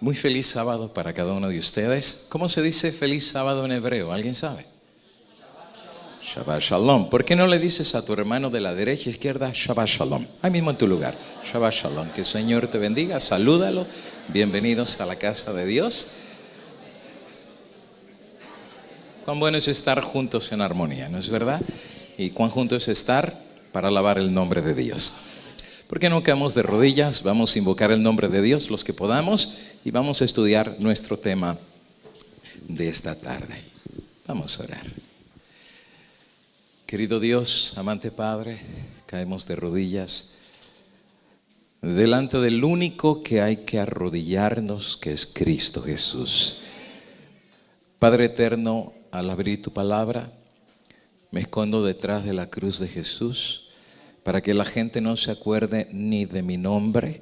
Muy feliz sábado para cada uno de ustedes. ¿Cómo se dice feliz sábado en hebreo? ¿Alguien sabe? Shabbat Shalom. ¿Por qué no le dices a tu hermano de la derecha e izquierda Shabbat Shalom? Ahí mismo en tu lugar. Shabbat Shalom. Que el Señor te bendiga. Salúdalo. Bienvenidos a la casa de Dios. Cuán bueno es estar juntos en armonía, ¿no es verdad? Y cuán juntos es estar para alabar el nombre de Dios. ¿Por qué no caemos de rodillas? Vamos a invocar el nombre de Dios los que podamos y vamos a estudiar nuestro tema de esta tarde. Vamos a orar. Querido Dios, amante Padre, caemos de rodillas delante del único que hay que arrodillarnos, que es Cristo Jesús. Padre eterno, al abrir tu palabra, me escondo detrás de la cruz de Jesús para que la gente no se acuerde ni de mi nombre,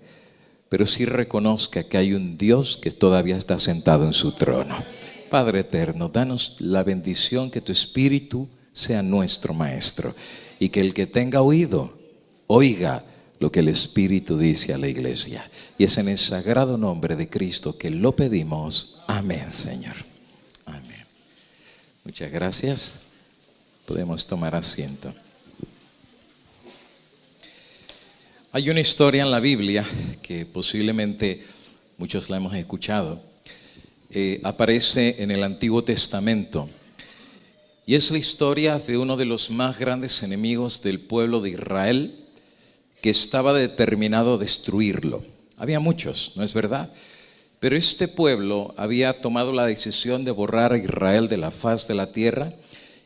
pero sí reconozca que hay un Dios que todavía está sentado en su trono. Padre eterno, danos la bendición que tu Espíritu sea nuestro Maestro y que el que tenga oído, oiga lo que el Espíritu dice a la iglesia. Y es en el sagrado nombre de Cristo que lo pedimos. Amén, Señor. Amén. Muchas gracias. Podemos tomar asiento. Hay una historia en la Biblia que posiblemente muchos la hemos escuchado. Aparece en el Antiguo Testamento. Y es la historia de uno de los más grandes enemigos del pueblo de Israel que estaba determinado a destruirlo. Había muchos, ¿no es verdad? Pero este pueblo había tomado la decisión de borrar a Israel de la faz de la tierra.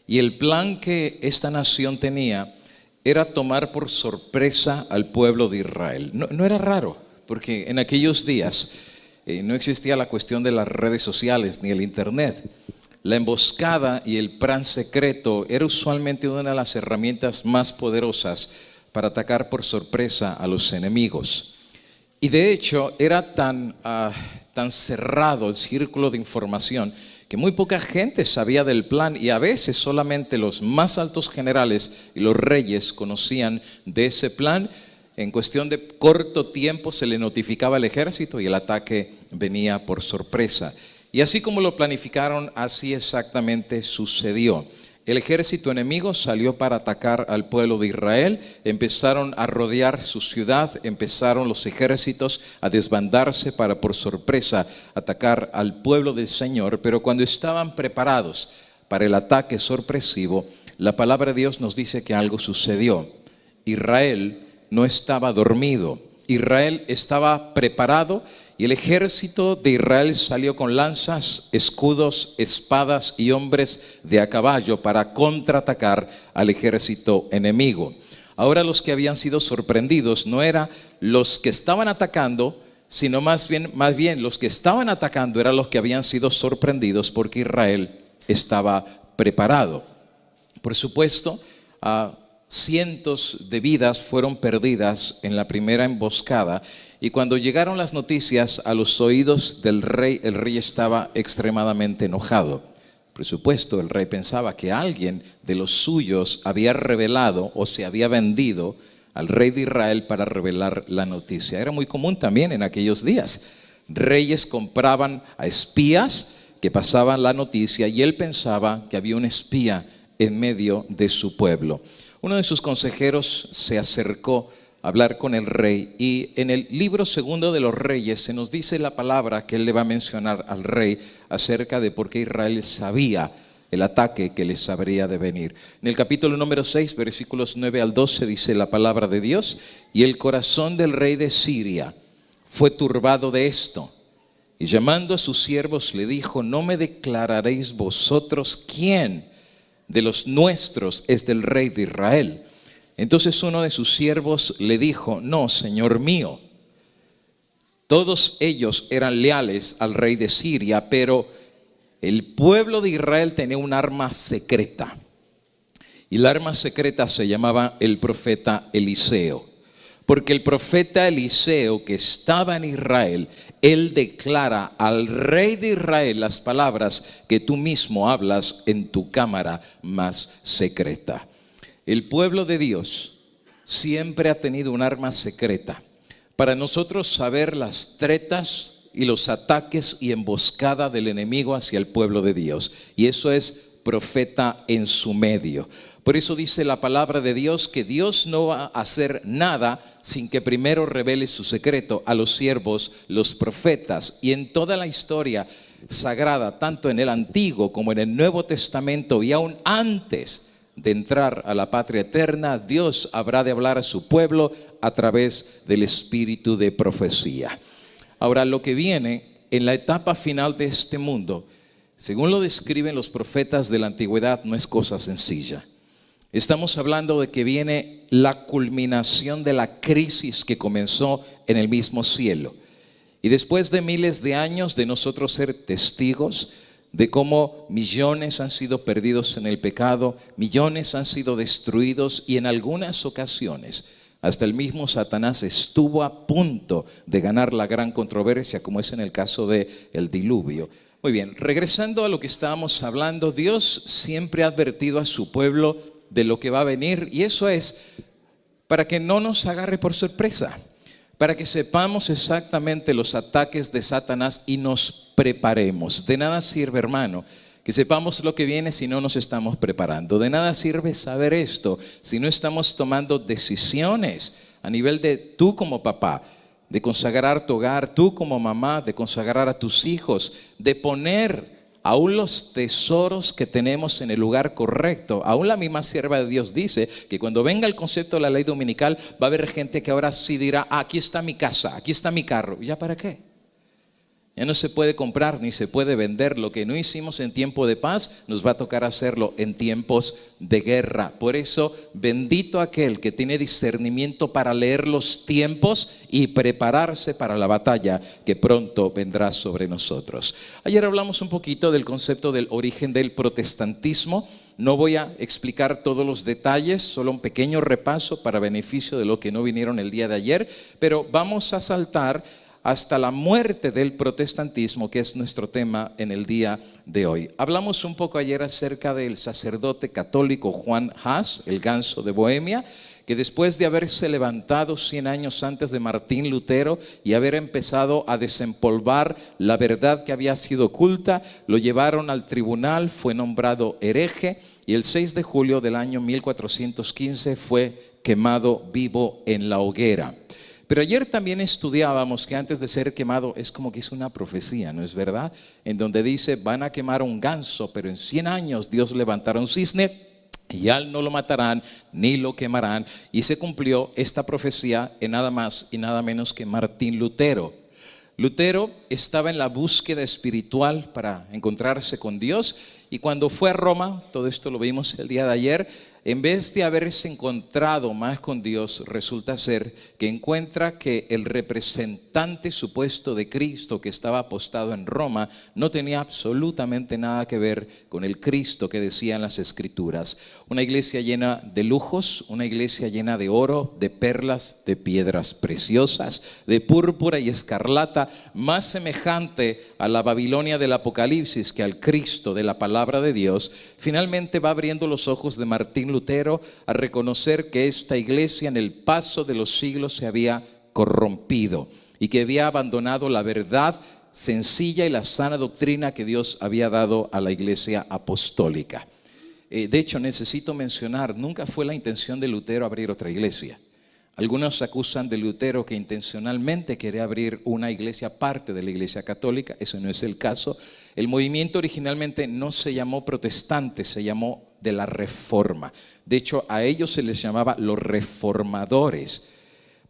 Y el plan que esta nación tenía era tomar por sorpresa al pueblo de Israel. No era raro, porque en aquellos días no existía la cuestión de las redes sociales ni el internet. La emboscada y el plan secreto era usualmente una de las herramientas más poderosas para atacar por sorpresa a los enemigos. Y de hecho era tan cerrado el círculo de información que muy poca gente sabía del plan y a veces solamente los más altos generales y los reyes conocían de ese plan. En cuestión de corto tiempo se le notificaba al ejército y el ataque venía por sorpresa. Y así como lo planificaron, así exactamente sucedió. El ejército enemigo salió para atacar al pueblo de Israel, empezaron a rodear su ciudad, empezaron los ejércitos a desbandarse para por sorpresa atacar al pueblo del Señor, pero cuando estaban preparados para el ataque sorpresivo, la palabra de Dios nos dice que algo sucedió. Israel no estaba dormido, Israel estaba preparado. Y el ejército de Israel salió con lanzas, escudos, espadas y hombres de a caballo para contraatacar al ejército enemigo. Ahora los que habían sido sorprendidos no eran los que estaban atacando, sino más bien los que estaban atacando eran los que habían sido sorprendidos porque Israel estaba preparado. Por supuesto, cientos de vidas fueron perdidas en la primera emboscada. Y cuando llegaron las noticias a los oídos del rey, el rey estaba extremadamente enojado. Por supuesto, el rey pensaba que alguien de los suyos había revelado o se había vendido al rey de Israel para revelar la noticia. Era muy común también en aquellos días. Reyes compraban a espías que pasaban la noticia y él pensaba que había un espía en medio de su pueblo. Uno de sus consejeros se acercó hablar con el rey y en el libro segundo de los Reyes se nos dice la palabra que él le va a mencionar al rey acerca de por qué Israel sabía el ataque que les habría de venir. En el capítulo número 6, versículos 9 al 12 dice la palabra de Dios: y el corazón del rey de Siria fue turbado de esto, y llamando a sus siervos le dijo: ¿no me declararéis vosotros quién de los nuestros es del rey de Israel? Entonces uno de sus siervos le dijo: no, señor mío, todos ellos eran leales al rey de Siria, pero el pueblo de Israel tenía un arma secreta. Y la arma secreta se llamaba el profeta Eliseo. Porque el profeta Eliseo que estaba en Israel, él declara al rey de Israel las palabras que tú mismo hablas en tu cámara más secreta. El pueblo de Dios siempre ha tenido un arma secreta para nosotros saber las tretas y los ataques y emboscada del enemigo hacia el pueblo de Dios. Y eso es profeta en su medio. Por eso dice la palabra de Dios que Dios no va a hacer nada sin que primero revele su secreto a los siervos, los profetas. Y en toda la historia sagrada, tanto en el Antiguo como en el Nuevo Testamento y aún antes de entrar a la patria eterna, Dios habrá de hablar a su pueblo a través del espíritu de profecía. Ahora, lo que viene en la etapa final de este mundo, según lo describen los profetas de la antigüedad, no es cosa sencilla. Estamos hablando de que viene la culminación de la crisis que comenzó en el mismo cielo. Y después de miles de años de nosotros ser testigos de cómo millones han sido perdidos en el pecado, millones han sido destruidos y en algunas ocasiones hasta el mismo Satanás estuvo a punto de ganar la gran controversia, como es en el caso del diluvio. Muy bien, regresando a lo que estábamos hablando, Dios siempre ha advertido a su pueblo de lo que va a venir, y eso es para que no nos agarre por sorpresa, para que sepamos exactamente los ataques de Satanás y nos preparemos. De nada sirve, hermano, que sepamos lo que viene si no nos estamos preparando. De nada sirve saber esto si no estamos tomando decisiones a nivel de tú como papá, de consagrar tu hogar, tú como mamá, de consagrar a tus hijos, de poner aún los tesoros que tenemos en el lugar correcto. Aún la misma sierva de Dios dice que cuando venga el concepto de la ley dominical, va a haber gente que ahora sí dirá, aquí está mi casa, aquí está mi carro. ¿Y ya para qué? Ya no se puede comprar ni se puede vender. Lo que no hicimos en tiempo de paz, nos va a tocar hacerlo en tiempos de guerra. Por eso, bendito aquel que tiene discernimiento para leer los tiempos y prepararse para la batalla que pronto vendrá sobre nosotros. Ayer hablamos un poquito del concepto del origen del protestantismo. No voy a explicar todos los detalles, solo un pequeño repaso para beneficio de los que no vinieron el día de ayer, pero vamos a saltar hasta la muerte del protestantismo, que es nuestro tema en el día de hoy. Hablamos un poco ayer acerca del sacerdote católico Juan Hus, el ganso de Bohemia, que después de haberse levantado 100 años antes de Martín Lutero y haber empezado a desempolvar la verdad que había sido oculta, lo llevaron al tribunal, fue nombrado hereje y el 6 de julio del año 1415 fue quemado vivo en la hoguera. Pero ayer también estudiábamos que antes de ser quemado es como que hizo una profecía, ¿no es verdad? En donde dice, van a quemar un ganso, pero en 100 años Dios levantará un cisne y ya no lo matarán ni lo quemarán. Y se cumplió esta profecía en nada más y nada menos que Martín Lutero. Lutero estaba en la búsqueda espiritual para encontrarse con Dios y cuando fue a Roma, todo esto lo vimos el día de ayer, en vez de haberse encontrado más con Dios, resulta ser que encuentra que el representante supuesto de Cristo que estaba apostado en Roma no tenía absolutamente nada que ver con el Cristo que decían las Escrituras. Una iglesia llena de lujos, una iglesia llena de oro, de perlas, de piedras preciosas, de púrpura y escarlata, más semejante a la Babilonia del Apocalipsis que al Cristo de la palabra de Dios. Finalmente va abriendo los ojos de Martín Lutero a reconocer que esta iglesia en el paso de los siglos se había corrompido y que había abandonado la verdad sencilla y la sana doctrina que Dios había dado a la iglesia apostólica. De hecho, necesito mencionar, nunca fue la intención de Lutero abrir otra iglesia. Algunos acusan de Lutero que intencionalmente quería abrir una iglesia aparte de la iglesia católica. Eso no es el caso. El movimiento originalmente no se llamó protestante, se llamó de la Reforma. De hecho, a ellos se les llamaba los reformadores,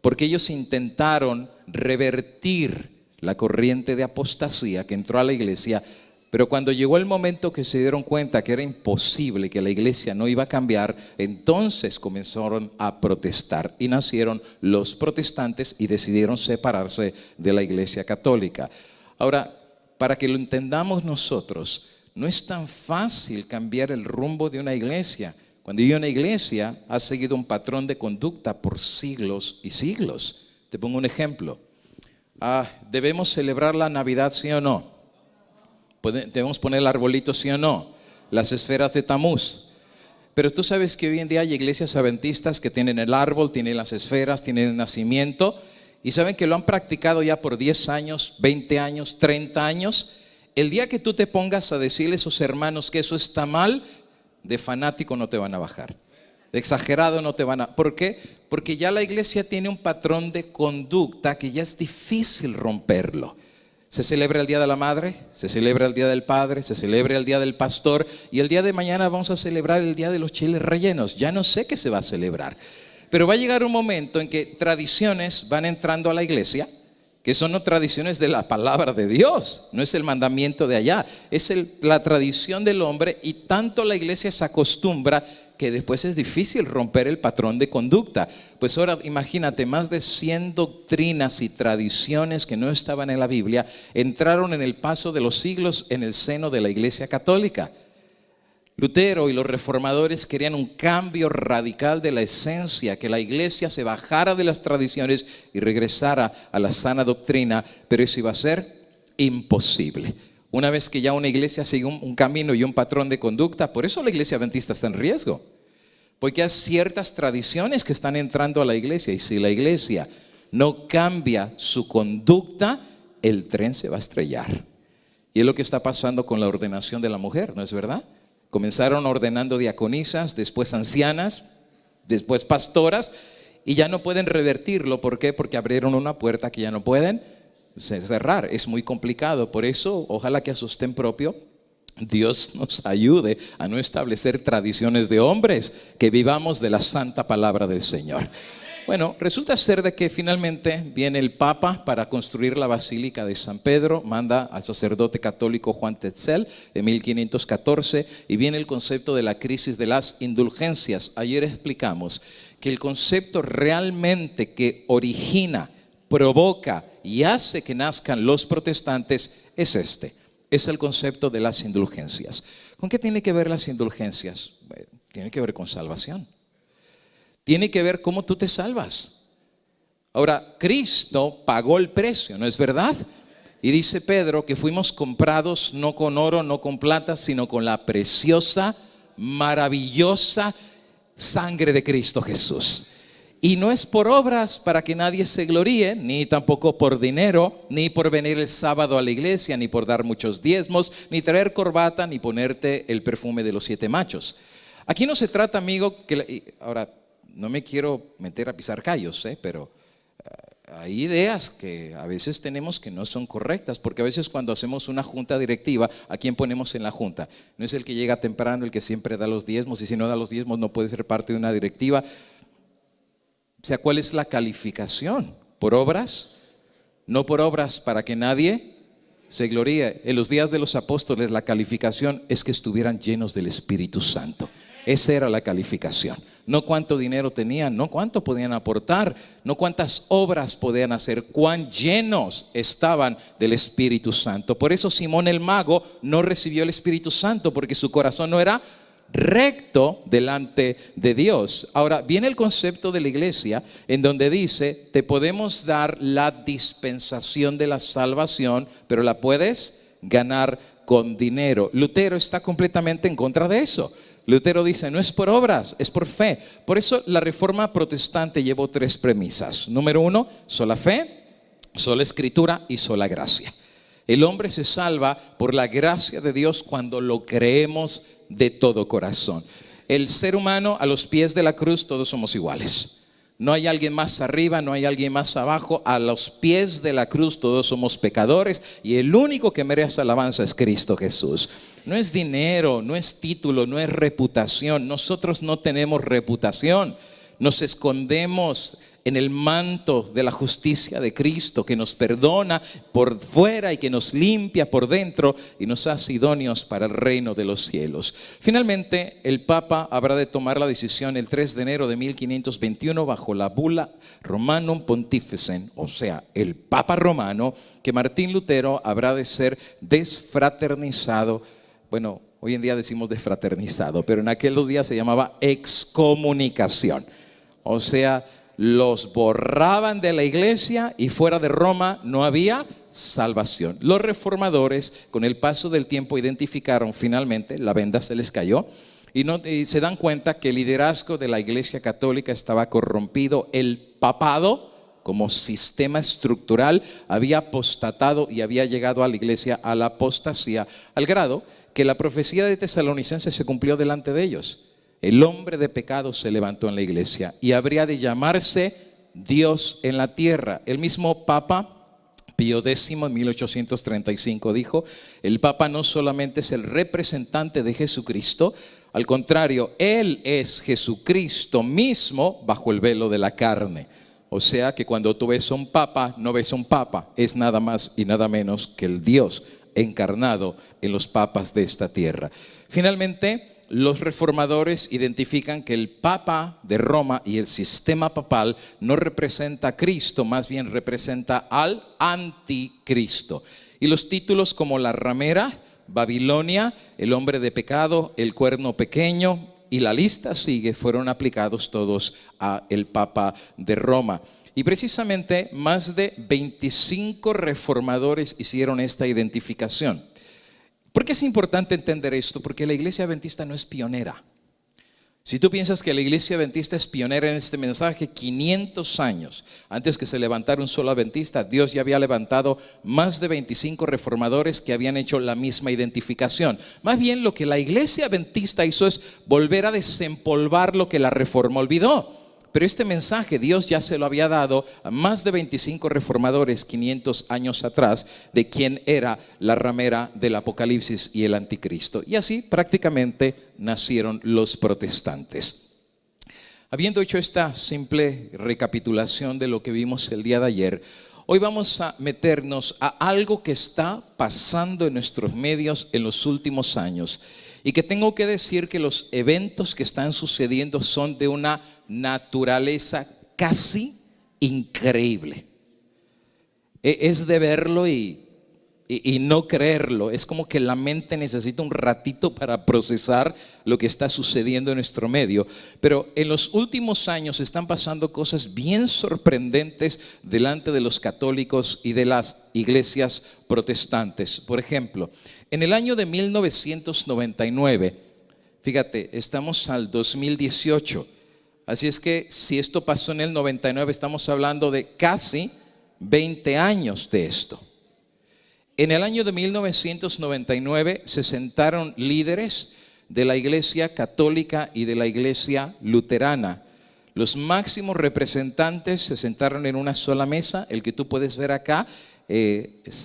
porque ellos intentaron revertir la corriente de apostasía que entró a la iglesia. Pero cuando llegó el momento que se dieron cuenta que era imposible, que la iglesia no iba a cambiar, entonces comenzaron a protestar y nacieron los protestantes y decidieron separarse de la iglesia católica. Ahora, para que lo entendamos nosotros, no es tan fácil cambiar el rumbo de una iglesia. Cuando una iglesia ha seguido un patrón de conducta por siglos y siglos. Te pongo un ejemplo. ¿Debemos celebrar la Navidad, sí o no? ¿Debemos poner el arbolito, sí o no? Las esferas de Tamuz. Pero tú sabes que hoy en día hay iglesias adventistas que tienen el árbol, tienen las esferas, tienen el nacimiento. y saben que lo han practicado ya por 10 años, 20 años, 30 años, el día que tú te pongas a decirle a esos hermanos que eso está mal, de fanático no te van a bajar. De exagerado no te van a... ¿Por qué? Porque ya la iglesia tiene un patrón de conducta que ya es difícil romperlo. Se celebra el Día de la Madre, se celebra el Día del Padre, se celebra el Día del Pastor, y el día de mañana vamos a celebrar el Día de los Chiles Rellenos. Ya no sé qué se va a celebrar, pero va a llegar un momento en que tradiciones van entrando a la iglesia, que son no tradiciones de la palabra de Dios, no es el mandamiento de allá, es la tradición del hombre, y tanto la iglesia se acostumbra que después es difícil romper el patrón de conducta. Pues ahora imagínate, más de 100 doctrinas y tradiciones que no estaban en la Biblia entraron en el paso de los siglos en el seno de la Iglesia Católica. Lutero y los reformadores querían un cambio radical de la esencia, que la iglesia se bajara de las tradiciones y regresara a la sana doctrina, pero eso iba a ser imposible. Una vez que ya una iglesia sigue un camino y un patrón de conducta, por eso la iglesia adventista está en riesgo, porque hay ciertas tradiciones que están entrando a la iglesia, y si la iglesia no cambia su conducta, el tren se va a estrellar. Y es lo que está pasando con la ordenación de la mujer, ¿no es verdad? Comenzaron ordenando diaconisas, después ancianas, después pastoras, y ya no pueden revertirlo. ¿Por qué? Porque abrieron una puerta que ya no pueden cerrar. Es muy complicado. Por eso, ojalá que a sostén propio Dios nos ayude a no establecer tradiciones de hombres, que vivamos de la santa palabra del Señor. Bueno, resulta ser de que finalmente viene el Papa para construir la Basílica de San Pedro, manda al sacerdote católico Juan Tetzel en 1514, y viene el concepto de la crisis de las indulgencias. Ayer explicamos que el concepto realmente que origina, provoca y hace que nazcan los protestantes es este. Es el concepto de las indulgencias. ¿Con qué tiene que ver las indulgencias? Bueno, tiene que ver con salvación. Tiene que ver cómo tú te salvas. Ahora, Cristo pagó el precio, ¿no es verdad? Y dice Pedro que fuimos comprados no con oro, no con plata, sino con la preciosa, maravillosa sangre de Cristo Jesús. Y no es por obras para que nadie se gloríe, ni tampoco por dinero, ni por venir el sábado a la iglesia, ni por dar muchos diezmos, ni traer corbata, ni ponerte el perfume de los 7 machos. Aquí no se trata, amigo, ahora no me quiero meter a pisar callos, pero hay ideas que a veces tenemos que no son correctas, porque a veces cuando hacemos una junta directiva, ¿a quién ponemos en la junta? No es el que llega temprano, el que siempre da los diezmos, y si no da los diezmos no puede ser parte de una directiva. O sea, ¿cuál es la calificación? ¿Por obras? No por obras para que nadie se gloríe. En los días de los apóstoles la calificación es que estuvieran llenos del Espíritu Santo. Esa era la calificación. No cuánto dinero tenían, no cuánto podían aportar, no cuántas obras podían hacer, cuán llenos estaban del Espíritu Santo. Por eso Simón el mago no recibió el Espíritu Santo, porque su corazón no era recto delante de Dios. Ahora viene el concepto de la iglesia, en donde dice: te podemos dar la dispensación de la salvación, pero la puedes ganar con dinero. Lutero está completamente en contra de eso. Lutero dice: no es por obras, es por fe. Por eso la reforma protestante llevó 3 premisas. Número 1, sola fe, sola escritura y sola gracia. El hombre se salva por la gracia de Dios cuando lo creemos de todo corazón. El ser humano, a los pies de la cruz todos somos iguales. No hay alguien más arriba, no hay alguien más abajo. A los pies de la cruz todos somos pecadores, y el único que merece alabanza es Cristo Jesús. No es dinero, no es título, no es reputación. Nosotros no tenemos reputación. Nos escondemos en el manto de la justicia de Cristo, que nos perdona por fuera y que nos limpia por dentro y nos hace idóneos para el reino de los cielos. Finalmente, el Papa habrá de tomar la decisión el 3 de enero de 1521 bajo la bula Romanum Pontificem, o sea, el Papa romano, que Martín Lutero habrá de ser desfraternizado. Bueno, hoy en día decimos desfraternizado, pero en aquellos días se llamaba excomunicación. O sea, los borraban de la iglesia y fuera de Roma no había salvación. Los reformadores, con el paso del tiempo, identificaron finalmente, la venda se les cayó, y se dan cuenta que el liderazgo de la iglesia católica estaba corrompido. El papado como sistema estructural, había apostatado y había llegado a la iglesia a la apostasía, al grado que la profecía de Tesalonicenses se cumplió delante de ellos. El hombre de pecado se levantó en la iglesia y habría de llamarse Dios en la tierra. El mismo Papa Pío X en 1835 dijo: el Papa no solamente es el representante de Jesucristo, al contrario, Él es Jesucristo mismo bajo el velo de la carne. O sea que cuando tú ves a un Papa, no ves a un Papa, es nada más y nada menos que el Dios encarnado en los papas de esta tierra. Finalmente, los reformadores identifican que el Papa de Roma y el sistema papal no representa a Cristo, más bien representa al anticristo. Y los títulos como la ramera, Babilonia, el hombre de pecado, el cuerno pequeño, y la lista sigue, fueron aplicados todos al Papa de Roma. Y precisamente más de 25 reformadores hicieron esta identificación. ¿Por qué es importante entender esto? Porque la iglesia adventista no es pionera. Si tú piensas que la iglesia adventista es pionera en este mensaje, 500 años antes que se levantara un solo adventista, Dios ya había levantado más de 25 reformadores que habían hecho la misma identificación. Más bien lo que la iglesia adventista hizo es volver a desempolvar lo que la reforma olvidó. Pero este mensaje Dios ya se lo había dado a más de 25 reformadores 500 años atrás de quién era la ramera del Apocalipsis y el anticristo. Y así prácticamente nacieron los protestantes. Habiendo hecho esta simple recapitulación de lo que vimos el día de ayer, hoy vamos a meternos a algo que está pasando en nuestros medios en los últimos años. Y que tengo que decir que los eventos que están sucediendo son de una naturaleza casi increíble. Es de verlo y no creerlo. Es como que la mente necesita un ratito para procesar lo que está sucediendo en nuestro medio. Pero en los últimos años están pasando cosas bien sorprendentes delante de los católicos y de las iglesias protestantes. Por ejemplo, en el año de 1999, fíjate, estamos al 2018. Así es que si esto pasó en el 99, estamos hablando de casi 20 años de esto. En el año de 1999 se sentaron líderes de la iglesia católica y de la iglesia luterana. Los máximos representantes se sentaron en una sola mesa. El que tú puedes ver acá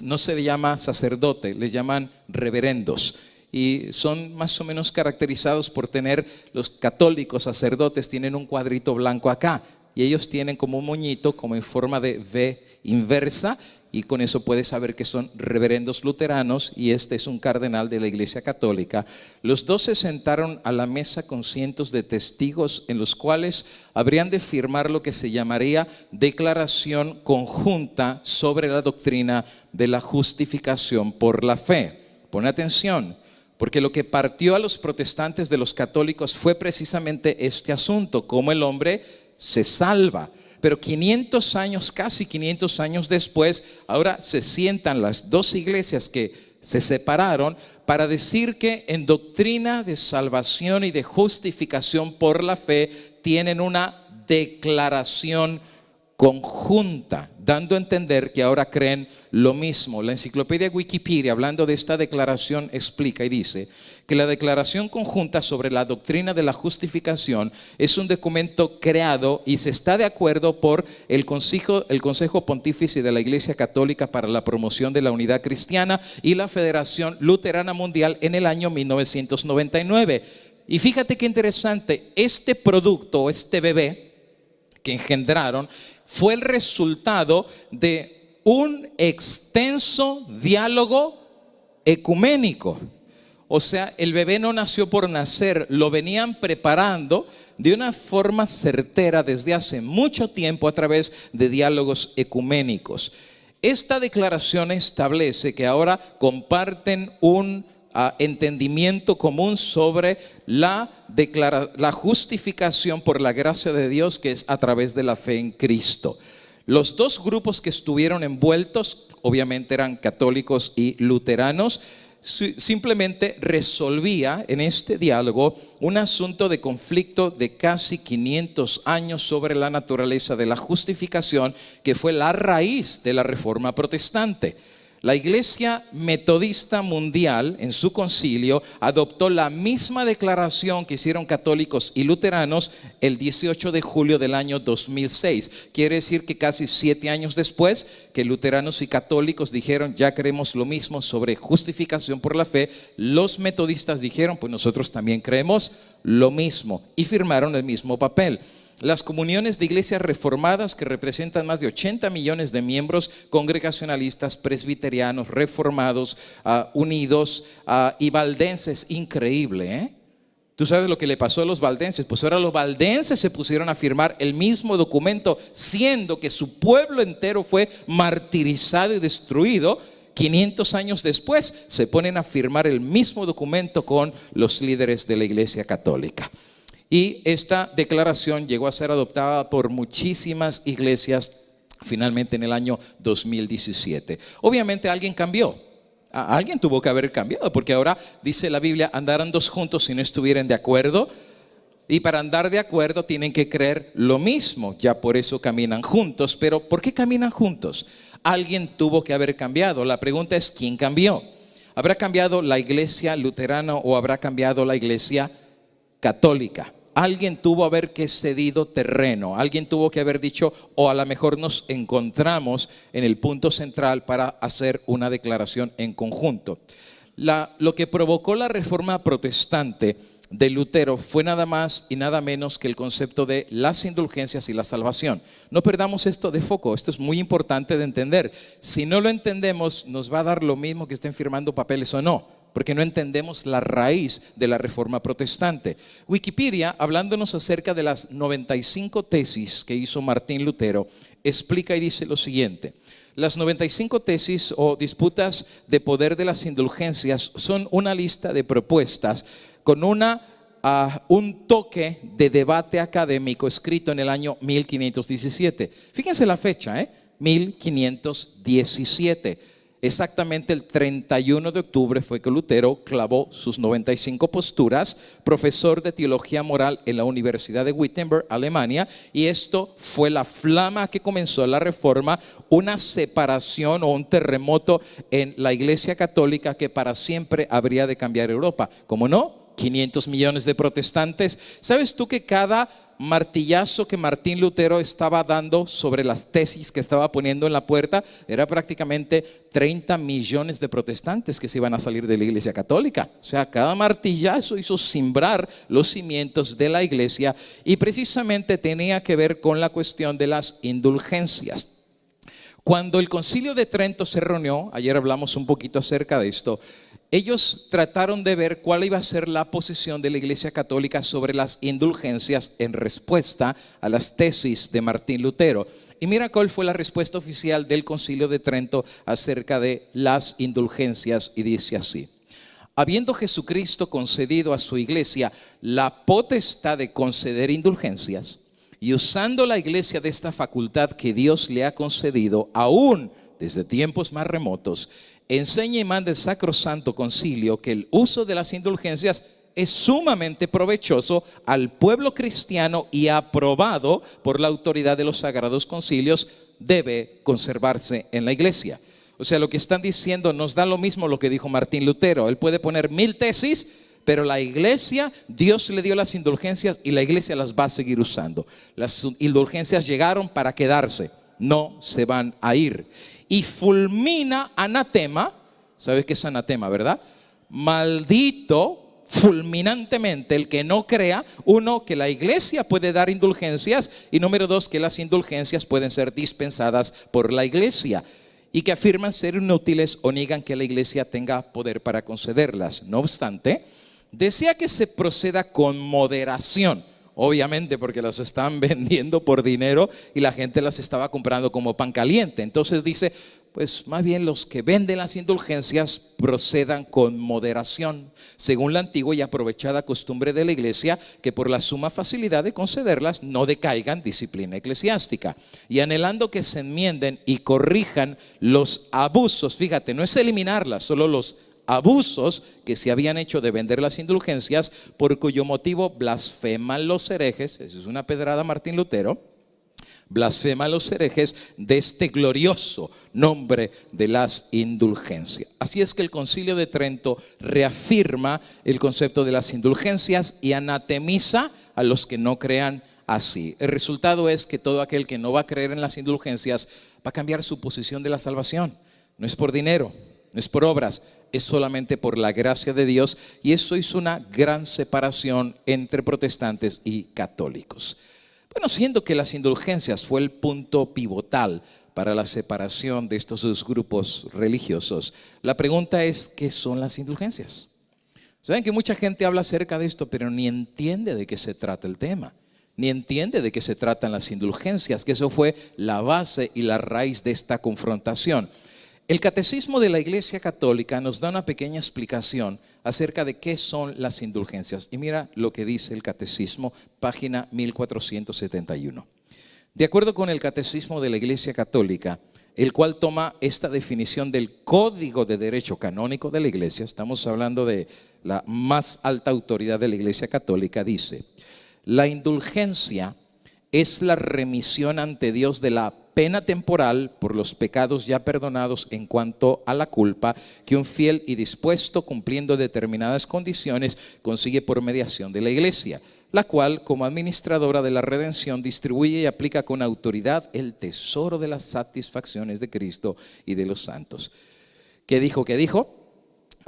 no se le llama sacerdote, le llaman reverendos. Y son más o menos caracterizados por tener, los católicos sacerdotes tienen un cuadrito blanco acá y ellos tienen como un moñito como en forma de V inversa, y con eso puedes saber que son reverendos luteranos y este es un cardenal de la iglesia católica. Los dos se sentaron a la mesa con cientos de testigos en los cuales habrían de firmar lo que se llamaría declaración conjunta sobre la doctrina de la justificación por la fe. Pon atención, porque lo que partió a los protestantes de los católicos fue precisamente este asunto, cómo el hombre se salva. Pero 500 años, casi 500 años después, ahora se sientan las dos iglesias que se separaron para decir que en doctrina de salvación y de justificación por la fe tienen una declaración conjunta, dando a entender que ahora creen lo mismo. La enciclopedia Wikipedia, hablando de esta declaración, explica y dice que la declaración conjunta sobre la doctrina de la justificación es un documento creado y se está de acuerdo por el Consejo Pontífice de la Iglesia Católica para la Promoción de la Unidad Cristiana y la Federación Luterana Mundial en el año 1999. Y fíjate qué interesante, este producto, este bebé que engendraron, fue el resultado de un extenso diálogo ecuménico. O sea, el bebé no nació por nacer, lo venían preparando de una forma certera desde hace mucho tiempo a través de diálogos ecuménicos. Esta declaración establece que ahora comparten un entendimiento común sobre la justificación por la gracia de Dios, que es a través de la fe en Cristo. Los dos grupos que estuvieron envueltos obviamente eran católicos y luteranos. simplemente resolvía en este diálogo un asunto de conflicto de casi 500 años sobre la naturaleza de la justificación, que fue la raíz de la Reforma Protestante. La Iglesia Metodista Mundial, en su concilio, adoptó la misma declaración que hicieron católicos y luteranos el 18 de julio del año 2006. Quiere decir que casi 7 años después que luteranos y católicos dijeron ya creemos lo mismo sobre justificación por la fe, los metodistas dijeron pues nosotros también creemos lo mismo y firmaron el mismo papel. Las comuniones de iglesias reformadas, que representan más de 80 millones de miembros, congregacionalistas, presbiterianos, reformados, unidos y valdenses, increíble, ¿eh? ¿Tú sabes lo que le pasó a los valdenses? Pues ahora los valdenses se pusieron a firmar el mismo documento, siendo que su pueblo entero fue martirizado y destruido. 500 años después se ponen a firmar el mismo documento con los líderes de la Iglesia Católica. Y esta declaración llegó a ser adoptada por muchísimas iglesias finalmente en el año 2017. Obviamente alguien cambió. Alguien tuvo que haber cambiado, porque ahora dice la Biblia, andarán dos juntos si no estuvieran de acuerdo. Y para andar de acuerdo tienen que creer lo mismo. Ya por eso caminan juntos. Pero ¿por qué caminan juntos? Alguien tuvo que haber cambiado. La pregunta es, ¿quién cambió? ¿Habrá cambiado la iglesia luterana o habrá cambiado la iglesia católica? Alguien tuvo que haber cedido terreno, alguien tuvo que haber dicho, o a lo mejor nos encontramos en el punto central para hacer una declaración en conjunto. Lo que provocó la Reforma Protestante de Lutero fue nada más y nada menos que el concepto de las indulgencias y la salvación. No perdamos esto de foco, esto es muy importante de entender. Si no lo entendemos, nos va a dar lo mismo que estén firmando papeles o no, porque no entendemos la raíz de la Reforma Protestante. Wikipedia, hablándonos acerca de las 95 tesis que hizo Martín Lutero, explica y dice lo siguiente: las 95 tesis o disputas de poder de las indulgencias son una lista de propuestas con un toque de debate académico escrito en el año 1517. Fíjense la fecha, 1517. Exactamente el 31 de octubre fue que Lutero clavó sus 95 posturas, profesor de teología moral en la Universidad de Wittenberg, Alemania, y esto fue la flama que comenzó la Reforma, una separación o un terremoto en la Iglesia Católica que para siempre habría de cambiar Europa. ¿Cómo no? 500 millones de protestantes. ¿Sabes tú que cada martillazo que Martín Lutero estaba dando sobre las tesis que estaba poniendo en la puerta era prácticamente 30 millones de protestantes que se iban a salir de la Iglesia Católica? O sea, cada martillazo hizo cimbrar los cimientos de la iglesia y precisamente tenía que ver con la cuestión de las indulgencias. Cuando el Concilio de Trento se reunió, ayer hablamos un poquito acerca de esto, ellos trataron de ver cuál iba a ser la posición de la Iglesia Católica sobre las indulgencias en respuesta a las tesis de Martín Lutero. Y mira cuál fue la respuesta oficial del Concilio de Trento acerca de las indulgencias, y dice así: habiendo Jesucristo concedido a su iglesia la potestad de conceder indulgencias, y usando la iglesia de esta facultad que Dios le ha concedido, aún desde tiempos más remotos, enseña y manda el sacrosanto concilio que el uso de las indulgencias es sumamente provechoso al pueblo cristiano y aprobado por la autoridad de los sagrados concilios, debe conservarse en la iglesia. O sea, lo que están diciendo nos da lo mismo lo que dijo Martín Lutero. Él puede poner 1000 tesis, pero la iglesia, Dios le dio las indulgencias y la iglesia las va a seguir usando. Las indulgencias llegaron para quedarse, no se van a ir. Y fulmina anatema, ¿sabes qué es anatema, verdad? Maldito fulminantemente el que no crea, uno, que la iglesia puede dar indulgencias, y número dos, que las indulgencias pueden ser dispensadas por la iglesia, y que afirman ser inútiles o niegan que la iglesia tenga poder para concederlas. No obstante, desea que se proceda con moderación. Obviamente porque las estaban vendiendo por dinero y la gente las estaba comprando como pan caliente. Entonces dice, pues más bien los que venden las indulgencias procedan con moderación, según la antigua y aprovechada costumbre de la iglesia, que por la suma facilidad de concederlas no decaigan disciplina eclesiástica, y anhelando que se enmienden y corrijan los abusos. Fíjate, no es eliminarlas, solo los abusos que se habían hecho de vender las indulgencias, por cuyo motivo blasfeman los herejes. Esa es una pedrada a Martín Lutero. Blasfema a los herejes de este glorioso nombre de las indulgencias. Así es que el Concilio de Trento reafirma el concepto de las indulgencias y anatemiza a los que no crean así. El resultado es que todo aquel que no va a creer en las indulgencias va a cambiar su posición de la salvación. No es por dinero, no es por obras, es solamente por la gracia de Dios, y eso hizo una gran separación entre protestantes y católicos. Bueno, siendo que las indulgencias fue el punto pivotal para la separación de estos dos grupos religiosos, la pregunta es, ¿qué son las indulgencias? Saben que mucha gente habla acerca de esto, pero ni entiende de qué se trata el tema, ni entiende de qué se tratan las indulgencias, que eso fue la base y la raíz de esta confrontación. El Catecismo de la Iglesia Católica nos da una pequeña explicación acerca de qué son las indulgencias. Y mira lo que dice el Catecismo, página 1471. De acuerdo con el Catecismo de la Iglesia Católica, el cual toma esta definición del Código de Derecho Canónico de la Iglesia, estamos hablando de la más alta autoridad de la Iglesia Católica, dice: la indulgencia es la remisión ante Dios de la pena temporal por los pecados ya perdonados en cuanto a la culpa que un fiel y dispuesto, cumpliendo determinadas condiciones, consigue por mediación de la Iglesia, la cual, como administradora de la redención, distribuye y aplica con autoridad el tesoro de las satisfacciones de Cristo y de los santos. ¿Qué dijo? ¿Qué dijo?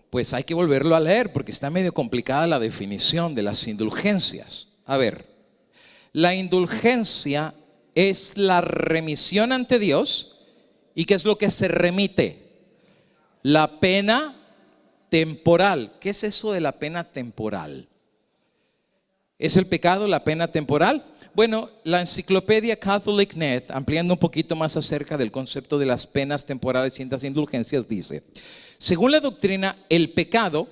Pues hay que volverlo a leer porque está medio complicada la definición de las indulgencias. A ver, la indulgencia es la remisión ante Dios. ¿Y qué es lo que se remite? La pena temporal. ¿Qué es eso de la pena temporal? ¿Es el pecado la pena temporal? Bueno, la enciclopedia CatholicNet, ampliando un poquito más acerca del concepto de las penas temporales y las indulgencias, dice: según la doctrina, el pecado,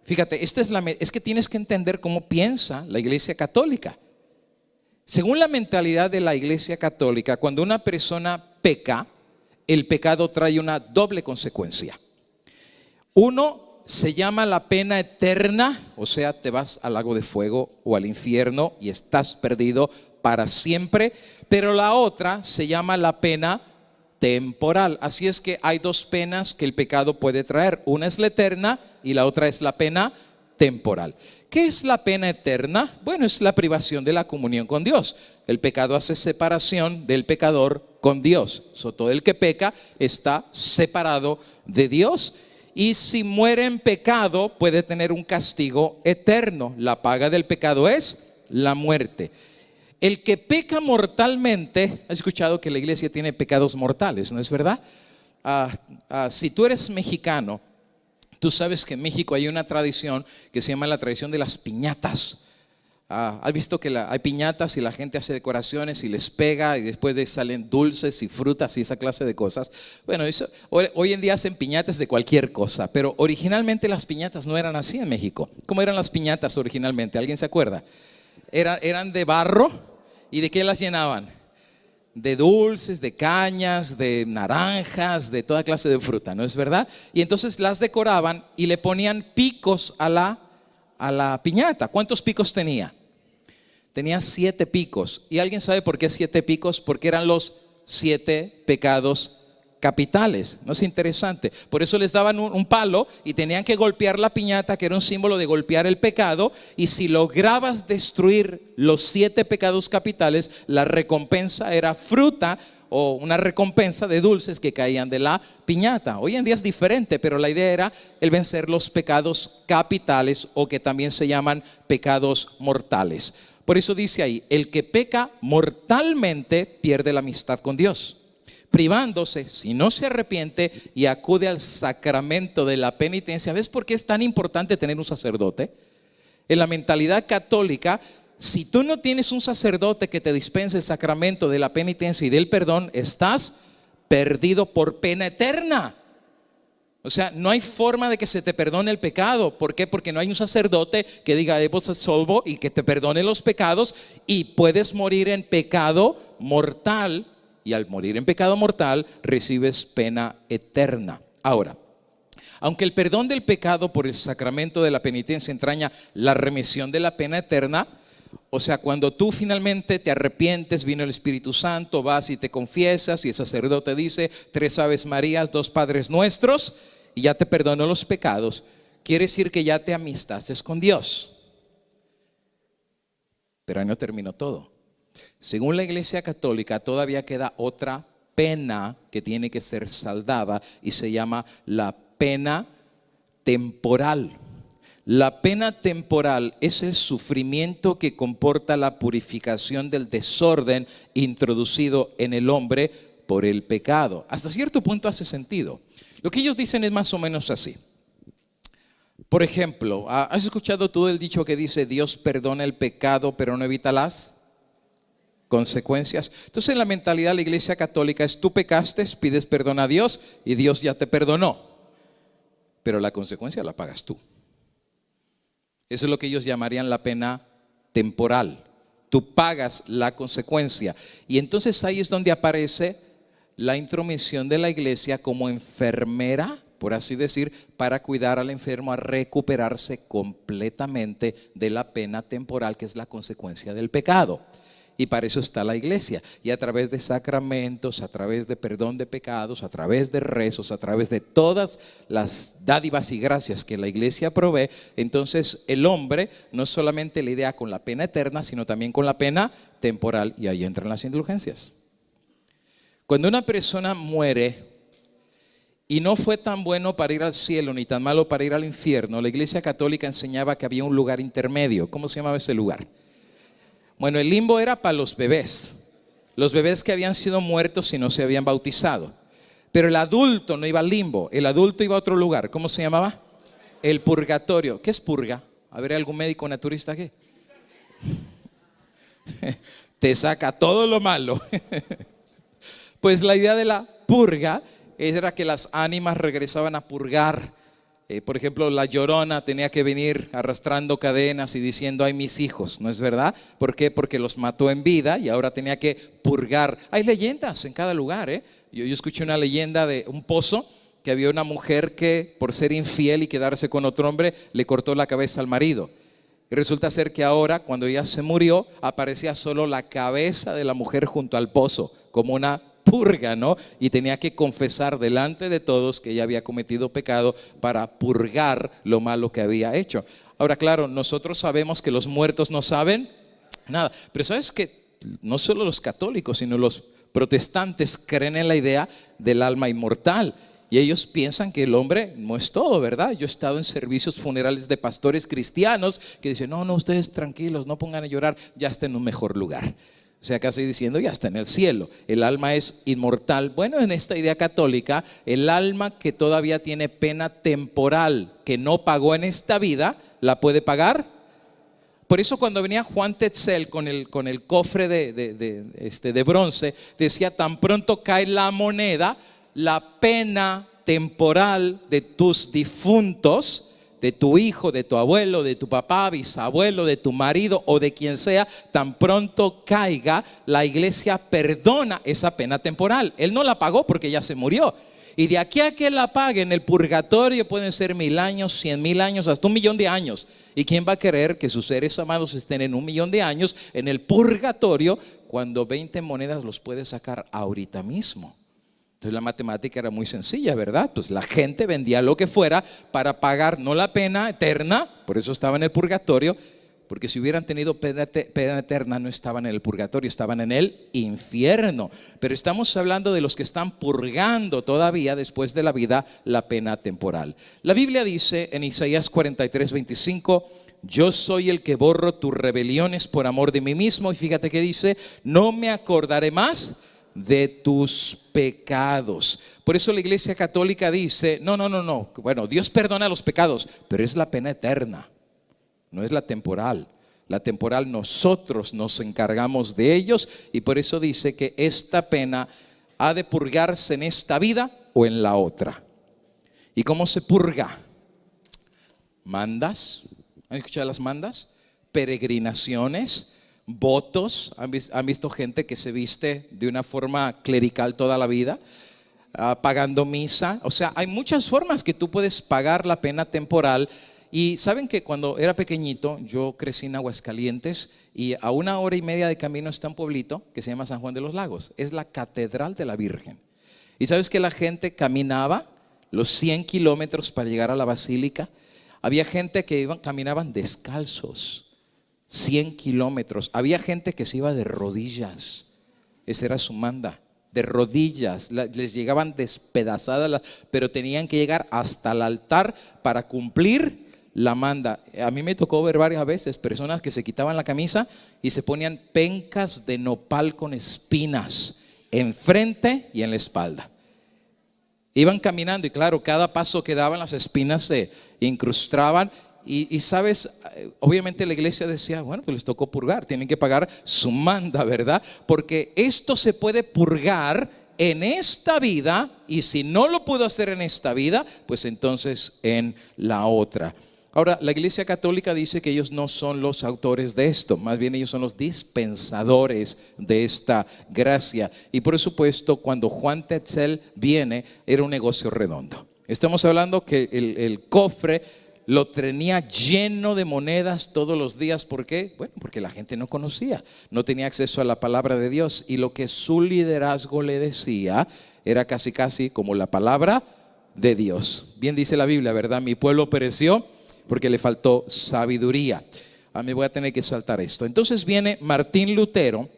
fíjate, es que tienes que entender cómo piensa la Iglesia Católica. Según la mentalidad de la Iglesia Católica, cuando una persona peca, el pecado trae una doble consecuencia. Uno se llama la pena eterna, o sea, te vas al lago de fuego o al infierno y estás perdido para siempre. Pero la otra se llama la pena temporal. Así es que hay dos penas que el pecado puede traer. Una es la eterna y la otra es la pena temporal. ¿Qué es la pena eterna? Bueno, es la privación de la comunión con Dios. El pecado hace separación del pecador con Dios. Todo el que peca está separado de Dios. Y si muere en pecado, puede tener un castigo eterno. La paga del pecado es la muerte. El que peca mortalmente, ¿has escuchado que la iglesia tiene pecados mortales? ¿No es verdad? Si tú eres mexicano, tú sabes que en México hay una tradición que se llama la tradición de las piñatas. ¿Has visto que hay piñatas y la gente hace decoraciones y les pega y después salen dulces y frutas y esa clase de cosas? Bueno, hoy en día hacen piñatas de cualquier cosa, pero originalmente las piñatas no eran así en México. ¿Cómo eran las piñatas originalmente? ¿Alguien se acuerda? Eran de barro. ¿Y de qué las llenaban? De dulces, de cañas, de naranjas, de toda clase de fruta, ¿no es verdad? Y entonces las decoraban y le ponían picos a la piñata. ¿Cuántos picos tenía? Tenía 7 picos. ¿Y alguien sabe por qué 7 picos? Porque eran los 7 pecados capitales. ¿No es interesante? Por eso les daban un palo y tenían que golpear la piñata, que era un símbolo de golpear el pecado. Y si lograbas destruir los 7 pecados capitales, la recompensa era fruta o una recompensa de dulces que caían de la piñata. Hoy en día es diferente, pero la idea era el vencer los pecados capitales, o que también se llaman pecados mortales. Por eso dice ahí: el que peca mortalmente pierde la amistad con Dios, privándose, si no se arrepiente y acude al sacramento de la penitencia. ¿Ves por qué es tan importante tener un sacerdote? En la mentalidad católica, si tú no tienes un sacerdote que te dispense el sacramento de la penitencia y del perdón, estás perdido por pena eterna. O sea, no hay forma de que se te perdone el pecado. ¿Por qué? Porque no hay un sacerdote que diga vos salvo y que te perdone los pecados, y puedes morir en pecado mortal. Y al morir en pecado mortal recibes pena eterna. Ahora, Aunque el perdón del pecado por el sacramento de la penitencia entraña la remisión de la pena eterna, o sea, cuando tú finalmente te arrepientes, vino el Espíritu Santo, vas y te confiesas y el sacerdote dice 3 Aves Marías, 2 Padres Nuestros y ya te perdonó los pecados, quiere decir que ya te amistaste con Dios. Pero ahí no terminó todo. Según la Iglesia Católica todavía queda otra pena que tiene que ser saldada y se llama la pena temporal. La pena temporal es el sufrimiento que comporta la purificación del desorden introducido en el hombre por el pecado. Hasta cierto punto hace sentido. Lo que ellos dicen es más o menos así. Por ejemplo, ¿has escuchado tú el dicho que dice Dios perdona el pecado pero no evita las consecuencias? Entonces en la mentalidad de la Iglesia Católica es tú pecaste, pides perdón a Dios y Dios ya te perdonó, pero la consecuencia la pagas tú. Eso es lo que ellos llamarían la pena temporal. Tú pagas la consecuencia. Y entonces ahí es donde aparece la intromisión de la iglesia como enfermera, por así decir, para cuidar al enfermo a recuperarse completamente de la pena temporal, que es la consecuencia del pecado. Y para eso está la iglesia. Y a través de sacramentos, a través de perdón de pecados, a través de rezos, a través de todas las dádivas y gracias que la iglesia provee, entonces el hombre no solamente lidia con la pena eterna, sino también con la pena temporal. Y ahí entran las indulgencias. Cuando una persona muere y no fue tan bueno para ir al cielo ni tan malo para ir al infierno, la Iglesia Católica enseñaba que había un lugar intermedio. ¿Cómo se llamaba ese lugar? Bueno, el limbo era para los bebés que habían sido muertos y no se habían bautizado. Pero el adulto no iba al limbo, el adulto iba a otro lugar. ¿Cómo se llamaba? El purgatorio. ¿Qué es purga? A ver, ¿algún médico naturista aquí? Te saca todo lo malo. Pues la idea de la purga era que las ánimas regresaban a purgar. Por ejemplo, la Llorona tenía que venir arrastrando cadenas y diciendo: ay, mis hijos, ¿no es verdad? ¿Por qué? Porque los mató en vida y ahora tenía que purgar. Hay leyendas en cada lugar, Yo escuché una leyenda de un pozo, que había una mujer que por ser infiel y quedarse con otro hombre le cortó la cabeza al marido. Y resulta ser que ahora, cuando ella se murió, aparecía solo la cabeza de la mujer junto al pozo, como una purga, ¿no? Y tenía que confesar delante de todos que ella había cometido pecado para purgar lo malo que había hecho. Ahora, claro, nosotros sabemos que los muertos no saben nada, pero sabes que no solo los católicos, sino los protestantes creen en la idea del alma inmortal. Y ellos piensan que el hombre no es todo, ¿verdad? Yo he estado en servicios funerales de pastores cristianos que dicen: no, ustedes tranquilos, no pongan a llorar, ya está en un mejor lugar. O sea, casi diciendo, ya está en el cielo, el alma es inmortal. Bueno, en esta idea católica, el alma que todavía tiene pena temporal, que no pagó en esta vida, ¿la puede pagar? Por eso cuando venía Juan Tetzel con el cofre de bronce, decía: tan pronto cae la moneda, la pena temporal de tus difuntos, de tu hijo, de tu abuelo, de tu papá, bisabuelo, de tu marido o de quien sea, tan pronto caiga, la iglesia perdona esa pena temporal. Él no la pagó porque ya se murió. Y de aquí a que la pague en el purgatorio pueden ser 1000 años, 100,000 años, hasta 1,000,000 de años. ¿Y quién va a querer que sus seres amados estén en 1,000,000 de años en el purgatorio cuando 20 monedas los puede sacar ahorita mismo? Entonces la matemática era muy sencilla, ¿verdad? Pues la gente vendía lo que fuera para pagar no la pena eterna, por eso estaba en el purgatorio, porque si hubieran tenido pena eterna no estaban en el purgatorio, estaban en el infierno. Pero estamos hablando de los que están purgando todavía después de la vida la pena temporal. La Biblia dice en Isaías 43:25: yo soy el que borro tus rebeliones por amor de mí mismo. Y fíjate que dice: no me acordaré más de tus pecados. Por eso la Iglesia Católica dice: no, bueno, Dios perdona los pecados, pero es la pena eterna, no es la temporal. La temporal nosotros nos encargamos de ellos, y por eso dice que esta pena ha de purgarse en esta vida o en la otra. ¿Y cómo se purga? Mandas. ¿Han escuchado las mandas? Peregrinaciones, votos. ¿Han visto gente que se viste de una forma clerical toda la vida? pagando misa. O sea, hay muchas formas que tú puedes pagar la pena temporal. Y saben que cuando era pequeñito, yo crecí en Aguascalientes y a 1 hora y media de camino está un pueblito que se llama San Juan de los Lagos. Es la Catedral de la Virgen. Y sabes que la gente caminaba los 100 kilómetros para llegar a la basílica. Había gente que caminaban descalzos 100 kilómetros. Había gente que se iba de rodillas. Esa era su manda, de rodillas. Les llegaban despedazadas, pero tenían que llegar hasta el altar para cumplir la manda. A mí me tocó ver varias veces personas que se quitaban la camisa y se ponían pencas de nopal con espinas enfrente y en la espalda. Iban caminando y claro, cada paso que daban las espinas se incrustaban. Y sabes, obviamente la iglesia decía, bueno, pues les tocó purgar, tienen que pagar su manda, ¿verdad? Porque esto se puede purgar en esta vida, y si no lo pudo hacer en esta vida, pues entonces en la otra. Ahora, la Iglesia Católica dice que ellos no son los autores de esto, más bien ellos son los dispensadores de esta gracia. Y por supuesto, cuando Juan Tetzel viene, era un negocio redondo. Estamos hablando que el cofre lo tenía lleno de monedas todos los días. ¿Por qué? Bueno, porque la gente no conocía, no tenía acceso a la palabra de Dios. Y lo que su liderazgo le decía era casi como la palabra de Dios. Bien dice la Biblia, ¿verdad? Mi pueblo pereció porque le faltó sabiduría. Me voy a tener que saltar esto. Entonces viene Martín Lutero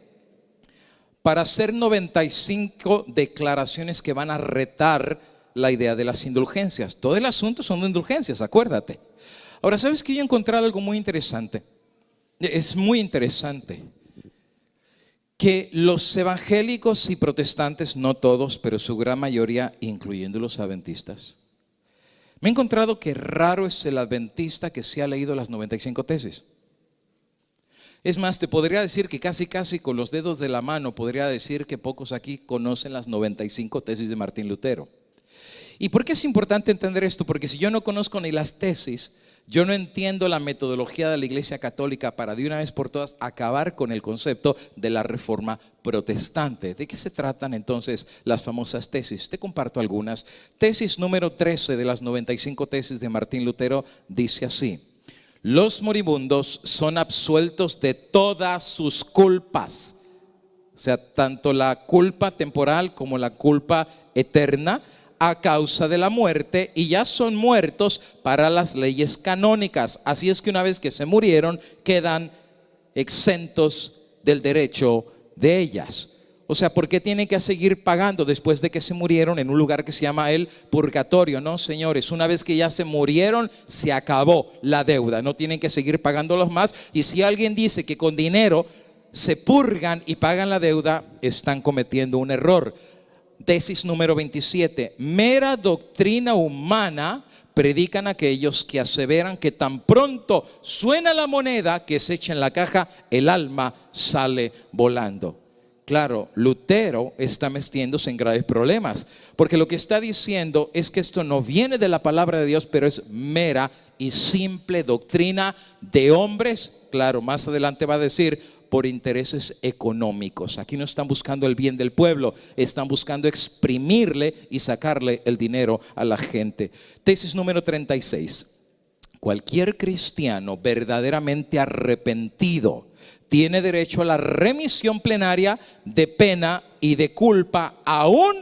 para hacer 95 declaraciones que van a retar la idea de las indulgencias. Todo el asunto son de indulgencias, acuérdate. Ahora, ¿sabes que yo he encontrado algo muy interesante? Es muy interesante que los evangélicos y protestantes, no todos, pero su gran mayoría, incluyendo los adventistas, me he encontrado que raro es el adventista que se ha leído las 95 tesis. Es más, te podría decir que casi con los dedos de la mano podría decir que pocos aquí conocen las 95 tesis de Martín Lutero. ¿Y por qué es importante entender esto? Porque si yo no conozco ni las tesis, yo no entiendo la metodología de la Iglesia Católica para de una vez por todas acabar con el concepto de la reforma protestante. ¿De qué se tratan entonces las famosas tesis? Te comparto algunas. Tesis número 13 de las 95 tesis de Martín Lutero dice así: los moribundos son absueltos de todas sus culpas. O sea, tanto la culpa temporal como la culpa eterna, a causa de la muerte, y ya son muertos para las leyes canónicas. Así es que una vez que se murieron, quedan exentos del derecho de ellas. O sea, ¿por qué tienen que seguir pagando después de que se murieron en un lugar que se llama el purgatorio? No, señores, una vez que ya se murieron, se acabó la deuda, no tienen que seguir pagándolos más. Y si alguien dice que con dinero se purgan y pagan la deuda, están cometiendo un error. Tesis número 27. Mera doctrina humana predican aquellos que aseveran que tan pronto suena la moneda que se echa en la caja, el alma sale volando. Claro, Lutero está metiéndose en graves problemas, porque lo que está diciendo es que esto no viene de la palabra de Dios, pero es mera y simple doctrina de hombres. Claro, más adelante va a decir, por intereses económicos. Aquí no están buscando el bien del pueblo, están buscando exprimirle y sacarle el dinero a la gente. Tesis número 36. Cualquier cristiano verdaderamente arrepentido tiene derecho a la remisión plenaria de pena y de culpa, aún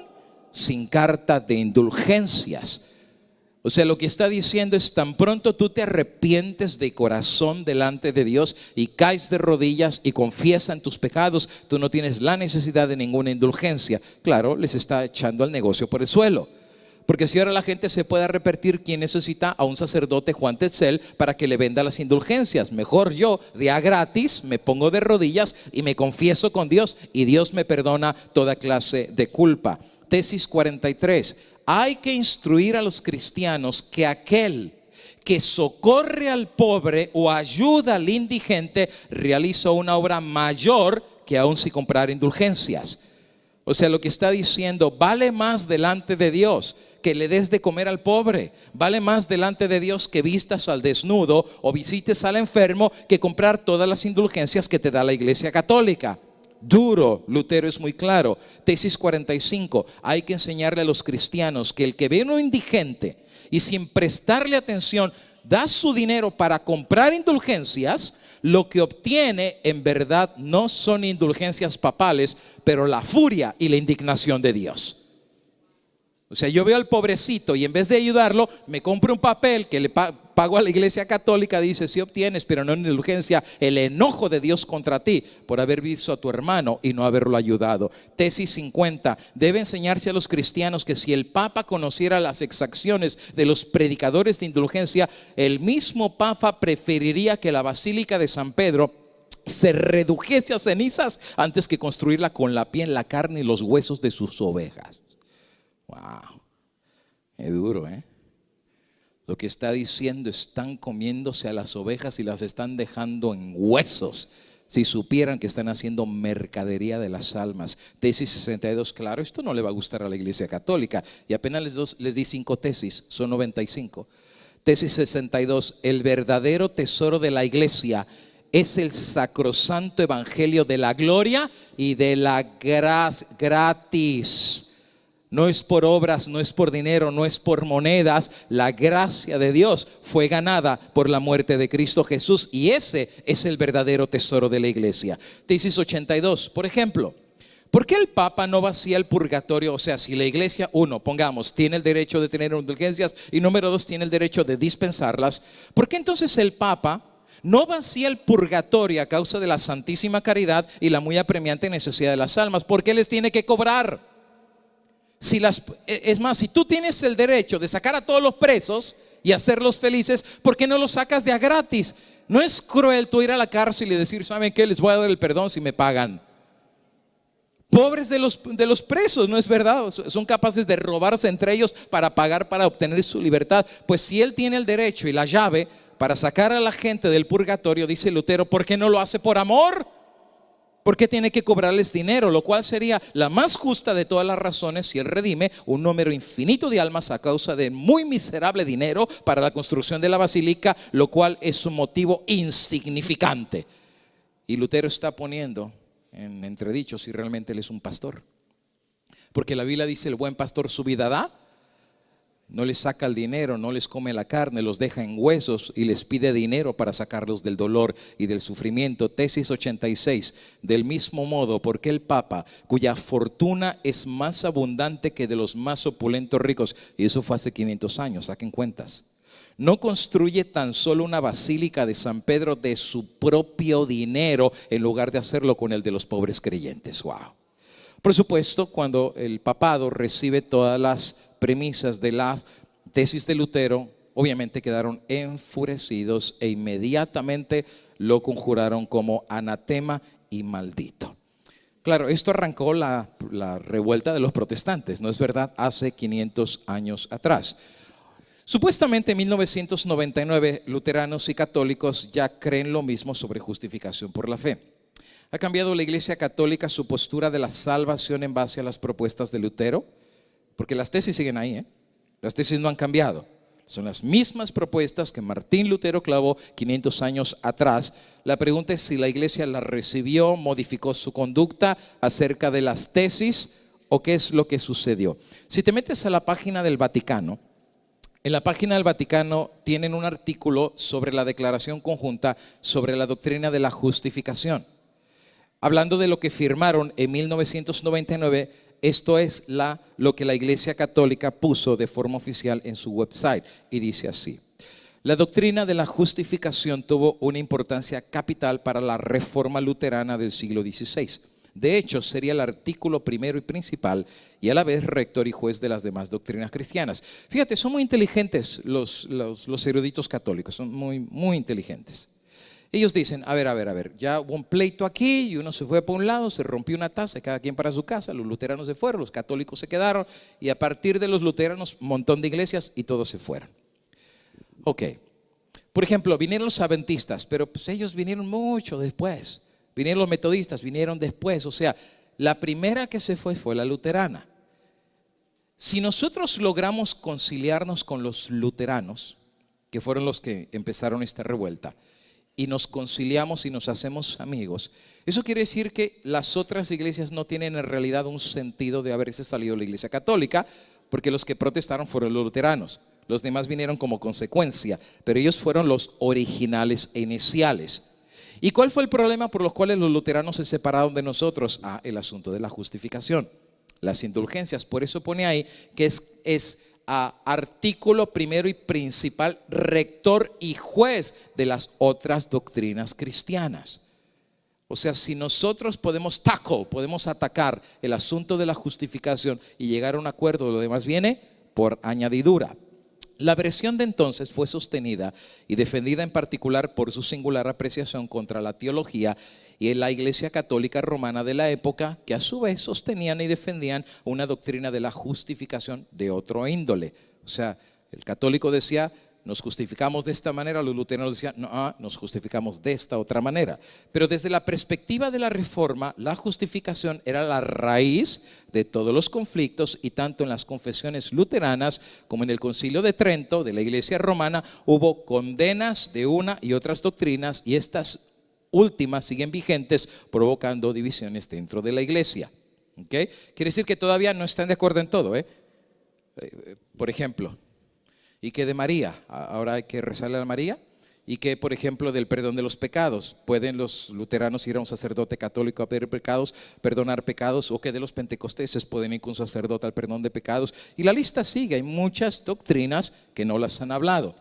sin carta de indulgencias. O sea, lo que está diciendo es, tan pronto tú te arrepientes de corazón delante de Dios y caes de rodillas y confiesas tus pecados, tú no tienes la necesidad de ninguna indulgencia. Claro, les está echando al negocio por el suelo. Porque si ahora la gente se puede arrepentir, ¿quién necesita a un sacerdote Juan Tetzel para que le venda las indulgencias? Mejor yo, de a gratis, me pongo de rodillas y me confieso con Dios, y Dios me perdona toda clase de culpa. Tesis 43. Hay que instruir a los cristianos que aquel que socorre al pobre o ayuda al indigente realiza una obra mayor que aún si comprar indulgencias. O sea, lo que está diciendo, vale más delante de Dios que le des de comer al pobre, vale más delante de Dios que vistas al desnudo o visites al enfermo, que comprar todas las indulgencias que te da la Iglesia Católica. duro. Lutero es muy claro. Tesis 45, hay que enseñarle a los cristianos que el que ve a uno indigente y sin prestarle atención da su dinero para comprar indulgencias, lo que obtiene en verdad no son indulgencias papales, pero la furia y la indignación de Dios. O sea, yo veo al pobrecito y en vez de ayudarlo, me compro un papel que le pago a la iglesia católica. Dice, sí obtienes, pero no en indulgencia, el enojo de Dios contra ti por haber visto a tu hermano y no haberlo ayudado. Tesis 50, debe enseñarse a los cristianos que si el Papa conociera las exacciones de los predicadores de indulgencia, el mismo Papa preferiría que la Basílica de San Pedro se redujese a cenizas antes que construirla con la piel, la carne y los huesos de sus ovejas. Wow, es duro, ¿eh? Lo que está diciendo, están comiéndose a las ovejas y las están dejando en huesos. Si supieran que están haciendo mercadería de las almas. Tesis 62, claro, esto no le va a gustar a la iglesia católica. Y apenas les di 5 tesis, son 95. Tesis 62, el verdadero tesoro de la iglesia es el sacrosanto evangelio de la gloria y de la gracia gratis. No es por obras, no es por dinero, no es por monedas. La gracia de Dios fue ganada por la muerte de Cristo Jesús y ese es el verdadero tesoro de la iglesia. Tesis 82, por ejemplo, ¿por qué el Papa no vacía el purgatorio? O sea, si la iglesia, uno, pongamos, tiene el derecho de tener indulgencias y número 2, tiene el derecho de dispensarlas, ¿por qué entonces el Papa no vacía el purgatorio a causa de la santísima caridad y la muy apremiante necesidad de las almas? ¿Por qué les tiene que cobrar? Es más, si tú tienes el derecho de sacar a todos los presos y hacerlos felices, ¿por qué no los sacas de a gratis? No es cruel tú ir a la cárcel y decir, ¿saben qué? Les voy a dar el perdón si me pagan. Pobres de los presos, ¿no es verdad? Son capaces de robarse entre ellos para pagar, para obtener su libertad. Pues si él tiene el derecho y la llave para sacar a la gente del purgatorio, dice Lutero, ¿por qué no lo hace por amor? ¿Por qué tiene que cobrarles dinero? Lo cual sería la más justa de todas las razones si él redime un número infinito de almas a causa de muy miserable dinero para la construcción de la basílica, lo cual es un motivo insignificante. Y Lutero está poniendo en entredicho si realmente él es un pastor. Porque la Biblia dice, el buen pastor su vida da. No les saca el dinero, no les come la carne, los deja en huesos y les pide dinero para sacarlos del dolor y del sufrimiento. Tesis 86, del mismo modo, ¿por qué el Papa, cuya fortuna es más abundante que de los más opulentos ricos, y eso fue hace 500 años, saquen cuentas, no construye tan solo una basílica de San Pedro de su propio dinero en lugar de hacerlo con el de los pobres creyentes? Wow. Por supuesto, cuando el papado recibe todas las premisas de las tesis de Lutero, obviamente quedaron enfurecidos e inmediatamente lo conjuraron como anatema y maldito. Claro, esto arrancó la revuelta de los protestantes, ¿no es verdad? Hace 500 años atrás. Supuestamente en 1999 luteranos y católicos ya creen lo mismo sobre justificación por la fe. ¿Ha cambiado la Iglesia Católica su postura de la salvación en base a las propuestas de Lutero? Porque las tesis siguen ahí, ¿eh? Las tesis no han cambiado. Son las mismas propuestas que Martín Lutero clavó 500 años atrás. La pregunta es si la Iglesia las recibió, modificó su conducta acerca de las tesis o qué es lo que sucedió. Si te metes a la página del Vaticano, en la página del Vaticano tienen un artículo sobre la declaración conjunta sobre la doctrina de la justificación. Hablando de lo que firmaron en 1999, esto es lo que la Iglesia Católica puso de forma oficial en su website y dice así: la doctrina de la justificación tuvo una importancia capital para la reforma luterana del siglo XVI. De hecho, sería el artículo primero y principal y a la vez rector y juez de las demás doctrinas cristianas. Fíjate, son muy inteligentes los eruditos católicos, son muy, muy inteligentes. Ellos dicen, a ver, ya hubo un pleito aquí y uno se fue por un lado, se rompió una taza, cada quien para su casa, los luteranos se fueron, los católicos se quedaron y a partir de los luteranos un montón de iglesias y todos se fueron. Ok, por ejemplo, vinieron los adventistas, pero pues ellos vinieron mucho después, vinieron los metodistas, vinieron después, o sea, la primera que se fue la luterana. Si nosotros logramos conciliarnos con los luteranos, que fueron los que empezaron esta revuelta, y nos conciliamos y nos hacemos amigos, eso quiere decir que las otras iglesias no tienen en realidad un sentido de haberse salido de la iglesia católica, porque los que protestaron fueron los luteranos. Los demás vinieron como consecuencia, pero ellos fueron los originales e iniciales. ¿Y cuál fue el problema por los cuales los luteranos se separaron de nosotros? El asunto de la justificación, las indulgencias. Por eso pone ahí que es artículo primero y principal, rector y juez de las otras doctrinas cristianas. O sea, si nosotros podemos atacar el asunto de la justificación y llegar a un acuerdo, lo demás viene por añadidura. La versión de entonces fue sostenida y defendida en particular por su singular apreciación contra la teología y en la Iglesia Católica Romana de la época, que a su vez sostenían y defendían una doctrina de la justificación de otro índole. O sea, el católico decía: nos justificamos de esta manera. Los luteranos decían: no, nos justificamos de esta otra manera. Pero desde la perspectiva de la Reforma, la justificación era la raíz de todos los conflictos, y tanto en las confesiones luteranas como en el Concilio de Trento de la Iglesia Romana hubo condenas de una y otras doctrinas, y estas últimas siguen vigentes, provocando divisiones dentro de la iglesia. ¿Okay? Quiere decir que todavía no están de acuerdo en todo, por ejemplo, y que de María, ahora hay que rezarle a María. Y que, por ejemplo, del perdón de los pecados, ¿pueden los luteranos ir a un sacerdote católico a pedir pecados, perdonar pecados? O que de los pentecosteses pueden ir con un sacerdote al perdón de pecados. Y la lista sigue, hay muchas doctrinas que no las han hablado.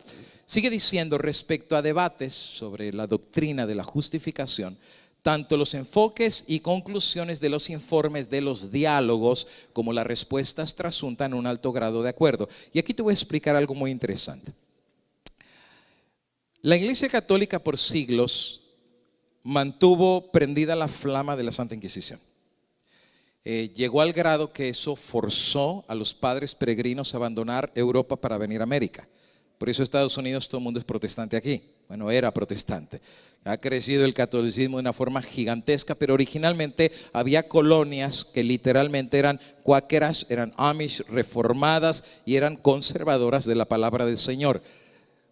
Sigue diciendo, respecto a debates sobre la doctrina de la justificación, tanto los enfoques y conclusiones de los informes de los diálogos como las respuestas trasuntan un alto grado de acuerdo. Y aquí te voy a explicar algo muy interesante. La Iglesia Católica por siglos mantuvo prendida la flama de la Santa Inquisición. Llegó al grado que eso forzó a los padres peregrinos a abandonar Europa para venir a América. Por eso Estados Unidos, todo el mundo es protestante aquí. Bueno, era protestante. Ha crecido el catolicismo de una forma gigantesca, pero originalmente había colonias que literalmente eran cuáqueras, eran Amish, reformadas y eran conservadoras de la palabra del Señor.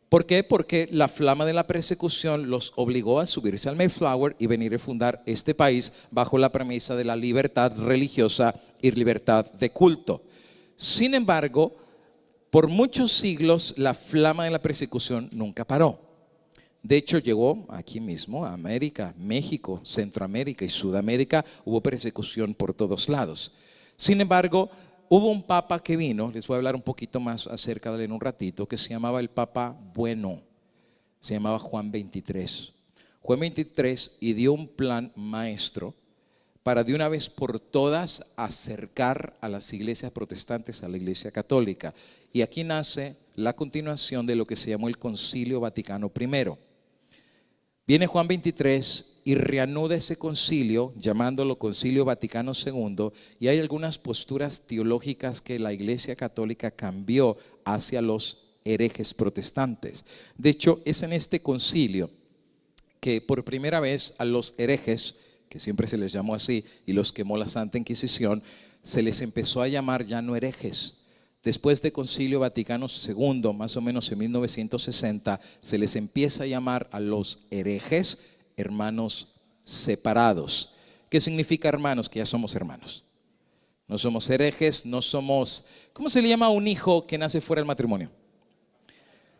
¿Por qué? Porque la flama de la persecución los obligó a subirse al Mayflower y venir a fundar este país bajo la premisa de la libertad religiosa y libertad de culto. Sin embargo, por muchos siglos la flama de la persecución nunca paró. De hecho, llegó aquí mismo a América, México, Centroamérica y Sudamérica. Hubo persecución por todos lados. Sin embargo, hubo un papa que vino, les voy a hablar un poquito más acerca de él en un ratito, que se llamaba el Papa Bueno, se llamaba Juan XXIII. Juan XXIII y dio un plan maestro para de una vez por todas acercar a las iglesias protestantes a la Iglesia Católica. Y aquí nace la continuación de lo que se llamó el Concilio Vaticano I. Viene Juan XXIII y reanuda ese concilio, llamándolo Concilio Vaticano II, y hay algunas posturas teológicas que la Iglesia Católica cambió hacia los herejes protestantes. De hecho, es en este concilio que por primera vez a los herejes, que siempre se les llamó así, y los quemó la Santa Inquisición, se les empezó a llamar ya no herejes. Después del Concilio Vaticano II, más o menos en 1960, se les empieza a llamar a los herejes hermanos separados. ¿Qué significa hermanos? Que ya somos hermanos. No somos herejes, no somos... ¿Cómo se le llama a un hijo que nace fuera del matrimonio?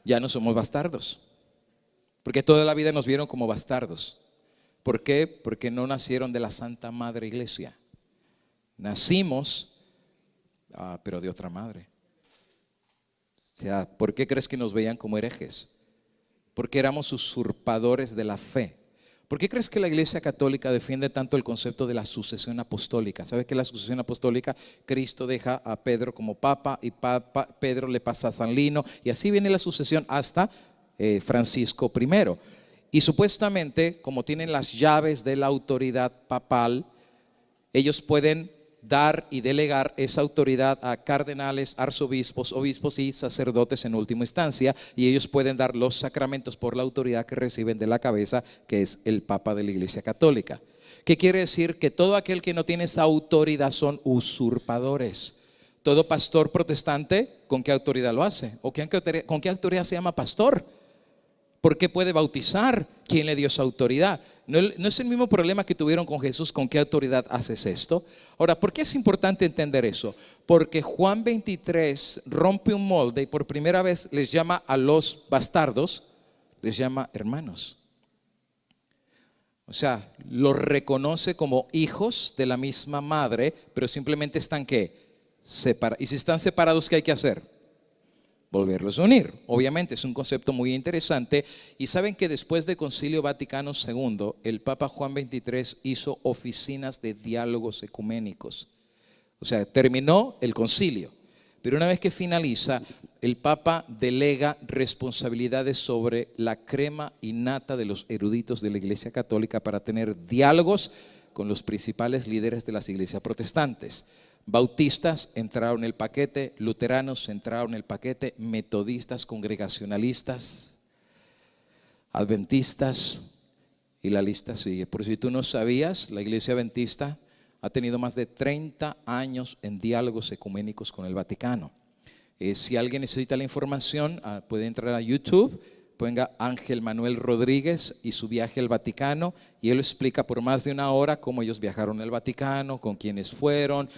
Ya no somos bastardos. Porque toda la vida nos vieron como bastardos. ¿Por qué? Porque no nacieron de la Santa Madre Iglesia. Nacimos, pero de otra madre. O sea, ¿por qué crees que nos veían como herejes? Porque éramos usurpadores de la fe. ¿Por qué crees que la Iglesia Católica defiende tanto el concepto de la sucesión apostólica? ¿Sabes qué es la sucesión apostólica? Cristo deja a Pedro como papa y Pedro le pasa a San Lino, y así viene la sucesión hasta Francisco I. Y supuestamente, como tienen las llaves de la autoridad papal, ellos pueden dar y delegar esa autoridad a cardenales, arzobispos, obispos y sacerdotes en última instancia, y ellos pueden dar los sacramentos por la autoridad que reciben de la cabeza, que es el Papa de la Iglesia Católica. ¿Qué quiere decir? Que todo aquel que no tiene esa autoridad son usurpadores. Todo pastor protestante, ¿con qué autoridad lo hace? ¿O con qué autoridad se llama pastor? ¿Por qué puede bautizar? ¿Quién le dio esa autoridad? No es el mismo problema que tuvieron con Jesús. ¿Con qué autoridad haces esto? Ahora, ¿por qué es importante entender eso? Porque Juan 23 rompe un molde y por primera vez les llama a los bastardos, les llama hermanos. O sea, los reconoce como hijos de la misma madre, pero simplemente están ¿qué? Separados. Y si están separados, ¿qué hay que hacer? Volverlos a unir. Obviamente es un concepto muy interesante. Y saben que después del Concilio Vaticano II, el Papa Juan XXIII hizo oficinas de diálogos ecuménicos. O sea, terminó el concilio, pero una vez que finaliza, el Papa delega responsabilidades sobre la crema innata de los eruditos de la Iglesia Católica para tener diálogos con los principales líderes de las iglesias protestantes. Bautistas entraron en el paquete, luteranos entraron en el paquete, metodistas, congregacionalistas, adventistas, y la lista sigue. Por si tú no sabías, la iglesia adventista ha tenido más de 30 años en diálogos ecuménicos con el Vaticano. Si alguien necesita la información, puede entrar a YouTube, ponga Ángel Manuel Rodríguez y su viaje al Vaticano, y él explica por más de una hora cómo ellos viajaron al Vaticano, con quienes fueron,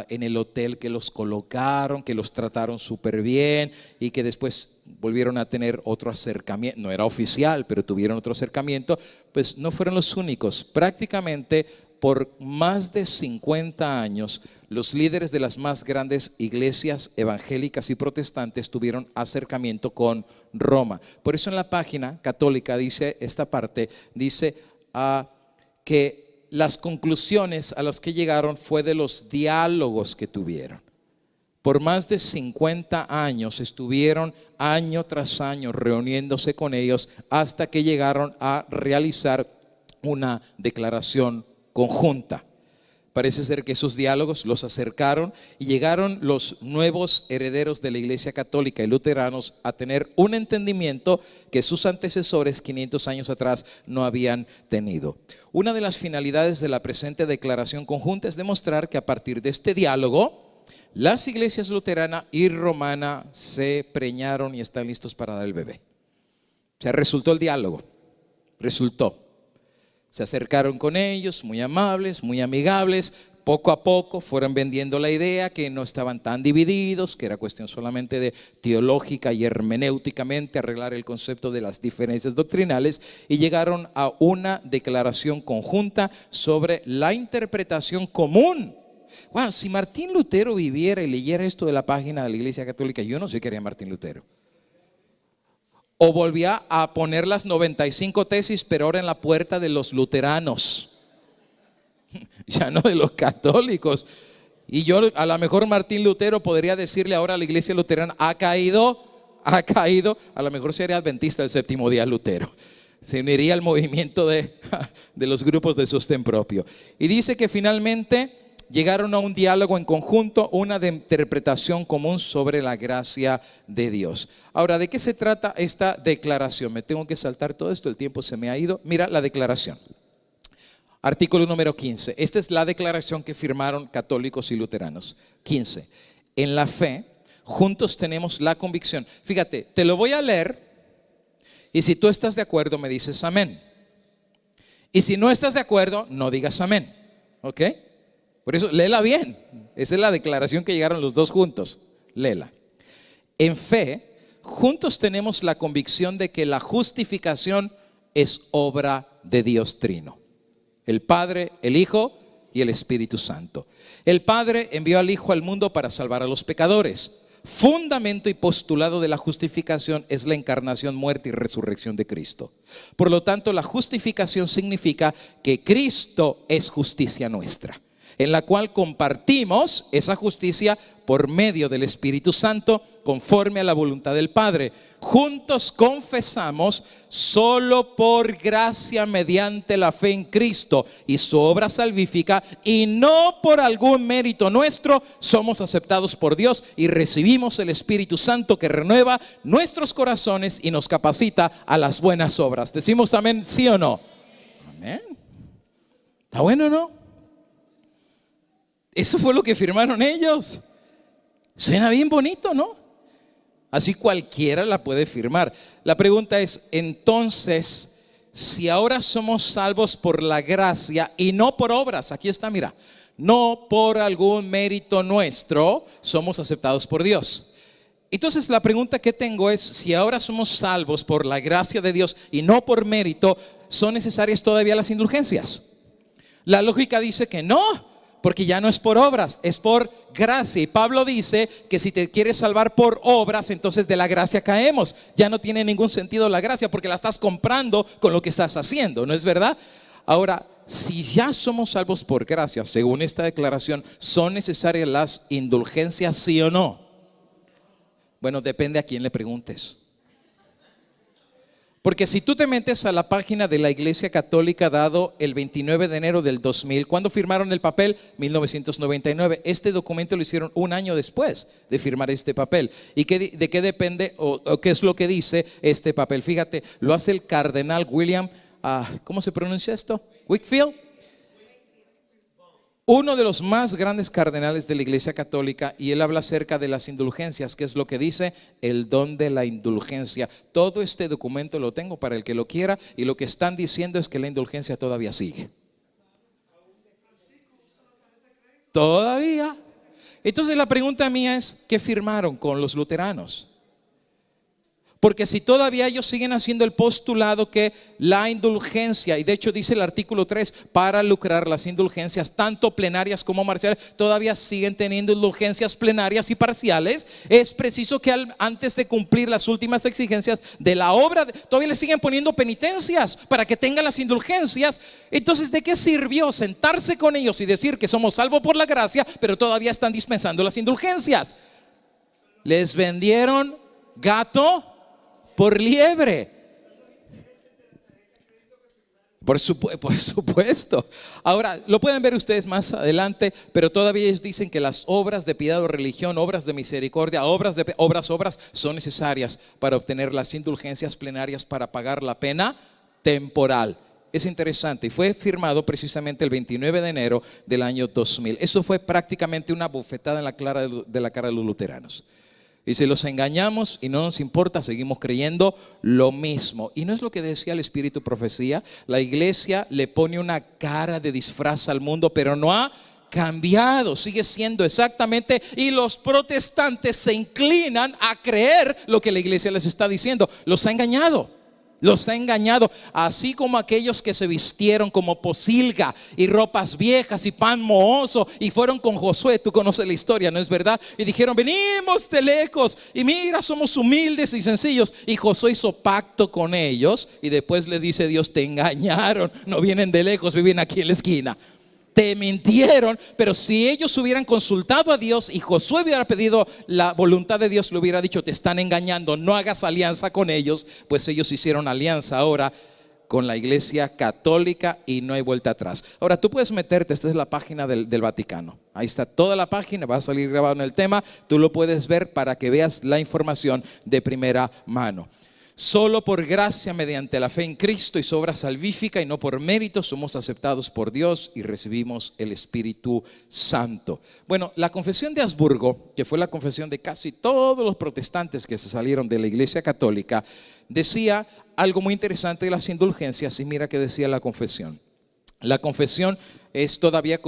en el hotel que los colocaron, que los trataron súper bien y que después volvieron a tener otro acercamiento. No era oficial, pero tuvieron otro acercamiento. Pues no fueron los únicos. Prácticamente por más de 50 años, los líderes de las más grandes iglesias evangélicas y protestantes tuvieron acercamiento con Roma. Por eso en la página católica dice esta parte, dice que las conclusiones a las que llegaron fue de los diálogos que tuvieron. Por más de 50 años estuvieron año tras año reuniéndose con ellos hasta que llegaron a realizar una declaración conjunta. Parece ser que esos diálogos los acercaron y llegaron los nuevos herederos de la Iglesia Católica y luteranos a tener un entendimiento que sus antecesores 500 años atrás no habían tenido. Una de las finalidades de la presente declaración conjunta es demostrar que a partir de este diálogo, las iglesias luterana y romana se preñaron y están listos para dar el bebé. O sea, resultó el diálogo, resultó. Se acercaron con ellos, muy amables, muy amigables. Poco a poco fueron vendiendo la idea que no estaban tan divididos, que era cuestión solamente de teológica y hermenéuticamente arreglar el concepto de las diferencias doctrinales, y llegaron a una declaración conjunta sobre la interpretación común. Wow, si Martín Lutero viviera y leyera esto de la página de la Iglesia Católica, yo no sé qué haría Martín Lutero. O volvía a poner las 95 tesis, pero ahora en la puerta de los luteranos, ya no de los católicos. Y yo, a lo mejor Martín Lutero podría decirle ahora a la iglesia luterana, ha caído, a lo mejor sería adventista del séptimo día Lutero. Se uniría al movimiento de los grupos de sostén propio. Y dice que finalmente llegaron a un diálogo en conjunto, una de interpretación común sobre la gracia de Dios. Ahora, ¿de qué se trata esta declaración? Me tengo que saltar todo esto, el tiempo se me ha ido. Mira la declaración. Artículo número 15. Esta es la declaración que firmaron católicos y luteranos. 15. En la fe, juntos tenemos la convicción. Fíjate, te lo voy a leer y si tú estás de acuerdo me dices amén. Y si no estás de acuerdo, no digas amén. ¿Ok? Por eso, léela bien. Esa es la declaración que llegaron los dos juntos. Léela. En fe, juntos tenemos la convicción de que la justificación es obra de Dios Trino. El Padre, el Hijo y el Espíritu Santo. El Padre envió al Hijo al mundo para salvar a los pecadores. Fundamento y postulado de la justificación es la encarnación, muerte y resurrección de Cristo. Por lo tanto, la justificación significa que Cristo es justicia nuestra, en la cual compartimos esa justicia por medio del Espíritu Santo, conforme a la voluntad del Padre. Juntos confesamos: solo por gracia mediante la fe en Cristo y su obra salvífica, y no por algún mérito nuestro, somos aceptados por Dios y recibimos el Espíritu Santo que renueva nuestros corazones y nos capacita a las buenas obras. ¿Decimos amén, sí o no? Amén. ¿Está bueno, no? Eso fue lo que firmaron ellos. Suena bien bonito, ¿no? Así cualquiera la puede firmar. La pregunta es, entonces, si ahora somos salvos por la gracia y no por obras, aquí está, mira, no por algún mérito nuestro, somos aceptados por Dios. Entonces la pregunta que tengo es, si ahora somos salvos por la gracia de Dios y no por mérito, ¿son necesarias todavía las indulgencias? La lógica dice que no, porque ya no es por obras, es por gracia. Y Pablo dice que si te quieres salvar por obras, entonces de la gracia caemos. Ya no tiene ningún sentido la gracia, porque la estás comprando con lo que estás haciendo, ¿no es verdad? Ahora, si ya somos salvos por gracia, según esta declaración, ¿son necesarias las indulgencias, sí o no? Bueno, depende a quién le preguntes. Porque si tú te metes a la página de la Iglesia Católica dado el 29 de enero del 2000, ¿cuándo firmaron el papel? 1999. Este documento lo hicieron un año después de firmar este papel. ¿Y de qué depende o qué es lo que dice este papel? Fíjate, lo hace el cardenal William, ¿cómo se pronuncia esto? Wakefield. Uno de los más grandes cardenales de la Iglesia Católica, y él habla acerca de las indulgencias, que es lo que dice el don de la indulgencia. Todo este documento lo tengo para el que lo quiera, y lo que están diciendo es que la indulgencia todavía sigue. Todavía. Entonces la pregunta mía es, ¿qué firmaron con los luteranos? Porque si todavía ellos siguen haciendo el postulado que la indulgencia, y de hecho dice el artículo 3, para lucrar las indulgencias, tanto plenarias como parciales, todavía siguen teniendo indulgencias plenarias y parciales, es preciso que antes de cumplir las últimas exigencias de la obra, todavía le siguen poniendo penitencias para que tengan las indulgencias. Entonces, ¿de qué sirvió sentarse con ellos y decir que somos salvos por la gracia, pero todavía están dispensando las indulgencias? Les vendieron gato por liebre. Por supuesto. Ahora, lo pueden ver ustedes más adelante, pero todavía ellos dicen que las obras de piedad o religión, obras de misericordia, obras son necesarias para obtener las indulgencias plenarias para pagar la pena temporal. Es interesante, y fue firmado precisamente el 29 de enero del año 2000. Eso fue prácticamente una bofetada en la cara de los luteranos. Y si los engañamos y no nos importa, seguimos creyendo lo mismo. Y no es lo que decía el Espíritu Profecía. La iglesia le pone una cara de disfraz al mundo, pero no ha cambiado, sigue siendo exactamente. Y los protestantes se inclinan a creer lo que la iglesia les está diciendo. Los ha engañado. Los ha engañado, así como aquellos que se vistieron como posilga y ropas viejas y pan mohoso y fueron con Josué. Tú conoces la historia, ¿no es verdad? Y dijeron, venimos de lejos y mira, somos humildes y sencillos. Y Josué hizo pacto con ellos y después le dice Dios, te engañaron, no vienen de lejos, viven aquí en la esquina. Te mintieron. Pero si ellos hubieran consultado a Dios y Josué hubiera pedido la voluntad de Dios, le hubiera dicho, te están engañando, no hagas alianza con ellos. Pues ellos hicieron alianza ahora con la Iglesia Católica y no hay vuelta atrás. Ahora tú puedes meterte, esta es la página del Vaticano. Ahí está toda la página, va a salir grabado en el tema. Tú lo puedes ver para que veas la información de primera mano. Solo por gracia mediante la fe en Cristo y su obra salvífica y no por mérito somos aceptados por Dios y recibimos el Espíritu Santo. Bueno, la confesión de Habsburgo, que fue la confesión de casi todos los protestantes que se salieron de la Iglesia Católica, decía algo muy interesante de las indulgencias. Y mira qué decía la confesión. La confesión es todavía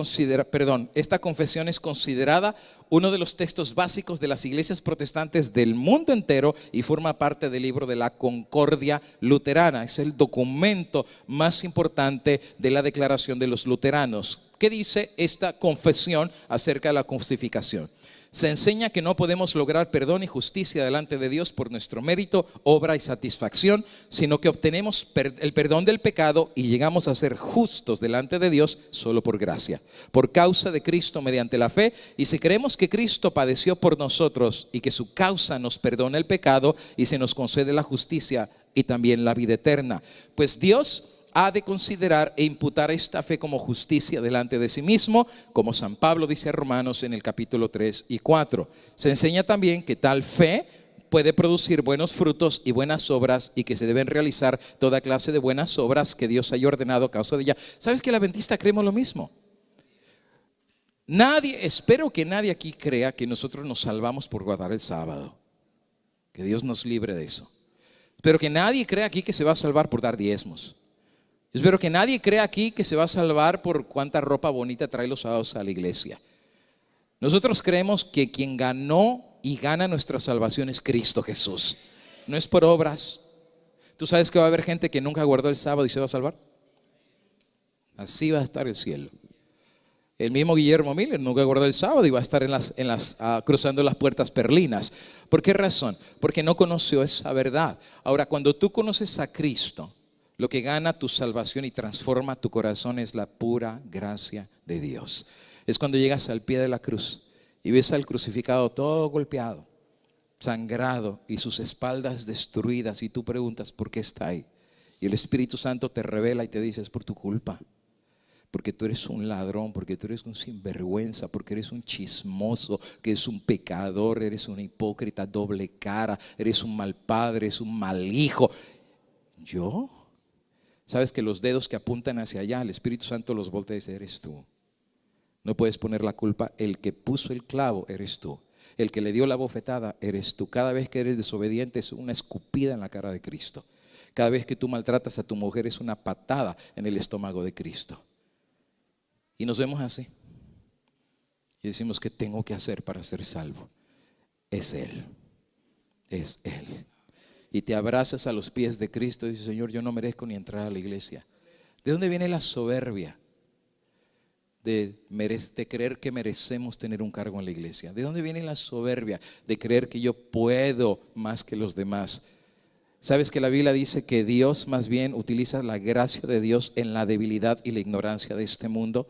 esta confesión es considerada uno de los textos básicos de las iglesias protestantes del mundo entero y forma parte del libro de la Concordia Luterana. Es el documento más importante de la declaración de los luteranos. ¿Qué dice esta confesión acerca de la justificación? Se enseña que no podemos lograr perdón y justicia delante de Dios por nuestro mérito, obra y satisfacción, sino que obtenemos el perdón del pecado y llegamos a ser justos delante de Dios solo por gracia, por causa de Cristo mediante la fe. Y si creemos que Cristo padeció por nosotros y que su causa nos perdona el pecado y se nos concede la justicia y también la vida eterna, pues Dios ha de considerar e imputar esta fe como justicia delante de sí mismo, como San Pablo dice a Romanos en el capítulo 3 y 4. Se enseña también que tal fe puede producir buenos frutos y buenas obras y que se deben realizar toda clase de buenas obras que Dios haya ordenado a causa de ella. ¿Sabes que el adventista creemos lo mismo? Espero que nadie aquí crea que nosotros nos salvamos por guardar el sábado. Que Dios nos libre de eso. Espero que nadie crea aquí que se va a salvar por dar diezmos. Espero que nadie crea aquí que se va a salvar por cuánta ropa bonita trae los sábados a la iglesia. Nosotros creemos que quien ganó y gana nuestra salvación es Cristo Jesús. No es por obras. ¿Tú sabes que va a haber gente que nunca guardó el sábado y se va a salvar? Así va a estar el cielo. El mismo Guillermo Miller nunca guardó el sábado y va a estar cruzando las puertas perlinas. ¿Por qué razón? Porque no conoció esa verdad. Ahora, cuando tú conoces a Cristo, lo que gana tu salvación y transforma tu corazón es la pura gracia de Dios. Es cuando llegas al pie de la cruz y ves al crucificado todo golpeado, sangrado y sus espaldas destruidas, y tú preguntas ¿por qué está ahí? Y el Espíritu Santo te revela y te dice: es por tu culpa, porque tú eres un ladrón, porque tú eres un sinvergüenza, porque eres un chismoso, que eres un pecador, eres un hipócrita, doble cara, eres un mal padre, eres un mal hijo. ¿Yo? ¿Sabes que los dedos que apuntan hacia allá, el Espíritu Santo los voltea y dice: eres tú? No puedes poner la culpa. El que puso el clavo eres tú. El que le dio la bofetada eres tú. Cada vez que eres desobediente es una escupida en la cara de Cristo. Cada vez que tú maltratas a tu mujer es una patada en el estómago de Cristo. Y nos vemos así y decimos: ¿qué tengo que hacer para ser salvo? Es Él, es Él. Y te abrazas a los pies de Cristo y dices: Señor, yo no merezco ni entrar a la iglesia. ¿De dónde viene la soberbia de creer que merecemos tener un cargo en la iglesia? ¿De dónde viene la soberbia de creer que yo puedo más que los demás? ¿Sabes que la Biblia dice que Dios más bien utiliza la gracia de Dios en la debilidad y la ignorancia de este mundo?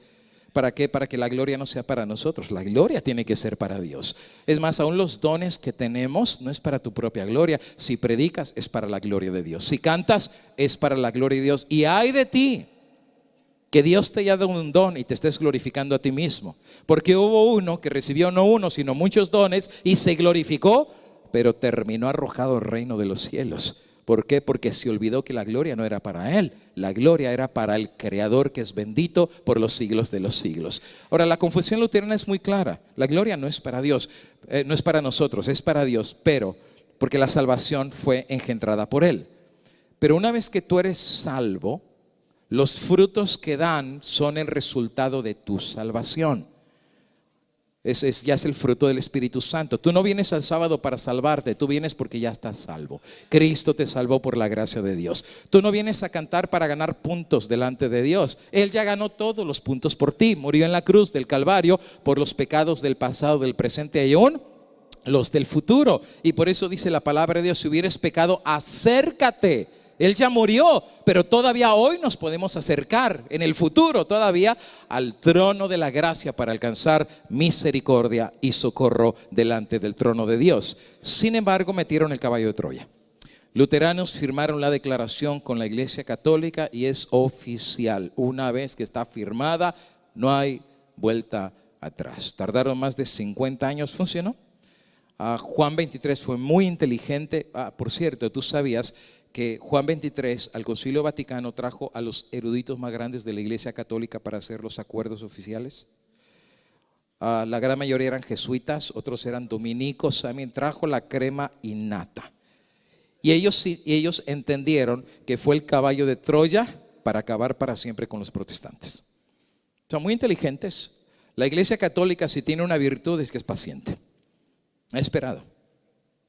¿Para qué? Para que la gloria no sea para nosotros. La gloria tiene que ser para Dios. Es más, aún los dones que tenemos no es para tu propia gloria. Si predicas, es para la gloria de Dios. Si cantas, es para la gloria de Dios. Y ay de ti que Dios te haya dado un don y te estés glorificando a ti mismo. Porque hubo uno que recibió no uno, sino muchos dones y se glorificó, pero terminó arrojado al reino de los cielos. ¿Por qué? Porque se olvidó que la gloria no era para él. La gloria era para el Creador, que es bendito por los siglos de los siglos. Ahora, la confesión luterana es muy clara. La gloria no es para Dios, no es para nosotros, es para Dios, pero porque la salvación fue engendrada por Él. Pero una vez que tú eres salvo, los frutos que dan son el resultado de tu salvación. Ya es el fruto del Espíritu Santo. Tú no vienes al sábado para salvarte, tú vienes porque ya estás salvo. Cristo te salvó por la gracia de Dios. Tú no vienes a cantar para ganar puntos delante de Dios. Él ya ganó todos los puntos por ti. Murió en la cruz del Calvario por los pecados del pasado, del presente y aún los del futuro. Y por eso dice la palabra de Dios: si hubieres pecado, acércate. Él ya murió, pero todavía hoy nos podemos acercar, en el futuro todavía, al trono de la gracia para alcanzar misericordia y socorro delante del trono de Dios. Sin embargo, metieron el caballo de Troya. Luteranos firmaron la declaración con la Iglesia Católica y es oficial. Una vez que está firmada, no hay vuelta atrás. Tardaron más de 50 años, funcionó. Juan 23 fue muy inteligente. Por cierto, tú sabías que Juan 23 al Concilio Vaticano trajo a los eruditos más grandes de la Iglesia Católica para hacer los acuerdos oficiales. La gran mayoría eran jesuitas, otros eran dominicos. También trajo la crema innata. Y ellos entendieron que fue el caballo de Troya para acabar para siempre con los protestantes. Son muy inteligentes. La Iglesia Católica, si tiene una virtud, es que es paciente. Ha esperado,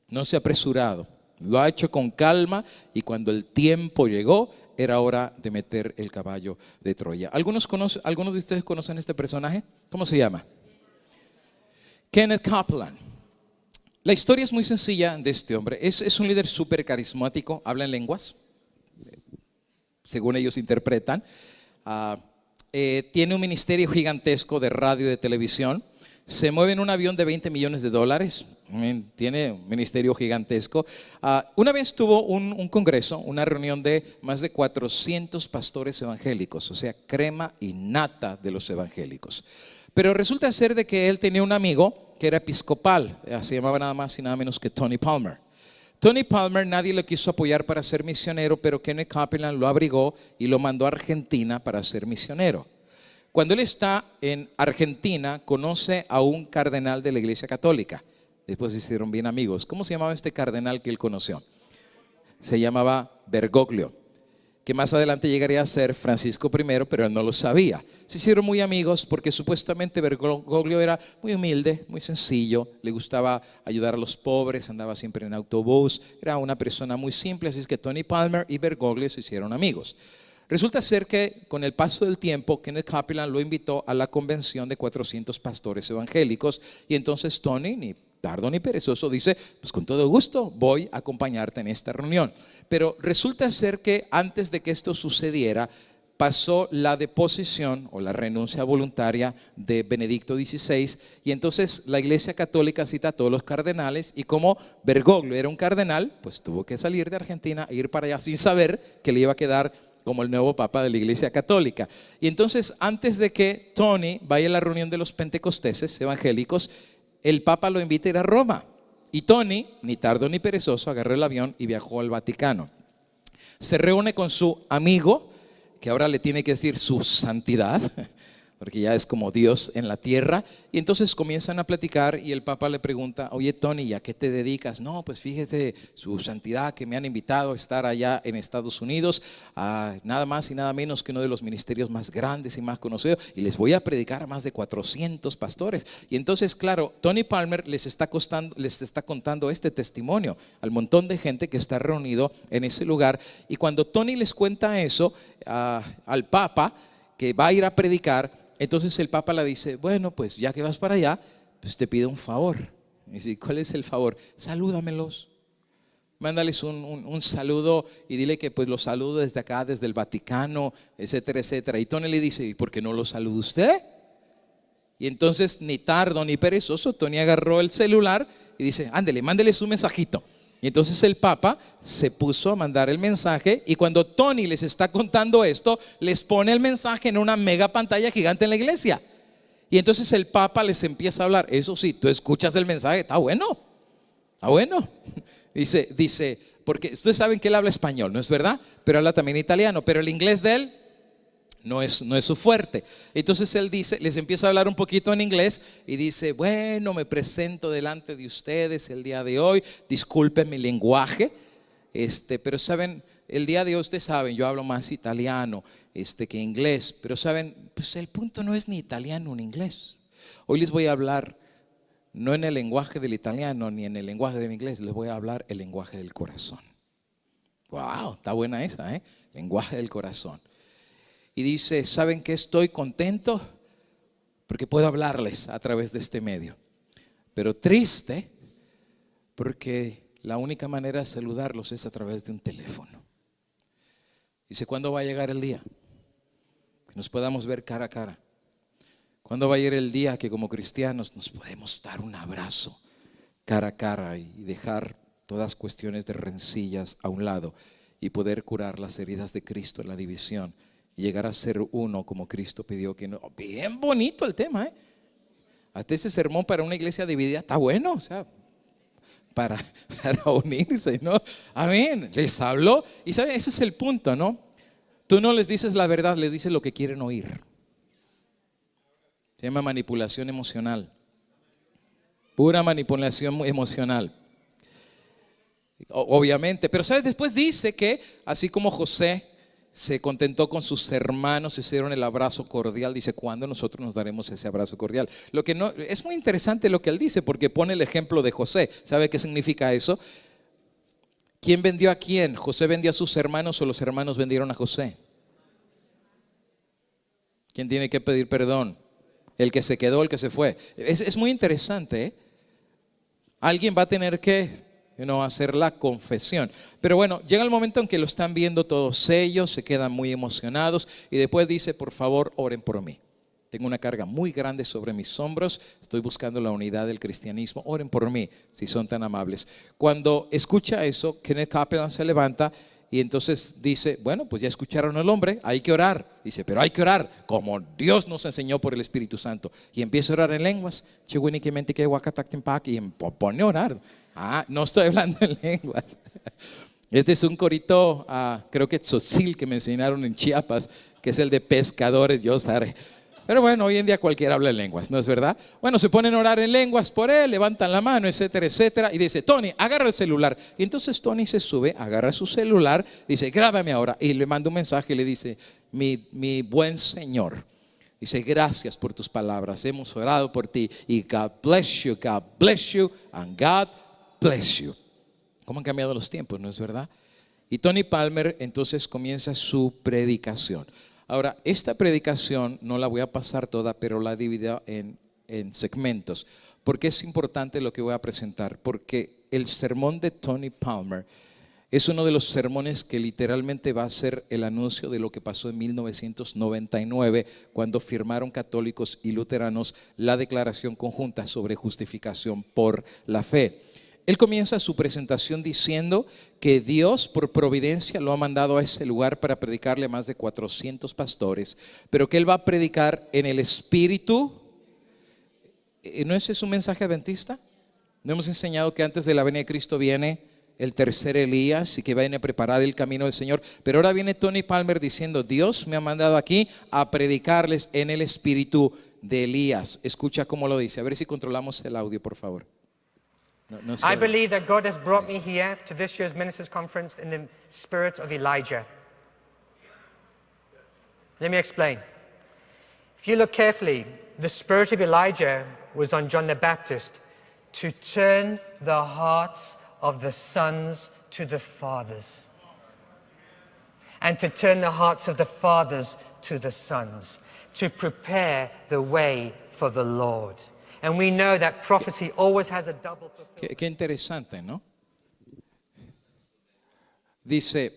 no se ha apresurado. Lo ha hecho con calma y cuando el tiempo llegó, era hora de meter el caballo de Troya. ¿Algunos de ustedes conocen este personaje? ¿Cómo se llama? Kenneth Copeland. La historia es muy sencilla de este hombre. Es un líder súper carismático, habla en lenguas, según ellos interpretan. Tiene un ministerio gigantesco de radio y de televisión. Se mueve en un avión de $20 millones. Tiene un ministerio gigantesco. Una vez tuvo un congreso, una reunión de más de 400 pastores evangélicos, o sea, crema y nata de los evangélicos. Pero resulta ser de que él tenía un amigo que era episcopal, se llamaba nada más y nada menos que Tony Palmer. Tony Palmer, nadie lo quiso apoyar para ser misionero, pero Kenneth Copeland lo abrigó y lo mandó a Argentina para ser misionero. Cuando él está en Argentina, conoce a un cardenal de la Iglesia Católica, Después se hicieron bien amigos. ¿Cómo se llamaba este cardenal que él conoció? Se llamaba Bergoglio, que más adelante llegaría a ser Francisco I, pero él no lo sabía. Se hicieron muy amigos porque supuestamente Bergoglio era muy humilde, muy sencillo, le gustaba ayudar a los pobres, andaba siempre en autobús, era una persona muy simple, así es que Tony Palmer y Bergoglio se hicieron amigos. Resulta ser que con el paso del tiempo, Kenneth Copeland lo invitó a la convención de 400 pastores evangélicos y entonces Tony, ni tardo ni perezoso, dice, pues con todo gusto voy a acompañarte en esta reunión. Pero resulta ser que antes de que esto sucediera, pasó la deposición o la renuncia voluntaria de Benedicto XVI y entonces la Iglesia Católica cita a todos los cardenales y como Bergoglio era un cardenal, pues tuvo que salir de Argentina e ir para allá sin saber que le iba a quedar como el nuevo papa de la Iglesia Católica. Y entonces antes de que Tony vaya a la reunión de los pentecosteses evangélicos, el Papa lo invita a ir a Roma y Tony, ni tardo ni perezoso, agarró el avión y viajó al Vaticano. Se reúne con su amigo, que ahora le tiene que decir su santidad, porque ya es como Dios en la tierra, y entonces comienzan a platicar y el Papa le pregunta, oye Tony, ¿a qué te dedicas? No, pues fíjese su santidad que me han invitado a estar allá en Estados Unidos, a nada más y nada menos que uno de los ministerios más grandes y más conocidos, y les voy a predicar a más de 400 pastores. Y entonces, claro, Tony Palmer les está contando este testimonio al montón de gente que está reunido en ese lugar, y cuando Tony les cuenta eso al Papa, que va a ir a predicar, entonces el Papa le dice, bueno, pues ya que vas para allá, pues te pido un favor. Y dice, ¿cuál es el favor? Salúdamelos. Mándales un saludo y dile que pues los saludo desde acá, desde el Vaticano, etcétera, etcétera. Y Tony le dice, ¿y por qué no los saluda usted? Y entonces ni tardo ni perezoso, Tony agarró el celular y dice, ándele, mándeles un mensajito. Y entonces el Papa se puso a mandar el mensaje y cuando Tony les está contando esto, les pone el mensaje en una mega pantalla gigante en la iglesia. Y entonces el Papa les empieza a hablar. Eso sí, tú escuchas el mensaje, está bueno, está bueno. Dice, porque ustedes saben que él habla español, ¿no es verdad? Pero habla también italiano, pero el inglés de él no es su fuerte. Entonces él dice, les empieza a hablar un poquito en inglés y dice, bueno, me presento delante de ustedes el día de hoy, disculpen mi lenguaje, pero saben, el día de hoy ustedes saben, yo hablo más italiano que inglés, pero saben, pues el punto no es ni italiano ni inglés. Hoy les voy a hablar no en el lenguaje del italiano ni en el lenguaje del inglés, les voy a hablar el lenguaje del corazón. Wow, está buena esa, lenguaje del corazón. Y dice, ¿saben qué? Estoy contento porque puedo hablarles a través de este medio. Pero triste porque la única manera de saludarlos es a través de un teléfono. Dice, ¿cuándo va a llegar el día que nos podamos ver cara a cara? ¿Cuándo va a llegar el día que como cristianos nos podemos dar un abrazo cara a cara y dejar todas cuestiones de rencillas a un lado y poder curar las heridas de Cristo en la división? Y llegar a ser uno como Cristo pidió que no. Bien bonito el tema, Hasta ese sermón para una iglesia dividida está bueno, o sea, para unirse, ¿no? Amén. Les habló. Y ¿saben? Ese es el punto, ¿no? Tú no les dices la verdad, les dices lo que quieren oír. Se llama manipulación emocional. Pura manipulación emocional. Obviamente. Pero ¿sabes? Después dice que así como José se contentó con sus hermanos, se hicieron el abrazo cordial. Dice, ¿cuándo nosotros nos daremos ese abrazo cordial? Lo que no, es muy interesante lo que él dice, porque pone el ejemplo de José. ¿Sabe qué significa eso? ¿Quién vendió a quién? ¿José vendió a sus hermanos o los hermanos vendieron a José? ¿Quién tiene que pedir perdón? ¿El que se quedó, el que se fue? Es muy interesante, Alguien va a tener que hacer la confesión. Pero bueno, llega el momento en que lo están viendo todos ellos, se quedan muy emocionados y después dice, por favor, oren por mí. Tengo una carga muy grande sobre mis hombros, estoy buscando la unidad del cristianismo, oren por mí, si son tan amables. Cuando escucha eso, Kenneth Copeland se levanta y entonces dice, bueno, pues ya escucharon al hombre, hay que orar. Dice, pero hay que orar como Dios nos enseñó por el Espíritu Santo. Y empieza a orar en lenguas, y pone a orar. No estoy hablando en lenguas. Este es un corito, creo que tzotzil, que me enseñaron en Chiapas, que es el de pescadores. Yo estaré. Pero bueno, hoy en día cualquiera habla en lenguas, ¿no es verdad? Bueno, se ponen a orar en lenguas por él, levantan la mano, etcétera, etcétera. Y dice, Tony, agarra el celular. Y entonces Tony se sube, agarra su celular, dice, grábame ahora. Y le manda un mensaje y le dice, mi buen Señor. Dice, gracias por tus palabras, hemos orado por ti. Y God bless you, and God bless you. ¿Cómo han cambiado los tiempos, no es verdad? Y Tony Palmer entonces comienza su predicación. Ahora, esta predicación no la voy a pasar toda, pero la he dividido en segmentos. Porque es importante lo que voy a presentar. Porque el sermón de Tony Palmer es uno de los sermones que literalmente va a ser el anuncio de lo que pasó en 1999, cuando firmaron católicos y luteranos la declaración conjunta sobre justificación por la fe. Él comienza su presentación diciendo que Dios por providencia lo ha mandado a ese lugar para predicarle a más de 400 pastores, pero que él va a predicar en el Espíritu. ¿No ese es un mensaje adventista? ¿No hemos enseñado que antes de la venida de Cristo viene el tercer Elías y que viene a preparar el camino del Señor? Pero ahora viene Tony Palmer diciendo, Dios me ha mandado aquí a predicarles en el Espíritu de Elías. Escucha cómo lo dice, a ver si controlamos el audio, por favor. No I believe that God has brought me here to this year's Ministers' Conference in the spirit of Elijah. Let me explain. If you look carefully, the spirit of Elijah was on John the Baptist to turn the hearts of the sons to the fathers, and to turn the hearts of the fathers to the sons, to prepare the way for the Lord. And we know that prophecy always has a double fulfillment. Qué interesante, ¿no? Dice,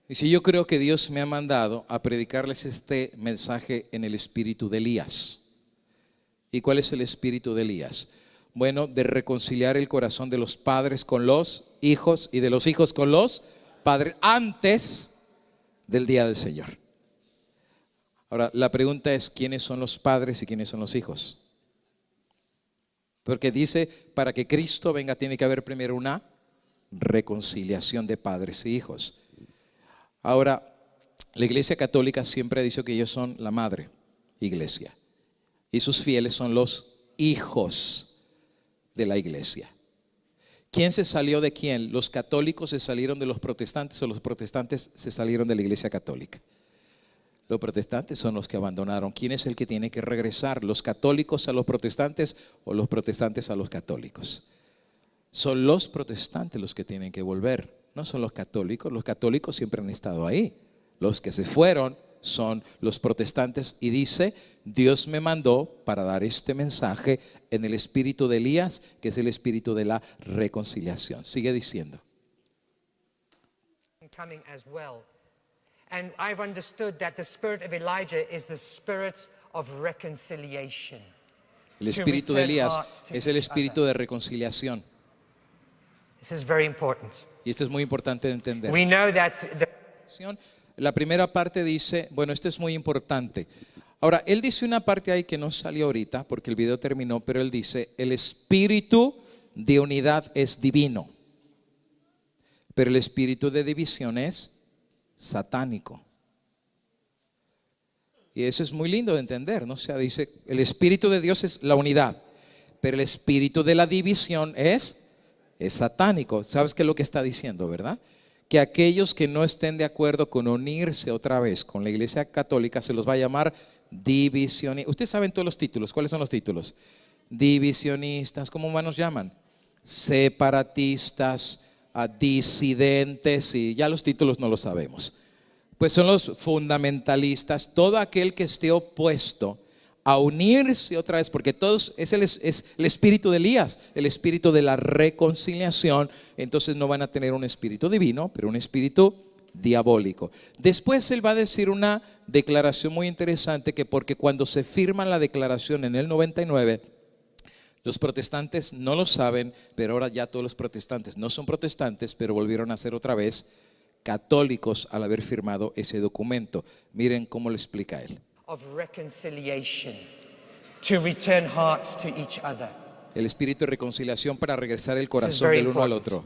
yo creo que Dios me ha mandado a predicarles este mensaje en el espíritu de Elías. ¿Y cuál es el espíritu de Elías? Bueno, de reconciliar el corazón de los padres con los hijos y de los hijos con los padres antes del día del Señor. Ahora, la pregunta es, ¿quiénes son los padres y quiénes son los hijos? Porque dice, para que Cristo venga tiene que haber primero una reconciliación de padres e hijos. Ahora, la Iglesia Católica siempre ha dicho que ellos son la madre iglesia y sus fieles son los hijos de la iglesia. ¿Quién se salió de quién? ¿Los católicos se salieron de los protestantes o los protestantes se salieron de la Iglesia Católica? Los protestantes son los que abandonaron. ¿Quién es el que tiene que regresar? ¿Los católicos a los protestantes o los protestantes a los católicos? Son los protestantes los que tienen que volver, no son los católicos. Los católicos siempre han estado ahí. Los que se fueron son los protestantes. Y dice, Dios me mandó para dar este mensaje en el espíritu de Elías, que es el espíritu de la reconciliación. Sigue diciendo. Coming as well. And I've understood that the spirit of Elijah is the spirit of reconciliation. El espíritu de Elías es el espíritu de reconciliación. This is very important. Y esto es muy importante de entender. We know that la primera parte dice, bueno, esto es muy importante. Ahora, él dice una parte ahí que no salió ahorita porque el video terminó, pero él dice, el espíritu de unidad es divino, pero el espíritu de división es satánico. Y eso es muy lindo de entender, ¿no? O sea, dice, el espíritu de Dios es la unidad, pero el espíritu de la división es satánico. ¿Sabes qué es lo que está diciendo, verdad? Que aquellos que no estén de acuerdo con unirse otra vez con la Iglesia Católica se los va a llamar divisionistas. Ustedes saben todos los títulos. ¿Cuáles son los títulos? Divisionistas, ¿cómo más nos llaman? Separatistas, disidentes, y ya los títulos no los sabemos. Pues son los fundamentalistas, todo aquel que esté opuesto a unirse otra vez, porque todos es el espíritu de Elías, el espíritu de la reconciliación. Entonces no van a tener un espíritu divino, pero un espíritu diabólico. Después él va a decir una declaración muy interesante, que porque cuando se firma la declaración en el 99, los protestantes no lo saben, pero ahora ya todos los protestantes no son protestantes, pero volvieron a ser otra vez católicos al haber firmado ese documento. Miren cómo lo explica él. Of reconciliation, to return hearts to each other. El espíritu de reconciliación para regresar el corazón del uno al otro.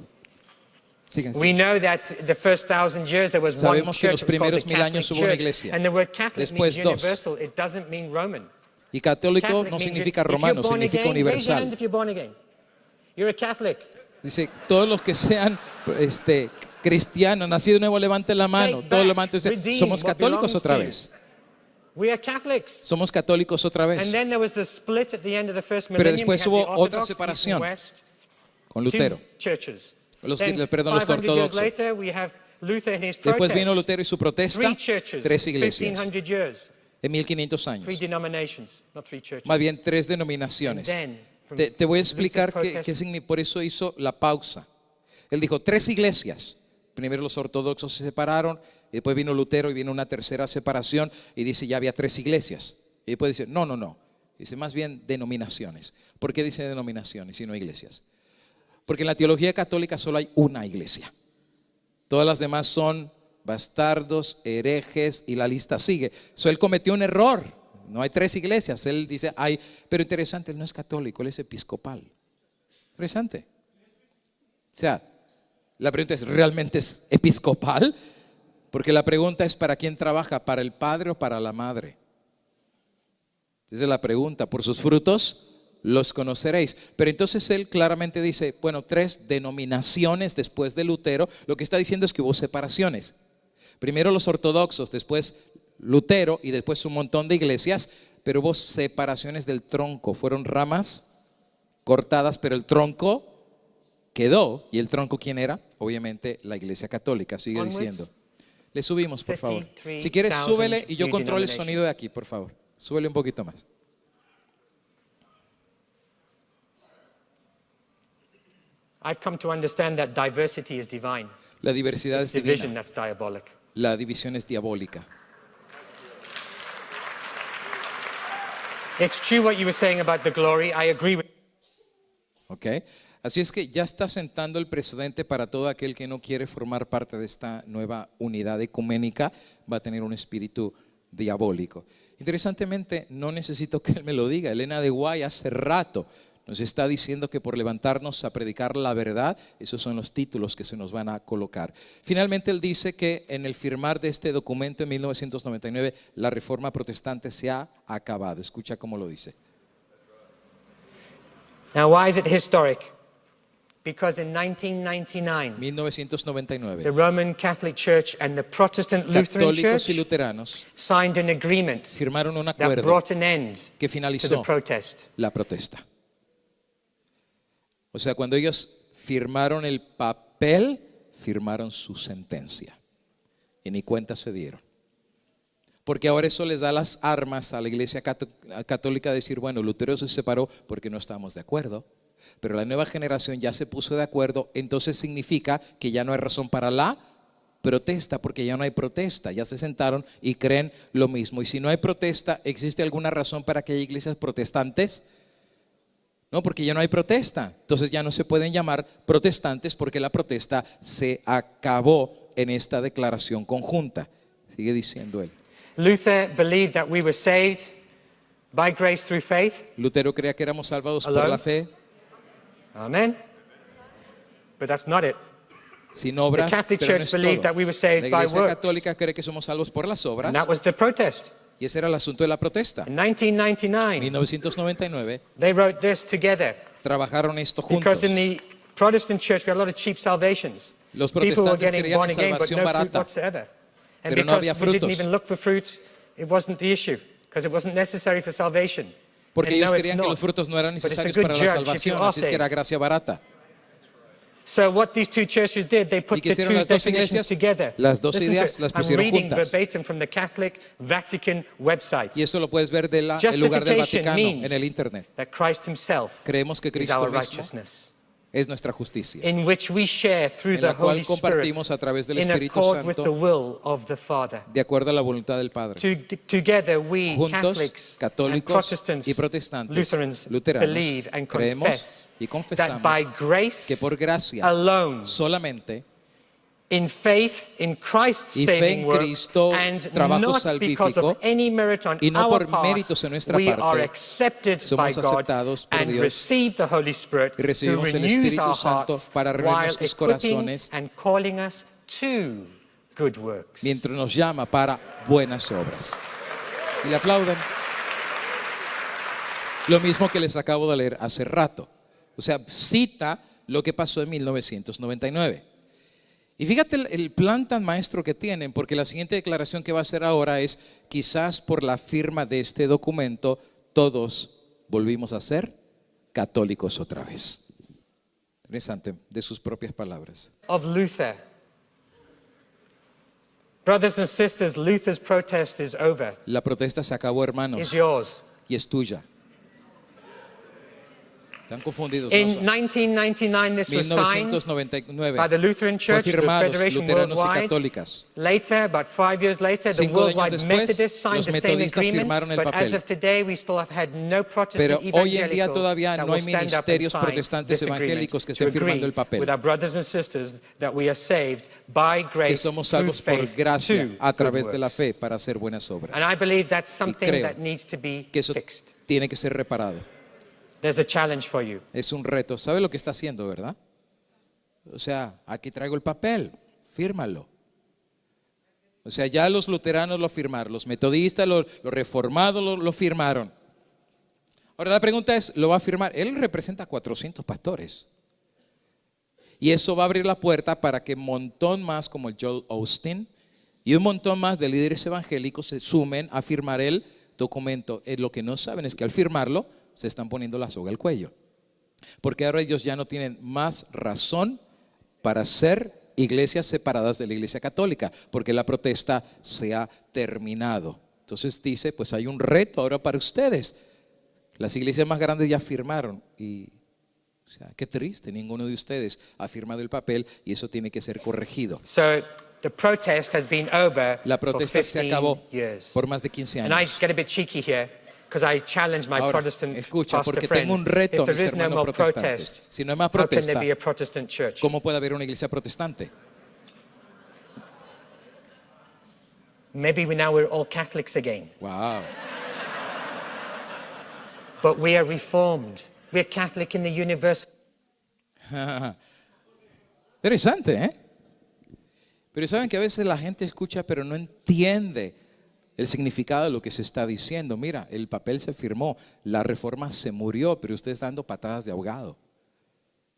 Sigan, We sigan. know that the first 1,000 years there was one Sabemos que church, los it was called primeros the 1000 Catholic años hubo una Church. iglesia. And the word Catholic Después means dos. universal, it doesn't mean Roman. Y católico Catholic no means significa if you're romano, born significa again, raise your hand universal. if you're born again. You're a Catholic. Dice, todos los que sean cristianos, nacidos de nuevo, levanten la mano. Take Todos back, levanten. redeem Somos what católicos belongs otra to you. vez. We are Catholics. Somos católicos otra vez. And then there was the split at the end of the first Pero millennium. después We had hubo the otra Orthodox, East and separación West, con two Lutero. churches. Los Then, ortodoxos. 500 years later, we have Luther and his Después protest. vino Lutero y su protesta. Three churches, 3 iglesias 1,500 years. en 1500 Three años. denominations, not three churches. Más bien 3 And denominaciones. then, from Te voy a Luther's explicar protest, qué significa. Por eso hizo la pausa. Él dijo 3 iglesias. Primero los ortodoxos se separaron. Y después vino Lutero y vino una tercera separación. Y dice ya había 3 iglesias. Y después dice no. Dice más bien denominaciones. ¿Por qué dice denominaciones y no iglesias? Porque en la teología católica solo hay una iglesia. Todas las demás son bastardos, herejes y la lista sigue. Él cometió un error. No hay 3 iglesias. Él dice hay, pero interesante, él no es católico, él es episcopal. Interesante. O sea, la pregunta es, ¿realmente es episcopal? Porque la pregunta es, ¿para quién trabaja? ¿Para el padre o para la madre? Esa es la pregunta. Por sus frutos los conoceréis. Pero entonces él claramente dice, bueno, 3 denominaciones después de Lutero. Lo que está diciendo es que hubo separaciones. Primero los ortodoxos, después Lutero y después un montón de iglesias. Pero hubo separaciones del tronco. Fueron ramas cortadas, pero el tronco quedó. ¿Y el tronco quién era? Obviamente la iglesia católica. Sigue Onwards. diciendo. Le subimos, por favor. 53,000 Si quieres, súbele y yo new controlo el denominations. sonido de aquí, por favor. Súbele un poquito más. I've come to understand that diversity is divine. La diversidad It's es division divina. that's diabolic. La división es diabólica. It's true what you were saying about the glory. I agree with ¿Ok? Así es que ya está sentando el precedente para todo aquel que no quiere formar parte de esta nueva unidad ecuménica. Va a tener un espíritu diabólico. Interesantemente, no necesito que él me lo diga. Elena de Guay hace rato nos está diciendo que por levantarnos a predicar la verdad, esos son los títulos que se nos van a colocar. Finalmente él dice que en el firmar de este documento en 1999, la reforma protestante se ha acabado. Escucha cómo lo dice. Now, why is it historic? Because in 1999, 1999. the Roman Catholic Church and the Protestant Lutheran Católicos y Church luteranos signed an agreement firmaron un that acuerdo brought an end que to the finalizó protest. la protesta. O sea, cuando ellos firmaron el papel, firmaron su sentencia. Y ni cuenta se dieron. Porque ahora eso les da las armas a la iglesia católica de decir, bueno, Lutero se separó porque no estábamos de acuerdo. Pero la nueva generación ya se puso de acuerdo, entonces significa que ya no hay razón para la protesta, porque ya no hay protesta, ya se sentaron y creen lo mismo. Y si no hay protesta, ¿existe alguna razón para que haya iglesias protestantes? No, porque ya no hay protesta, entonces ya no se pueden llamar protestantes porque la protesta se acabó en esta declaración conjunta. Sigue diciendo él. Luther believed that we were saved by grace through faith. Lutero creía que éramos salvados por Alone. la fe, Amen. But that's not it. sin obras, The Catholic pero no Church es believed todo. that we were saved La by iglesia works. católica cree que somos salvos por las obras, And that was the protest. y ese era el asunto de la protesta. In 1999, 1999 they wrote this together. trabajaron esto juntos. Because in the Protestant church, we had a lot of cheap salvations. Los People were protestantes getting creían born en again, but salvación no fruit barata. whatsoever. And Pero no había because we didn't frutos. even look for fruit, it wasn't the issue, because it wasn't necessary for salvation. Porque And ellos no, it's creían que not. los frutos no eran But it's a necesarios good para la judge if you salvación, are así es que era saved. gracia barata. So what these two churches did, they ¿Y put qué the hicieron two las dos definitions iglesias? together. Las dos Listen to ideas it. las I'm pusieron reading juntas. verbatim from the Catholic Vatican website. Y eso lo puedes ver del lugar del Justification Vaticano means en el internet. that Christ himself Creemos que is Cristo our mismo righteousness, es nuestra justicia, in which we share through en the la cual Holy Spirit compartimos a través del in Espíritu accord with Santo the will of the Father. de acuerdo a la voluntad del Padre. Together we, Juntos, Catholics and católicos Protestants, y protestantes, Lutherans, luteranos, believe and creemos confess y that confesamos by grace que por gracia alone solamente in faith in Christ's y fe saving en work, Cristo, and trabajo not because salvífico, of any merit on y no our por méritos part. en nuestra We parte, are accepted by somos God aceptados por and Dios receive the Holy Spirit, y who recibimos el renews Espíritu our Santo hearts para renovar while nuestros equipping corazones and calling us to good works. mientras nos llama para buenas obras. Y le aplauden. Lo mismo que les acabo de leer hace rato. O sea, cita lo que pasó en 1999. Y fíjate el plan tan maestro que tienen, porque la siguiente declaración que va a hacer ahora es: quizás por la firma de este documento todos volvimos a ser católicos otra vez. Interesante, de sus propias palabras. Of Luther. Brothers and sisters, Luther's protest is over. La protesta se acabó, hermanos, It's yours. y es tuya. Están confundidos. In ¿no? 1999, this was signed 1999 by the Lutheran fue Church, the firmados Federation luteranos y Worldwide. católicas. Later, about 5 years later, the 5 años Worldwide después, Methodists signed los the same metodistas agreement. firmaron el But as papel. of today, we still have had no Protestant Pero hoy en día evangelical todavía that no hay will stand up and ministerios sign protestantes this agreement evangélicos que to estén firmando agree el papel. with our brothers and sisters that we are saved by Que grace somos through salvos por faith gracia to a good través de la works. fe para hacer buenas obras. And I believe that's something creo that needs to be Que eso fixed. tiene que ser reparado. There's a challenge for you. Es un reto. ¿Sabe lo que está haciendo, verdad? O sea, aquí traigo el papel, fírmalo. O sea, ya los luteranos lo firmaron, los metodistas, los reformados lo firmaron. Ahora la pregunta es, ¿lo va a firmar? Él representa a 400 pastores. Y eso va a abrir la puerta para que un montón más como el Joel Osteen y un montón más de líderes evangélicos se sumen a firmar el documento. Lo que no saben es que al firmarlo se están poniendo la soga al cuello. Porque ahora ellos ya no tienen más razón para ser iglesias separadas de la iglesia católica, porque la protesta se ha terminado. Entonces dice, pues hay un reto ahora para ustedes. Las iglesias más grandes ya firmaron y, o sea, qué triste, ninguno de ustedes ha firmado el papel y eso tiene que ser corregido. So the protest has been over La for protesta se 15 acabó years. por más de 15 And I años. get a bit cheeky here because I challenge my Ahora, Protestant escucha, pastor porque friends. tengo un reto, If there mis is no hermanos more protestantes. protest, Si no hay más how can there protesta, be a Protestant church? ¿cómo puede haber una iglesia protestante? Maybe now we're all Catholics again, Wow. but we are Reformed. We're Catholic in the universal. Interesante, ¿eh? Pero saben que a veces la gente escucha pero no entiende el significado de lo que se está diciendo. Mira, el papel se firmó, la reforma se murió, pero ustedes están dando patadas de ahogado.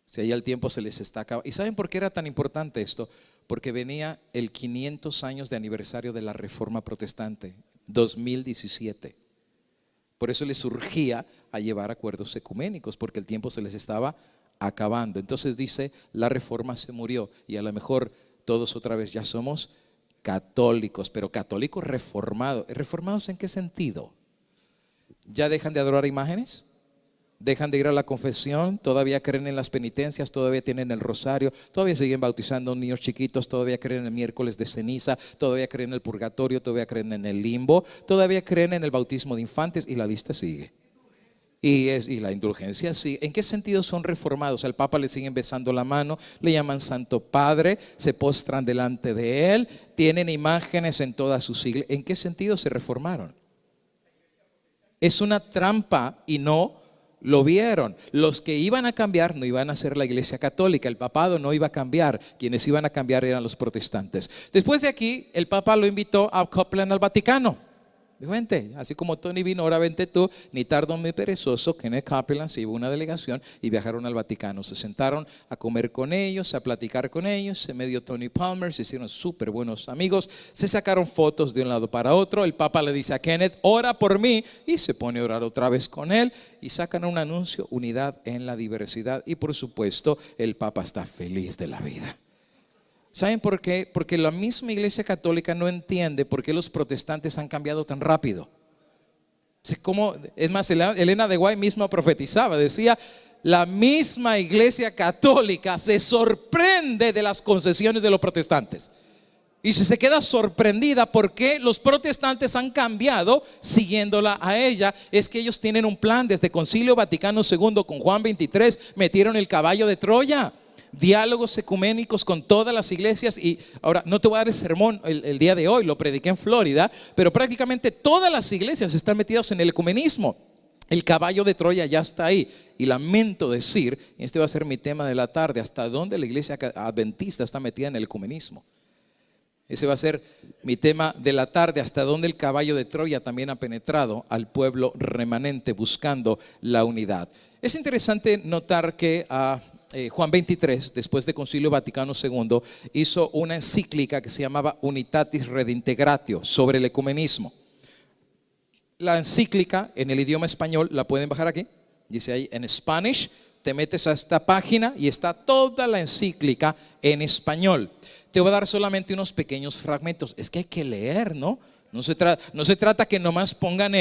Si ahí el tiempo se les está acabando. ¿Y saben por qué era tan importante esto? Porque venía el 500 años de aniversario de la Reforma Protestante, 2017. Por eso les surgía a llevar acuerdos ecuménicos, porque el tiempo se les estaba acabando. Entonces dice, la reforma se murió y a lo mejor todos otra vez ya somos católicos, pero católicos reformados. ¿Reformados en qué sentido? ¿Ya dejan de adorar imágenes? ¿Dejan de ir a la confesión? ¿Todavía creen en las penitencias? ¿Todavía tienen el rosario? ¿Todavía siguen bautizando niños chiquitos? ¿Todavía creen en el miércoles de ceniza? ¿Todavía creen en el purgatorio? ¿Todavía creen en el limbo? ¿Todavía creen en el bautismo de infantes? Y la lista sigue. Y la indulgencia sigue. ¿En qué sentido son reformados? Al Papa le siguen besando la mano, le llaman Santo Padre, se postran delante de él, tienen imágenes en todas sus iglesias. ¿En qué sentido se reformaron? Es una trampa y no lo vieron. Los que iban a cambiar no iban a ser la iglesia católica, el papado no iba a cambiar, quienes iban a cambiar eran los protestantes. Después de aquí, el Papa lo invitó a Copland al Vaticano. Dijo, vente, así como Tony vino, ahora vente tú, ni tardo ni perezoso. Kenneth Copeland se llevó una delegación y viajaron al Vaticano. Se sentaron a comer con ellos, a platicar con ellos. Se medio Tony Palmer, se hicieron súper buenos amigos. Se sacaron fotos de un lado para otro. El Papa le dice a Kenneth, ora por mí, y se pone a orar otra vez con él. Y sacan un anuncio, unidad en la diversidad. Y por supuesto, el Papa está feliz de la vida. ¿Saben por qué? Porque la misma iglesia católica no entiende por qué los protestantes han cambiado tan rápido. Es más, Elena de White misma profetizaba, decía, la misma iglesia católica se sorprende de las concesiones de los protestantes. Y se queda sorprendida porque los protestantes han cambiado siguiéndola a ella. Es que ellos tienen un plan desde Concilio Vaticano II con Juan 23, metieron el caballo de Troya. diálogos ecuménicos con todas las iglesias. Y ahora, no te voy a dar el sermón el día de hoy, lo prediqué en Florida, pero prácticamente todas las iglesias están metidas en el ecumenismo. El caballo de Troya ya está ahí. Y lamento decir, y este va a ser mi tema de la tarde, hasta dónde la iglesia adventista está metida en el ecumenismo. Ese va a ser mi tema de la tarde, hasta dónde el caballo de Troya también ha penetrado al pueblo remanente buscando la unidad. Es interesante notar que Juan XXIII, después del Concilio Vaticano II, hizo una encíclica que se llamaba Unitatis Redintegratio sobre el ecumenismo. La encíclica en el idioma español la pueden bajar aquí, dice ahí en Spanish. Te metes a esta página y está toda la encíclica en español. Te voy a dar solamente unos pequeños fragmentos. Es que hay que leer, ¿no? No se trata que nomás pongan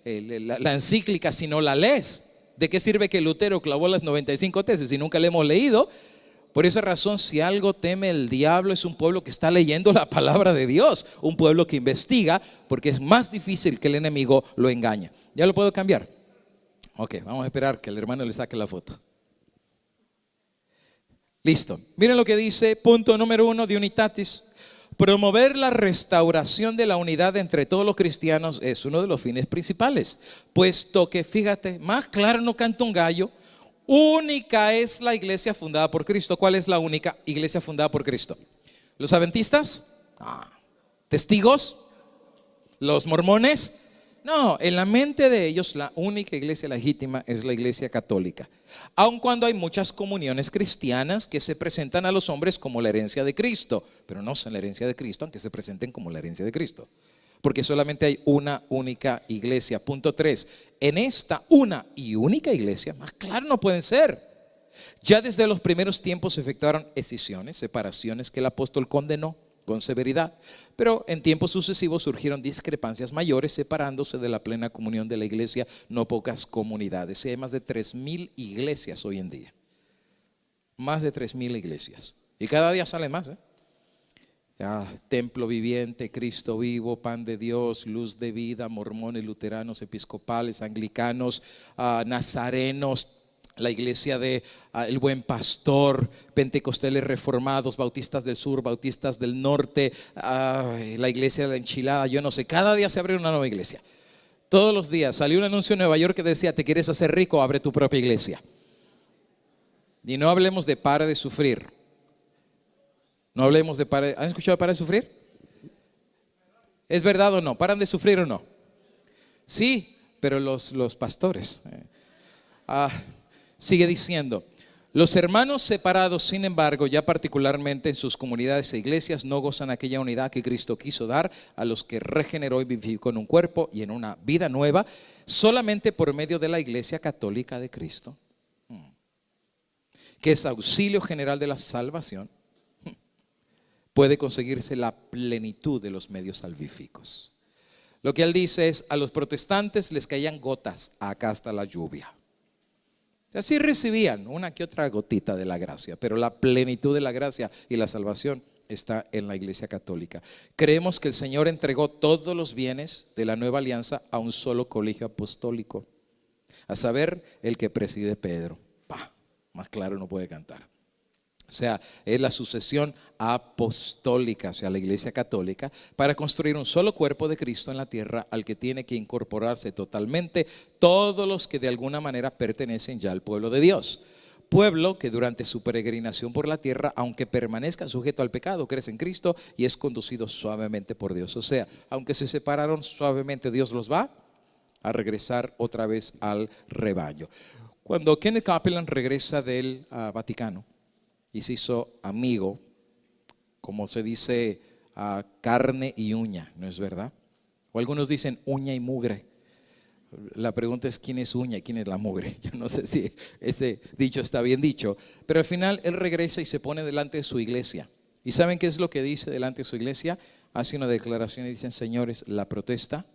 la encíclica, sino la lees. ¿De qué sirve que Lutero clavó las 95 tesis si nunca la hemos leído? Por esa razón, si algo teme el diablo, es un pueblo que está leyendo la palabra de Dios, un pueblo que investiga, porque es más difícil que el enemigo lo engañe. ¿Ya lo puedo cambiar? Ok, vamos a esperar que el hermano le saque la foto. Listo. Miren lo que dice, punto número 1 de Unitatis. Promover la restauración de la unidad entre todos los cristianos es uno de los fines principales, puesto que, fíjate, más claro no canta un gallo. Única es la iglesia fundada por Cristo. ¿Cuál es la única iglesia fundada por Cristo? ¿Los adventistas? ¿Testigos? ¿Los mormones? No, en la mente de ellos la única iglesia legítima es la iglesia católica. Aun cuando hay muchas comuniones cristianas que se presentan a los hombres como la herencia de Cristo, pero no son la herencia de Cristo, aunque se presenten como la herencia de Cristo. Porque solamente hay una única iglesia. Punto 3. En esta una y única iglesia, más claro no pueden ser. Ya desde los primeros tiempos se efectuaron escisiones, separaciones que el apóstol condenó con severidad, pero en tiempos sucesivos surgieron discrepancias mayores, separándose de la plena comunión de la iglesia no pocas comunidades. Y hay más de 3,000 iglesias hoy en día. Más de 3,000 iglesias. Y cada día sale más, Templo Viviente, Cristo Vivo, Pan de Dios, Luz de Vida, mormones, luteranos, episcopales, anglicanos, nazarenos, la iglesia de El Buen Pastor, pentecostales reformados, bautistas del sur, bautistas del norte, la iglesia de la Enchilada, yo no sé, cada día se abre una nueva iglesia. Todos los días salió un anuncio en Nueva York que decía: ¿te quieres hacer rico? Abre tu propia iglesia. Y no hablemos de Para de Sufrir. No hablemos de ¿Han escuchado Para de Sufrir? ¿Es verdad o no? ¿Paran de sufrir o no? Sí, pero los pastores. Sigue diciendo: los hermanos separados, sin embargo, ya particularmente en sus comunidades e iglesias, no gozan aquella unidad que Cristo quiso dar a los que regeneró y vivificó en un cuerpo y en una vida nueva, solamente por medio de la iglesia católica de Cristo, que es auxilio general de la salvación. Puede conseguirse la plenitud de los medios salvíficos. Lo que él dice es: a los protestantes les caían gotas, acá está la lluvia. Así recibían una que otra gotita de la gracia, pero la plenitud de la gracia y la salvación está en la iglesia católica. Creemos que el Señor entregó todos los bienes de la nueva alianza a un solo colegio apostólico, a saber, el que preside Pedro. Más claro no puede cantar. O sea, es la sucesión apostólica, o sea, la iglesia católica, para construir un solo cuerpo de Cristo en la tierra, al que tiene que incorporarse totalmente todos los que de alguna manera pertenecen ya al pueblo de Dios. Pueblo que durante su peregrinación por la tierra, aunque permanezca sujeto al pecado, crece en Cristo y es conducido suavemente por Dios. O sea, aunque se separaron suavemente, Dios los va a regresar otra vez al rebaño. Cuando Kenneth Copeland regresa del Vaticano y se hizo amigo, como se dice, a carne y uña, ¿no es verdad? O algunos dicen uña y mugre. La pregunta es: ¿quién es uña y quién es la mugre? Yo no sé si ese dicho está bien dicho, pero al final él regresa y se pone delante de su iglesia. ¿Y saben qué es lo que dice delante de su iglesia? Hace una declaración y dicen: señores, la protesta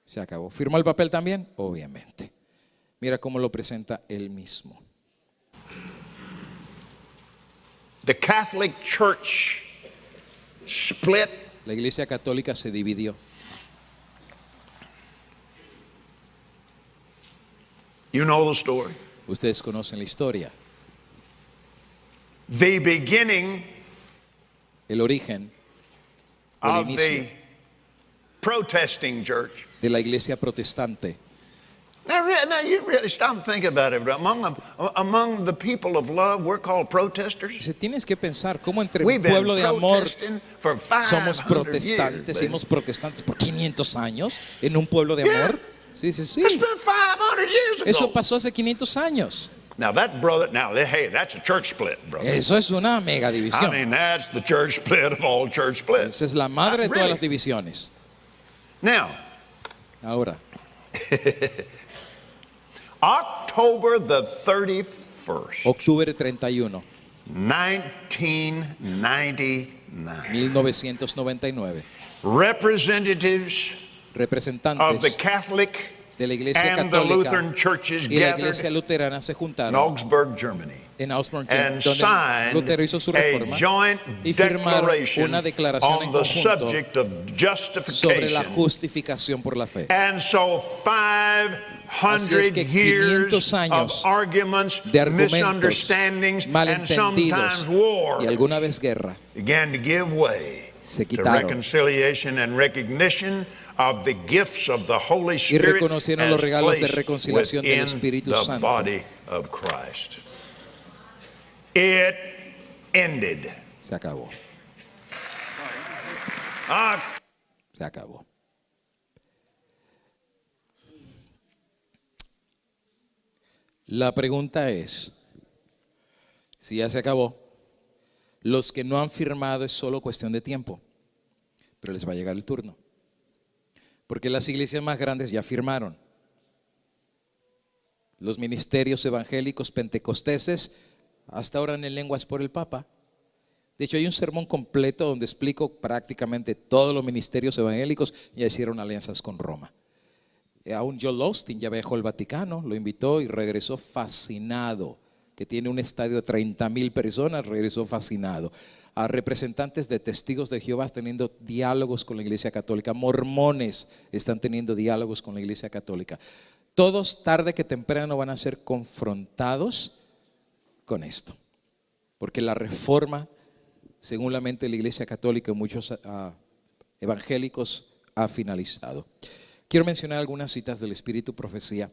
se acabó. ¿Firmó el papel también? Obviamente. Mira cómo lo presenta él mismo. The Catholic Church split. La iglesia católica se dividió. You know the story. Ustedes conocen la historia. the beginning el origen o el of inicio the protesting church. de la iglesia protestante. Now you really stop and think about it. Among the people of love, we're called protesters. Si tienes que pensar cómo entre We've un been pueblo de amor protesting for somos 500 protestantes, years. somos protestantes por 500 años en un pueblo de Yeah. amor. Sí, sí, sí. It's been 500 years Eso ago. pasó hace 500 años. Now that brother, hey, that's a church split, brother. Eso es una mega I división. mean, that's the church split of all church splits. Esa es la madre de todas Really? las divisiones. Now, Ahora, October the 31st, octubre 31, 1999, 1999, representatives of the representantes Catholic de la iglesia and the católica Lutheran churches y la gathered iglesia luterana se in juntaron Augsburg, Germany, en Augsburg, and donde signed Lutero hizo su a reforma joint y firmaron declaration una declaración en on the conjunto subject of sobre la justification. justificación por la fe. And so Así es 500 que years 500 años of arguments, de argumentos, misunderstandings, and malentendidos sometimes war y alguna vez guerra began to give way se to quitaron reconciliation and recognition of the gifts of the Holy y Spirit reconocieron los as regalos de placed reconciliación del within Espíritu the Santo. body of Christ. It ended. Se acabó, Ah, se acabó. La pregunta es, si ya se acabó, los que no han firmado es solo cuestión de tiempo, pero les va a llegar el turno. Porque las iglesias más grandes ya firmaron. Los ministerios evangélicos pentecosteses hasta ahora en lenguas por el Papa. De hecho, hay un sermón completo donde explico prácticamente todos los ministerios evangélicos ya hicieron alianzas con Roma. Aún Joel Austin ya viajó al Vaticano, lo invitó y regresó fascinado, que tiene un estadio de 30,000 personas, regresó fascinado. A representantes de testigos de Jehová teniendo diálogos con la Iglesia Católica, mormones están teniendo diálogos con la Iglesia Católica. Todos tarde que temprano van a ser confrontados con esto, porque la reforma, según la mente de la Iglesia Católica y muchos evangélicos, ha finalizado. Quiero mencionar algunas citas del Espíritu Profecía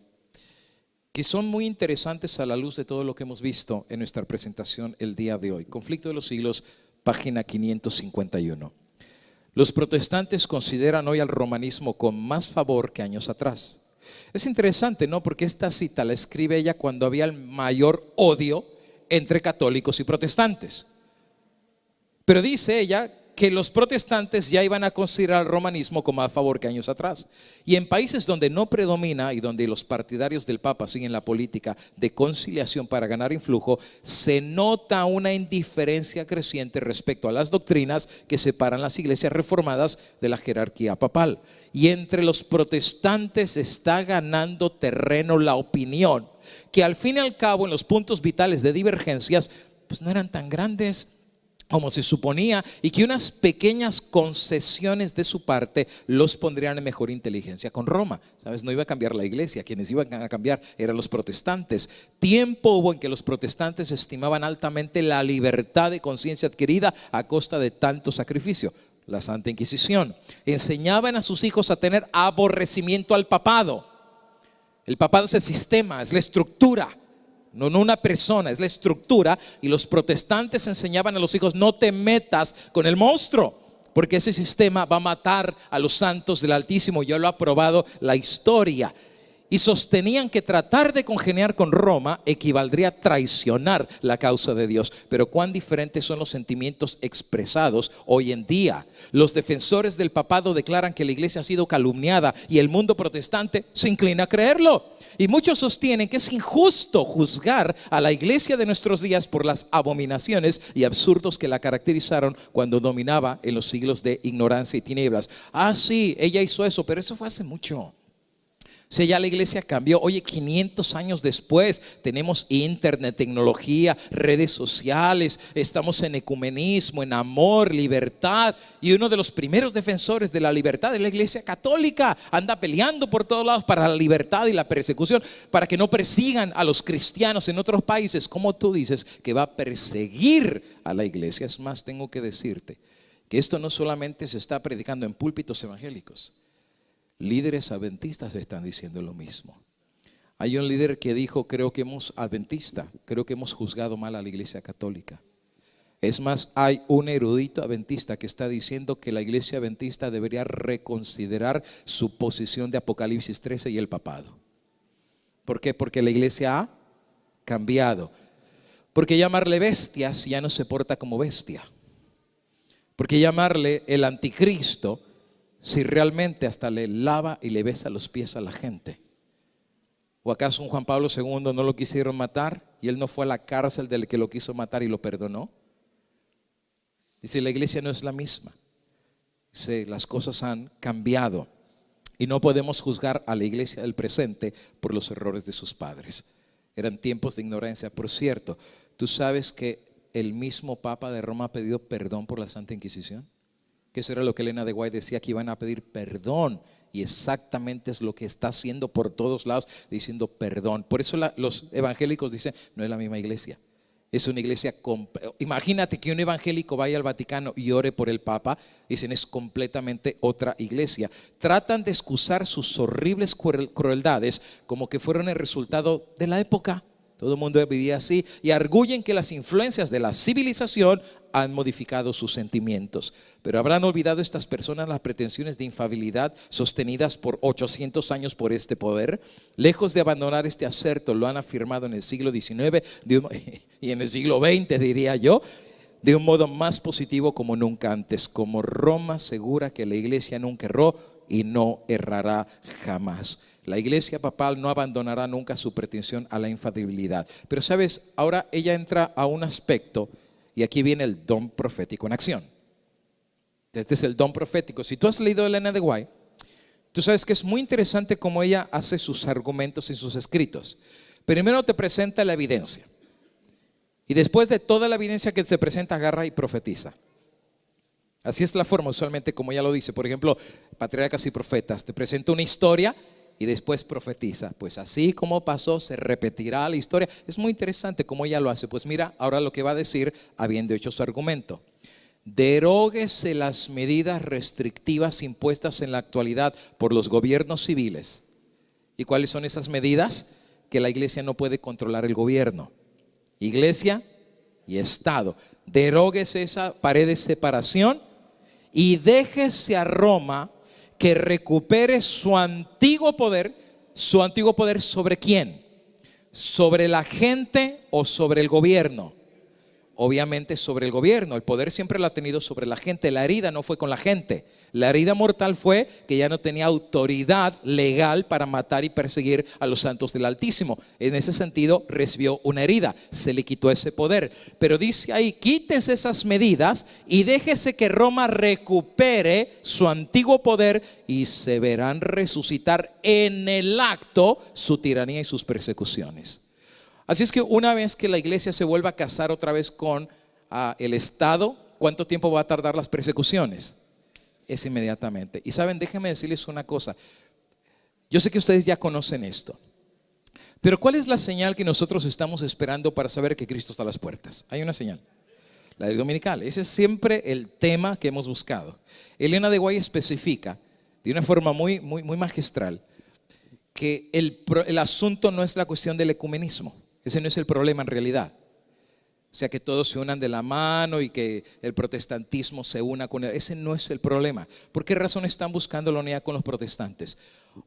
que son muy interesantes a la luz de todo lo que hemos visto en nuestra presentación el día de hoy. Conflicto de los siglos, página 551. Los protestantes consideran hoy al romanismo con más favor que años atrás. Es interesante, ¿no? Porque esta cita la escribe ella cuando había el mayor odio entre católicos y protestantes. Pero dice ella que los protestantes ya iban a considerar el romanismo como a favor que años atrás. Y en países donde no predomina y donde los partidarios del Papa siguen la política de conciliación para ganar influjo, se nota una indiferencia creciente respecto a las doctrinas que separan las iglesias reformadas de la jerarquía papal. Y entre los protestantes está ganando terreno la opinión que al fin y al cabo en los puntos vitales de divergencias pues no eran tan grandes como se suponía, y que unas pequeñas concesiones de su parte los pondrían en mejor inteligencia con Roma. ¿Sabes? No iba a cambiar la iglesia, quienes iban a cambiar eran los protestantes. Tiempo hubo en que los protestantes estimaban altamente la libertad de conciencia adquirida a costa de tanto sacrificio. La Santa Inquisición. Enseñaban a sus hijos a tener aborrecimiento al papado. El papado es el sistema, es la estructura. No una persona, es la estructura. Y los protestantes enseñaban a los hijos: no te metas con el monstruo, porque ese sistema va a matar a los santos del Altísimo. Ya lo ha probado la historia. Y sostenían que tratar de congeniar con Roma equivaldría a traicionar la causa de Dios. Pero cuán diferentes son los sentimientos expresados hoy en día. Los defensores del papado declaran que la iglesia ha sido calumniada y el mundo protestante se inclina a creerlo. Y muchos sostienen que es injusto juzgar a la iglesia de nuestros días por las abominaciones y absurdos que la caracterizaron cuando dominaba en los siglos de ignorancia y tinieblas. Ah, sí, ella hizo eso, pero eso fue hace mucho. O sea, ya la iglesia cambió. Oye, 500 años después tenemos internet, tecnología, redes sociales, estamos en ecumenismo, en amor, libertad. Y uno de los primeros defensores de la libertad es la iglesia católica. Anda peleando por todos lados para la libertad y la persecución, para que no persigan a los cristianos en otros países. ¿Cómo tú dices que va a perseguir a la iglesia? Es más, tengo que decirte que esto no solamente se está predicando en púlpitos evangélicos. Líderes adventistas están diciendo lo mismo. Hay un líder que dijo, creo que hemos juzgado mal a la iglesia católica. Es más, hay un erudito adventista que está diciendo que la iglesia adventista debería reconsiderar su posición de Apocalipsis 13 y el papado. ¿Por qué? Porque la iglesia ha cambiado. Porque llamarle bestias ya no se porta como bestia. Porque llamarle el anticristo, si realmente hasta le lava y le besa los pies a la gente. ¿O acaso un Juan Pablo II no lo quisieron matar y él no fue a la cárcel del que lo quiso matar y lo perdonó? Dice, la iglesia no es la misma. Dice, las cosas han cambiado y no podemos juzgar a la iglesia del presente por los errores de sus padres. Eran tiempos de ignorancia. Por cierto, ¿tú sabes que el mismo Papa de Roma ha pedido perdón por la Santa Inquisición? Que eso era lo que Elena de White decía, que iban a pedir perdón, y exactamente es lo que está haciendo por todos lados, diciendo perdón. Por eso los evangélicos dicen, no es la misma iglesia, es una iglesia. Imagínate que un evangélico vaya al Vaticano y ore por el Papa, dicen es completamente otra iglesia. Tratan de excusar sus horribles crueldades como que fueron el resultado de la época. Todo el mundo vivía así y arguyen que las influencias de la civilización han modificado sus sentimientos. Pero habrán olvidado estas personas las pretensiones de infalibilidad sostenidas por 800 años por este poder. Lejos de abandonar este acerto, lo han afirmado en el siglo XIX y en el siglo XX, diría yo, de un modo más positivo como nunca antes. Como Roma asegura que la iglesia nunca erró y no errará jamás. La iglesia papal no abandonará nunca su pretensión a la infalibilidad. Pero sabes, ahora ella entra a un aspecto, y aquí viene el don profético en acción. Este es el don profético. Si tú has leído a Elena de White, tú sabes que es muy interesante cómo ella hace sus argumentos y sus escritos. Primero te presenta la evidencia, y después de toda la evidencia que se presenta, agarra y profetiza. Así es la forma usualmente como ella lo dice. Por ejemplo, Patriarcas y Profetas, te presenta una historia y después profetiza. Pues así como pasó, se repetirá la historia. Es muy interesante cómo ella lo hace. Pues mira, ahora lo que va a decir, habiendo hecho su argumento. Deróguese las medidas restrictivas impuestas en la actualidad por los gobiernos civiles. ¿Y cuáles son esas medidas? Que la iglesia no puede controlar el gobierno. Iglesia y Estado. Deróguese esa pared de separación y déjese a Roma que recupere su antiguo poder. ¿Su antiguo poder sobre quién? ¿Sobre la gente o sobre el gobierno? Obviamente sobre el gobierno. El poder siempre lo ha tenido sobre la gente. La herida no fue con la gente. La herida mortal fue que ya no tenía autoridad legal para matar y perseguir a los santos del Altísimo. En ese sentido recibió una herida, se le quitó ese poder. Pero dice ahí, quítese esas medidas y déjese que Roma recupere su antiguo poder y se verán resucitar en el acto su tiranía y sus persecuciones. Así es que una vez que la iglesia se vuelva a casar otra vez con el Estado, ¿cuánto tiempo va a tardar las persecuciones? Es inmediatamente. Y saben, déjenme decirles una cosa. Yo sé que ustedes ya conocen esto, pero ¿cuál es la señal que nosotros estamos esperando para saber que Cristo está a las puertas? Hay una señal, la ley dominical. Ese es siempre el tema que hemos buscado. Elena de White especifica de una forma muy magistral que el asunto no es la cuestión del ecumenismo. Ese no es el problema en realidad. O sea, que todos se unan de la mano y que el protestantismo se una con él. Ese no es el problema. ¿Por qué razón están buscando la unidad con los protestantes?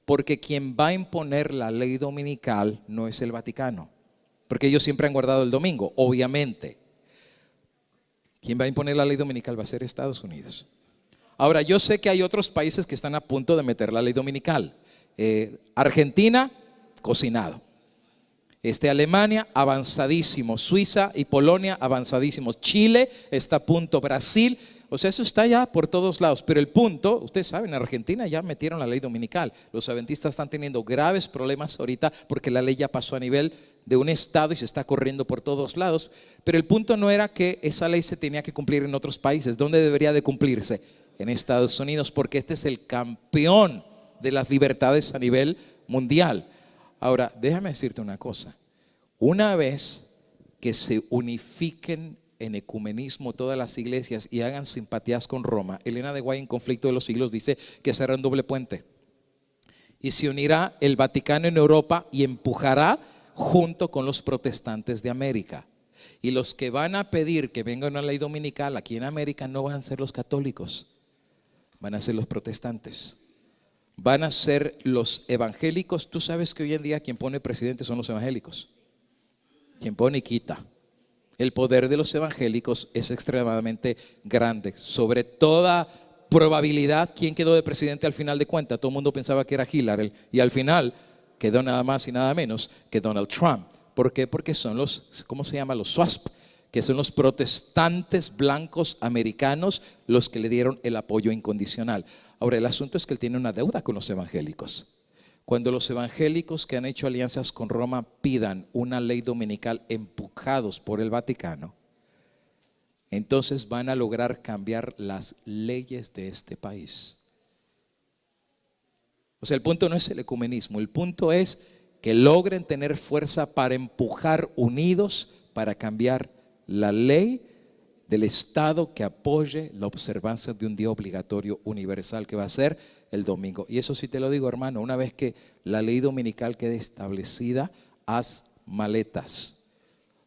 Porque quien va a imponer la ley dominical no es el Vaticano. Porque ellos siempre han guardado el domingo, obviamente. Quien va a imponer la ley dominical va a ser Estados Unidos. Ahora, yo sé que hay otros países que están a punto de meter la ley dominical. Argentina, cocinado. Alemania, avanzadísimo. Suiza y Polonia, avanzadísimos. Chile está a punto. Brasil, O sea, eso está ya por todos lados. Pero el punto, ustedes saben, en Argentina ya metieron la ley dominical. Los adventistas están teniendo graves problemas ahorita porque la ley ya pasó a nivel de un estado y se está corriendo por todos lados. Pero el punto no era que esa ley se tenía que cumplir en otros países. ¿Dónde debería de cumplirse? En Estados Unidos, porque este es el campeón de las libertades a nivel mundial. Ahora, déjame decirte una cosa. Una vez que se unifiquen en ecumenismo todas las iglesias y hagan simpatías con Roma, Elena de White en Conflicto de los Siglos dice que será un doble puente y se unirá el Vaticano en Europa y empujará junto con los protestantes de América. Y los que van a pedir que venga una ley dominical aquí en América no van a ser los católicos, van a ser los protestantes, van a ser los evangélicos. Tú sabes que hoy en día quien pone presidente son los evangélicos, quien pone y quita. El poder de los evangélicos es extremadamente grande. Sobre toda probabilidad, ¿quién quedó de presidente al final de cuentas? Todo el mundo pensaba que era Hillary y al final quedó nada más y nada menos que Donald Trump. ¿Por qué? Porque son los, ¿cómo se llama? Los SWASP, que son los protestantes blancos americanos los que le dieron el apoyo incondicional. Ahora, el asunto es que él tiene una deuda con los evangélicos. Cuando los evangélicos que han hecho alianzas con Roma pidan una ley dominical empujados por el Vaticano, entonces van a lograr cambiar las leyes de este país. O sea, el punto no es el ecumenismo, el punto es que logren tener fuerza para empujar unidos para cambiar la ley del Estado que apoye la observancia de un día obligatorio universal que va a ser el domingo. Y eso sí te lo digo, hermano, una vez que la ley dominical quede establecida, haz maletas,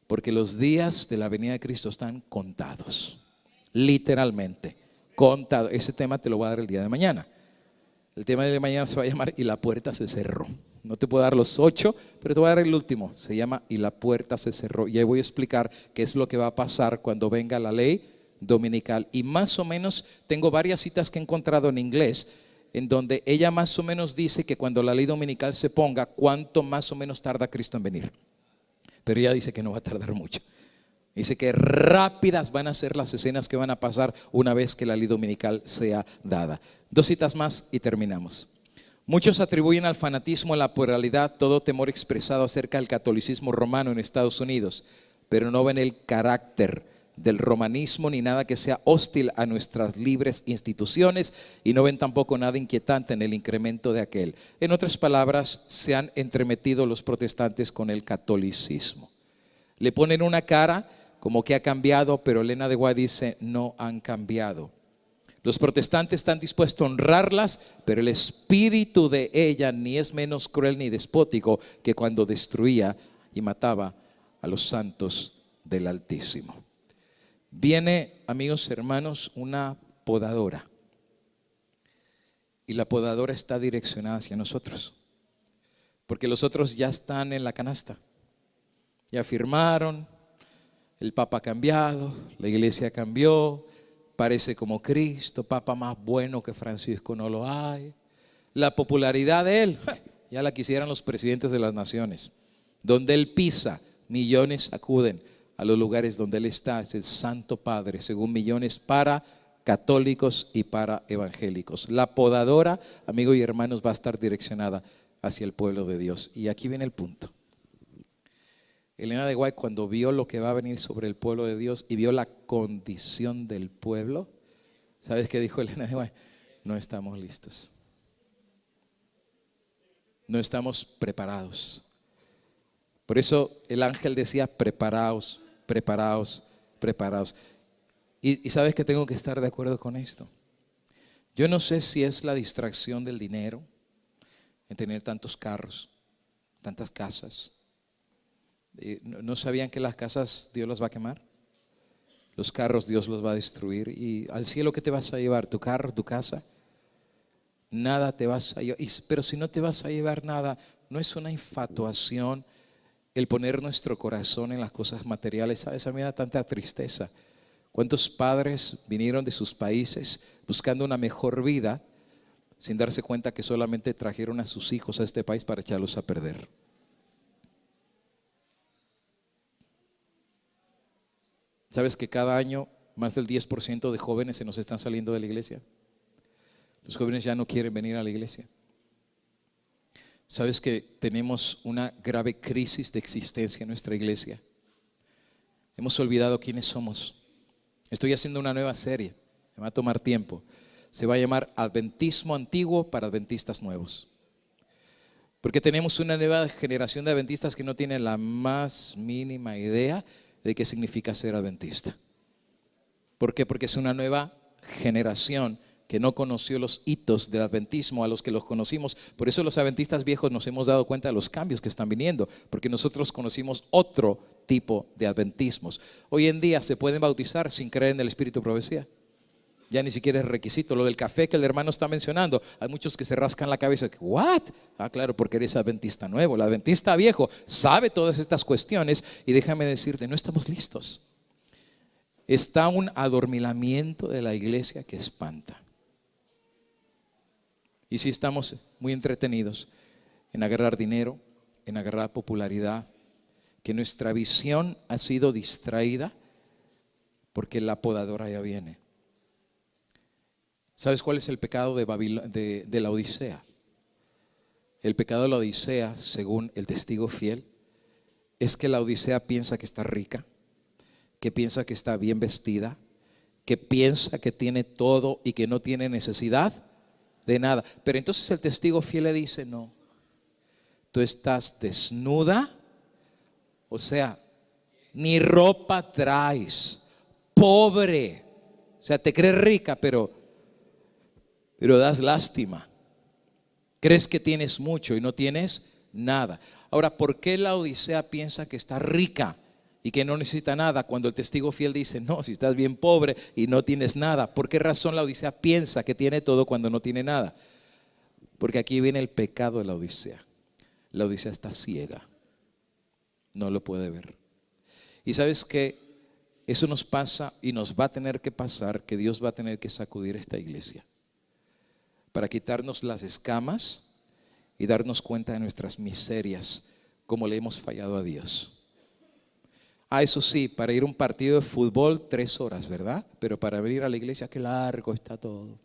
porque los días de la venida de Cristo están contados, literalmente contados. Ese tema te lo voy a dar el día de mañana. El tema de mañana se va a llamar "Y la puerta se cerró". No te puedo dar los 8, pero te voy a dar el último. Se llama "Y la puerta se cerró". Y ahí voy a explicar qué es lo que va a pasar cuando venga la ley dominical. Y más o menos tengo varias citas que he encontrado en inglés en donde ella más o menos dice que cuando la ley dominical se ponga, cuánto más o menos tarda Cristo en venir. Pero ella dice que no va a tardar mucho. Dice que rápidas van a ser las escenas que van a pasar una vez que la ley dominical sea dada. 2 citas más y terminamos. Muchos atribuyen al fanatismo, a la pluralidad, todo temor expresado acerca del catolicismo romano en Estados Unidos, pero no ven el carácter del romanismo ni nada que sea hostil a nuestras libres instituciones y no ven tampoco nada inquietante en el incremento de aquel. En otras palabras, se han entremetido los protestantes con el catolicismo. Le ponen una cara como que ha cambiado, pero Elena de White dice no han cambiado. Los protestantes están dispuestos a honrarlas, pero el espíritu de ella ni es menos cruel ni despótico que cuando destruía y mataba a los santos del Altísimo. Viene, amigos hermanos, una podadora. Y la podadora está direccionada hacia nosotros. Porque los otros ya están en la canasta. Ya firmaron, el Papa ha cambiado, la iglesia cambió, parece como Cristo, Papa más bueno que Francisco no lo hay. La popularidad de él, ya la quisieran los presidentes de las naciones. Donde él pisa, millones acuden a los lugares donde él está. Es el Santo Padre, según millones para católicos y para evangélicos. La podadora, amigos y hermanos, va a estar direccionada hacia el pueblo de Dios. Y aquí viene el punto. Elena de White, cuando vio lo que va a venir sobre el pueblo de Dios y vio la condición del pueblo, ¿sabes qué dijo Elena de White? No estamos listos. No estamos preparados. Por eso el ángel decía: preparaos, preparaos, preparaos. Y sabes que tengo que estar de acuerdo con esto. Yo no sé si es la distracción del dinero, en tener tantos carros, tantas casas. ¿No sabían que las casas Dios las va a quemar? Los carros Dios los va a destruir. ¿Y al cielo qué te vas a llevar? ¿Tu carro, tu casa? Nada te vas a llevar. Pero si no te vas a llevar nada, ¿no es una infatuación el poner nuestro corazón en las cosas materiales? ¿Sabes? A mí me da tanta tristeza. ¿Cuántos padres vinieron de sus países buscando una mejor vida sin darse cuenta que solamente trajeron a sus hijos a este país para echarlos a perder? ¿Sabes que cada año Más del 10% de jóvenes se nos están saliendo de la iglesia. Los jóvenes ya no quieren venir a la iglesia. ¿Sabes que tenemos una grave crisis de existencia en nuestra iglesia? Hemos olvidado quiénes somos. Estoy haciendo una nueva serie, me va a tomar tiempo. Se va a llamar Adventismo Antiguo para Adventistas Nuevos. Porque tenemos una nueva generación de adventistas que no tienen la más mínima idea de qué significa ser adventista. ¿Por qué? Porque es una nueva generación que no conoció los hitos del adventismo a los que los conocimos. Por eso los adventistas viejos nos hemos dado cuenta de los cambios que están viniendo, porque nosotros conocimos otro tipo de adventismos. Hoy en día se pueden bautizar sin creer en el espíritu de profecía. Ya ni siquiera es requisito. Lo del café que el hermano está mencionando, hay muchos que se rascan la cabeza. ¿What? Ah, claro, porque eres adventista nuevo. El adventista viejo sabe todas estas cuestiones y déjame decirte, no estamos listos. Está un adormilamiento de la iglesia que espanta. Y si estamos muy entretenidos en agarrar dinero, en agarrar popularidad, que nuestra visión ha sido distraída porque la podadora ya viene. ¿Sabes cuál es el pecado de la Odisea? El pecado de la Odisea, según el testigo fiel, es que la Odisea piensa que está rica, que piensa que está bien vestida, que piensa que tiene todo y que no tiene necesidad de nada. Pero entonces el testigo fiel le dice, no, tú estás desnuda, o sea, ni ropa traes, pobre, o sea, te crees rica, pero das lástima. Crees que tienes mucho y no tienes nada. Ahora, ¿por qué la Odisea piensa que está rica y que no necesita nada cuando el testigo fiel dice, no, si estás bien pobre y no tienes nada? ¿Por qué razón la Odisea piensa que tiene todo cuando no tiene nada? Porque aquí viene el pecado de la Odisea. La Odisea está ciega, no lo puede ver. Y sabes que eso nos pasa y nos va a tener que pasar, que Dios va a tener que sacudir esta iglesia para quitarnos las escamas y darnos cuenta de nuestras miserias, como le hemos fallado a Dios. Eso sí, para ir a un partido de fútbol 3 horas, ¿verdad? Pero para venir a la iglesia, qué largo está todo.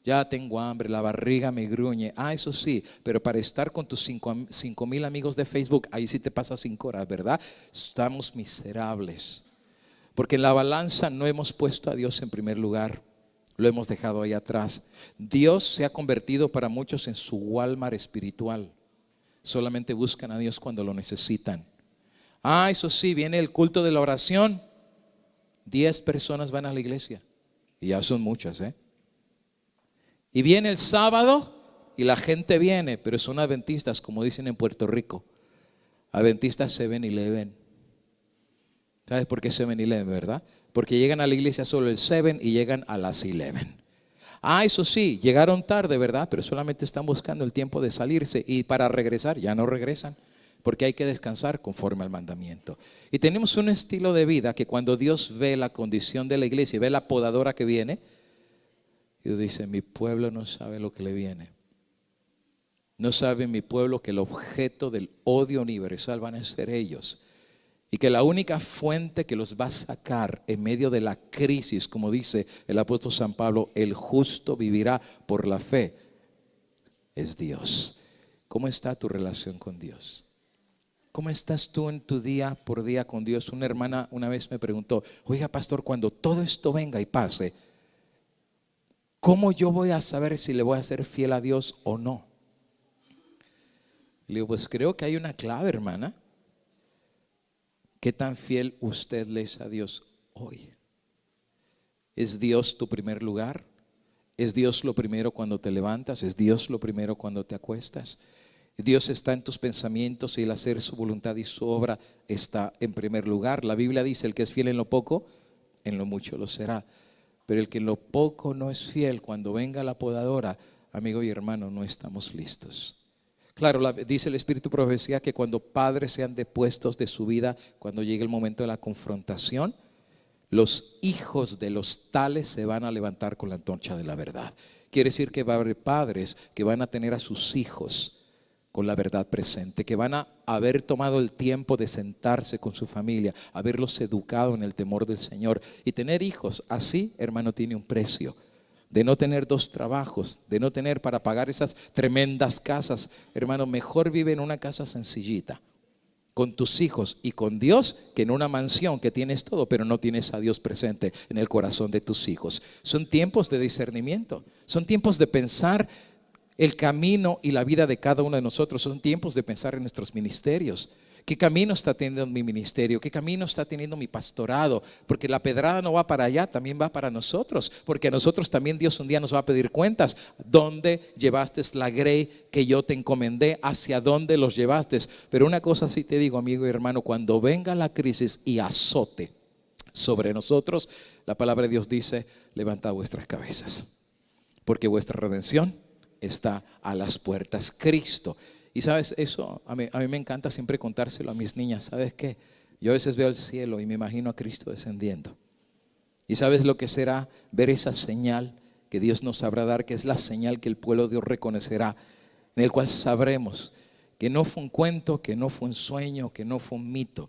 Ya tengo hambre, la barriga me gruñe. Eso sí, pero para estar con tus 5,000 amigos de Facebook, ahí sí te pasas 5 horas, ¿verdad? Estamos miserables. Porque en la balanza no hemos puesto a Dios en primer lugar. Lo hemos dejado ahí atrás. Dios se ha convertido para muchos en su Walmart espiritual. Solamente buscan a Dios cuando lo necesitan. Eso sí, viene el culto de la oración. 10 personas van a la iglesia. Y ya son muchas, Y viene el sábado y la gente viene, pero son adventistas, como dicen en Puerto Rico. Adventistas 7-Eleven. ¿Sabes por qué 7-Eleven, verdad? Porque llegan a la iglesia solo el 7 y llegan a las 11. Eso sí, llegaron tarde, ¿verdad? Pero solamente están buscando el tiempo de salirse y para regresar ya no regresan. Porque hay que descansar conforme al mandamiento. Y tenemos un estilo de vida que cuando Dios ve la condición de la iglesia y ve la podadora que viene, Dios dice, mi pueblo no sabe lo que le viene. No sabe mi pueblo que el objeto del odio universal van a ser ellos. Y que la única fuente que los va a sacar en medio de la crisis, como dice el apóstol San Pablo, el justo vivirá por la fe, es Dios. ¿Cómo está tu relación con Dios? ¿Cómo estás tú en tu día por día con Dios? Una hermana una vez me preguntó, oiga pastor, cuando todo esto venga y pase, ¿cómo yo voy a saber si le voy a ser fiel a Dios o no? Le digo, pues creo que hay una clave, hermana. ¿Qué tan fiel usted le es a Dios hoy? ¿Es Dios tu primer lugar? ¿Es Dios lo primero cuando te levantas? ¿Es Dios lo primero cuando te acuestas? Dios está en tus pensamientos y el hacer su voluntad y su obra está en primer lugar. La Biblia dice, el que es fiel en lo poco, en lo mucho lo será. Pero el que en lo poco no es fiel, cuando venga la podadora, amigo y hermano, no estamos listos. Claro, dice el Espíritu de Profecía que cuando padres sean depuestos de su vida, cuando llegue el momento de la confrontación, los hijos de los tales se van a levantar con la antorcha de la verdad. Quiere decir que va a haber padres que van a tener a sus hijos con la verdad presente, que van a haber tomado el tiempo de sentarse con su familia, haberlos educado en el temor del Señor y tener hijos. Así, hermano, tiene un precio. De no tener 2 trabajos, de no tener para pagar esas tremendas casas. Hermano, mejor vive en una casa sencillita, con tus hijos y con Dios, que en una mansión que tienes todo, pero no tienes a Dios presente en el corazón de tus hijos. Son tiempos de discernimiento, son tiempos de pensar el camino y la vida de cada uno de nosotros. Son tiempos de pensar en nuestros ministerios. ¿Qué camino está teniendo mi ministerio? ¿Qué camino está teniendo mi pastorado? Porque la pedrada no va para allá, también va para nosotros. Porque a nosotros también Dios un día nos va a pedir cuentas. ¿Dónde llevaste la grey que yo te encomendé? ¿Hacia dónde los llevaste? Pero una cosa sí te digo, amigo y hermano, cuando venga la crisis y azote sobre nosotros, la palabra de Dios dice: levantad vuestras cabezas, porque vuestra redención está a las puertas. Cristo. Y sabes, eso a mí me encanta siempre contárselo a mis niñas. ¿Sabes qué? Yo a veces veo el cielo y me imagino a Cristo descendiendo. Y sabes lo que será ver esa señal que Dios nos sabrá dar, que es la señal que el pueblo de Dios reconocerá, en el cual sabremos que no fue un cuento, que no fue un sueño, que no fue un mito,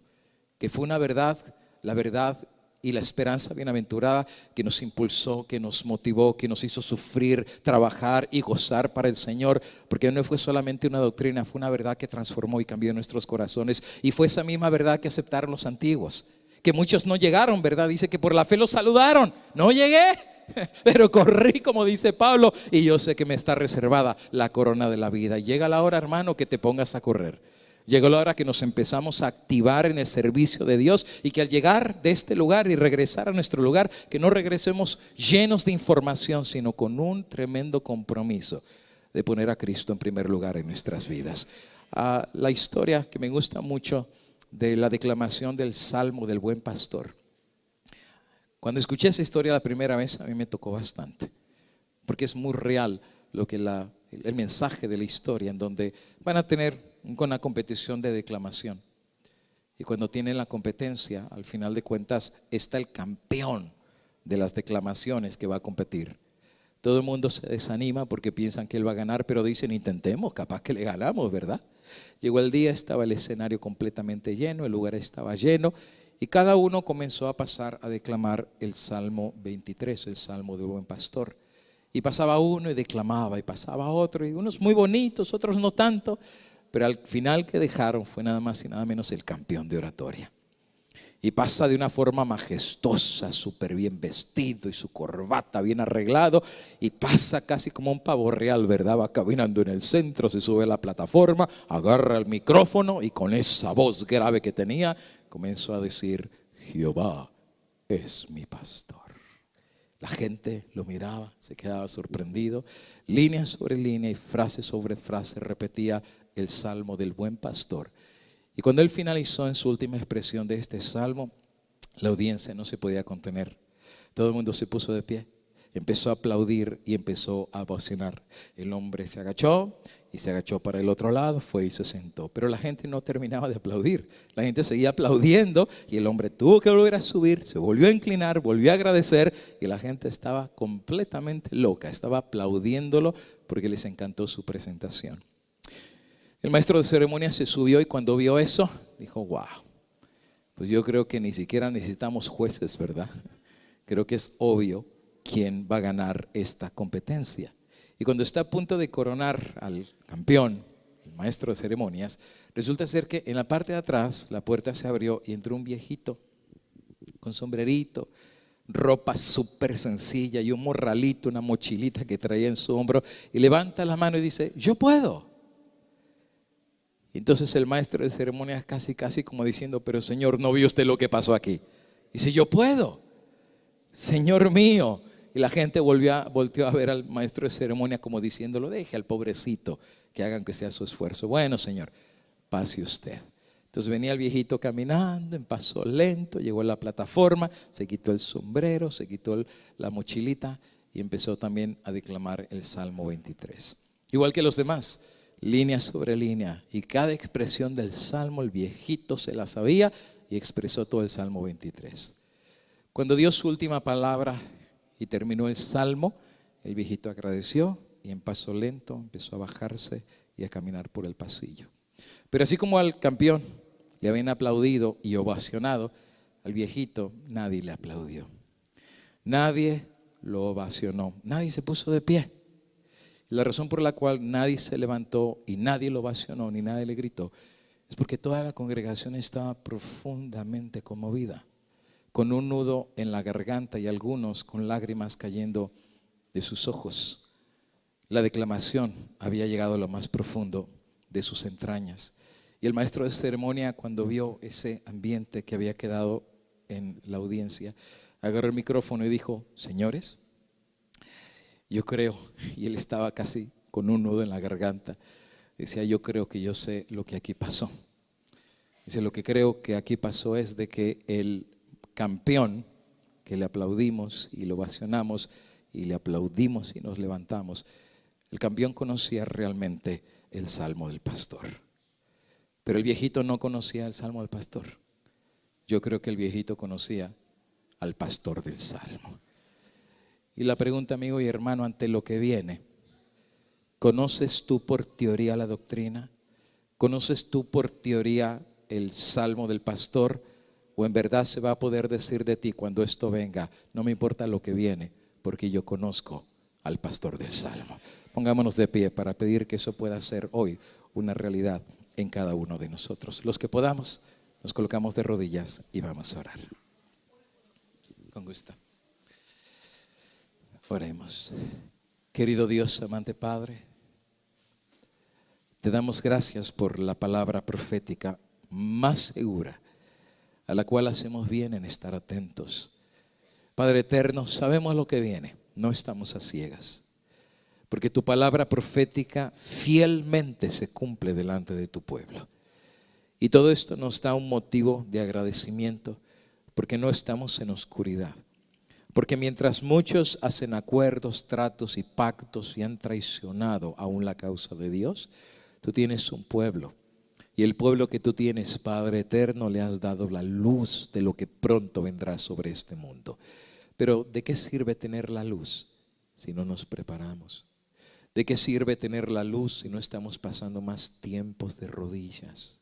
que fue una verdad, la verdad y la esperanza bienaventurada que nos impulsó, que nos motivó, que nos hizo sufrir, trabajar y gozar para el Señor, porque no fue solamente una doctrina, fue una verdad que transformó y cambió nuestros corazones. Y fue esa misma verdad que aceptaron los antiguos, que muchos no llegaron, ¿verdad? Dice que por la fe los saludaron. No llegué, pero corrí, como dice Pablo, y yo sé que me está reservada la corona de la vida. Llega la hora, hermano, que te pongas a correr. Llegó la hora que nos empezamos a activar en el servicio de Dios, y que al llegar de este lugar y regresar a nuestro lugar, que no regresemos llenos de información, sino con un tremendo compromiso de poner a Cristo en primer lugar en nuestras vidas. La historia que me gusta mucho de la declamación del Salmo del Buen Pastor. Cuando escuché esa historia la primera vez, a mí me tocó bastante, porque es muy real lo que el mensaje de la historia, en donde van a tener una competición de declamación. Y cuando tienen la competencia, al final de cuentas está el campeón de las declamaciones que va a competir. Todo el mundo se desanima porque piensan que él va a ganar, pero dicen: intentemos, capaz que le ganamos, ¿verdad? Llegó el día, estaba el escenario completamente lleno, el lugar estaba lleno, y cada uno comenzó a pasar a declamar el Salmo 23, el Salmo del Buen Pastor. Y pasaba uno y declamaba, y pasaba otro, y unos muy bonitos, otros no tanto. Pero al final que dejaron fue nada más y nada menos el campeón de oratoria. Y pasa de una forma majestuosa, súper bien vestido y su corbata bien arreglado. Y pasa casi como un pavo real, ¿verdad? Va caminando en el centro, se sube a la plataforma, agarra el micrófono y con esa voz grave que tenía, comenzó a decir: Jehová es mi pastor. La gente lo miraba, se quedaba sorprendido. Línea sobre línea y frase sobre frase repetía el Salmo del Buen Pastor. Y cuando él finalizó en su última expresión de este salmo, la audiencia no se podía contener. Todo el mundo se puso de pie, empezó a aplaudir y empezó a ovacionar. El hombre se agachó y se agachó para el otro lado, fue y se sentó. Pero la gente no terminaba de aplaudir. La gente seguía aplaudiendo y el hombre tuvo que volver a subir, se volvió a inclinar, volvió a agradecer, y la gente estaba completamente loca, estaba aplaudiéndolo porque les encantó su presentación. El maestro de ceremonias se subió y cuando vio eso, dijo: wow, pues yo creo que ni siquiera necesitamos jueces, ¿verdad? Creo que es obvio quién va a ganar esta competencia. Y cuando está a punto de coronar al campeón, el maestro de ceremonias, resulta ser que en la parte de atrás la puerta se abrió y entró un viejito con sombrerito, ropa súper sencilla y un morralito, una mochilita que traía en su hombro, y levanta la mano y dice: yo puedo. Entonces el maestro de ceremonias casi como diciendo: pero Señor, ¿no vio usted lo que pasó aquí? Dice: yo puedo, Señor mío. Y la gente volteó a ver al maestro de ceremonias como diciéndolo: deje al pobrecito, que hagan que sea su esfuerzo. Bueno, Señor, pase usted. Entonces venía el viejito caminando en paso lento, llegó a la plataforma, se quitó el sombrero, se quitó la mochilita y empezó también a declamar el Salmo 23. Igual que los demás, línea sobre línea, y cada expresión del Salmo el viejito se la sabía y expresó todo el Salmo 23. Cuando dio su última palabra y terminó el Salmo, el viejito agradeció y en paso lento empezó a bajarse y a caminar por el pasillo. Pero así como al campeón le habían aplaudido y ovacionado, al viejito nadie le aplaudió. Nadie lo ovacionó, nadie se puso de pie. Y la razón por la cual nadie se levantó y nadie lo ovacionó ni nadie le gritó es porque toda la congregación estaba profundamente conmovida, con un nudo en la garganta y algunos con lágrimas cayendo de sus ojos. La declamación había llegado a lo más profundo de sus entrañas. Y el maestro de ceremonia, cuando vio ese ambiente que había quedado en la audiencia, agarró el micrófono y dijo: señores, yo creo, y él estaba casi con un nudo en la garganta, decía: yo creo que yo sé lo que aquí pasó. Dice: lo que creo que aquí pasó es de que el campeón, que le aplaudimos y lo ovacionamos y le aplaudimos y nos levantamos, el campeón conocía realmente el salmo del pastor. Pero el viejito no conocía el salmo del pastor. Yo creo que el viejito conocía al pastor del salmo. Y la pregunta, amigo y hermano, ante lo que viene: ¿conoces tú por teoría la doctrina? ¿Conoces tú por teoría el salmo del pastor? ¿O en verdad se va a poder decir de ti cuando esto venga: no me importa lo que viene, porque yo conozco al pastor del salmo? Pongámonos de pie para pedir que eso pueda ser hoy una realidad en cada uno de nosotros. Los que podamos, nos colocamos de rodillas y vamos a orar. Con gusto. Oremos. Querido Dios, amante Padre, te damos gracias por la palabra profética más segura, a la cual hacemos bien en estar atentos. Padre eterno, sabemos lo que viene, no estamos a ciegas, porque tu palabra profética fielmente se cumple delante de tu pueblo. Y todo esto nos da un motivo de agradecimiento, porque no estamos en oscuridad. Porque mientras muchos hacen acuerdos, tratos y pactos y han traicionado aún la causa de Dios, tú tienes un pueblo. Y el pueblo que tú tienes, Padre eterno, le has dado la luz de lo que pronto vendrá sobre este mundo. Pero ¿de qué sirve tener la luz si no nos preparamos? ¿De qué sirve tener la luz si no estamos pasando más tiempos de rodillas?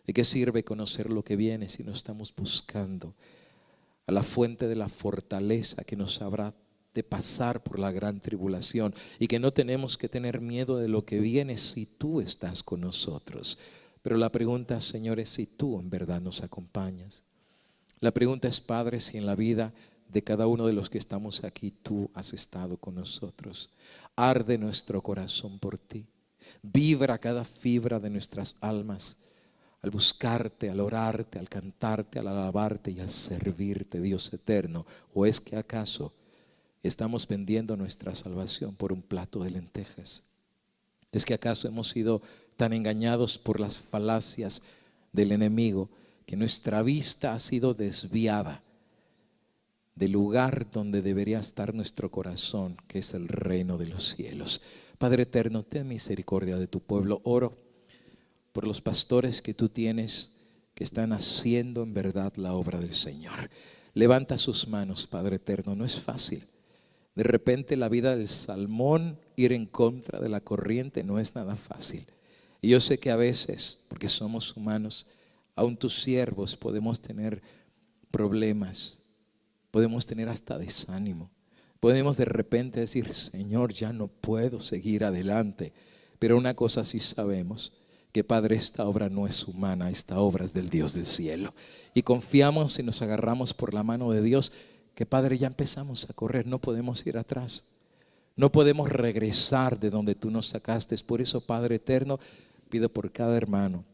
¿De qué sirve conocer lo que viene si no estamos buscando a la fuente de la fortaleza que nos habrá de pasar por la gran tribulación, y que no tenemos que tener miedo de lo que viene si tú estás con nosotros? Pero la pregunta, Señor, es si tú en verdad nos acompañas. La pregunta es, Padre, si en la vida de cada uno de los que estamos aquí tú has estado con nosotros. Arde nuestro corazón por ti. Vibra cada fibra de nuestras almas al buscarte, al orarte, al cantarte, al alabarte y al servirte, Dios eterno. ¿O es que acaso estamos vendiendo nuestra salvación por un plato de lentejas? ¿Es que acaso hemos sido tan engañados por las falacias del enemigo que nuestra vista ha sido desviada del lugar donde debería estar nuestro corazón, que es el reino de los cielos? Padre eterno, ten misericordia de tu pueblo. Oro por los pastores que tú tienes, que están haciendo en verdad la obra del Señor. Levanta sus manos, Padre eterno. No es fácil. De repente la vida del salmón, ir en contra de la corriente, no es nada fácil. Y yo sé que a veces, porque somos humanos, aún tus siervos podemos tener problemas, podemos tener hasta desánimo. Podemos de repente decir: Señor, ya no puedo seguir adelante. Pero una cosa sí sabemos, que Padre, esta obra no es humana, esta obra es del Dios del cielo. Y confiamos y nos agarramos por la mano de Dios, que Padre, ya empezamos a correr, no podemos ir atrás. No podemos regresar de donde tú nos sacaste. Por eso, Padre eterno, pido por cada hermano,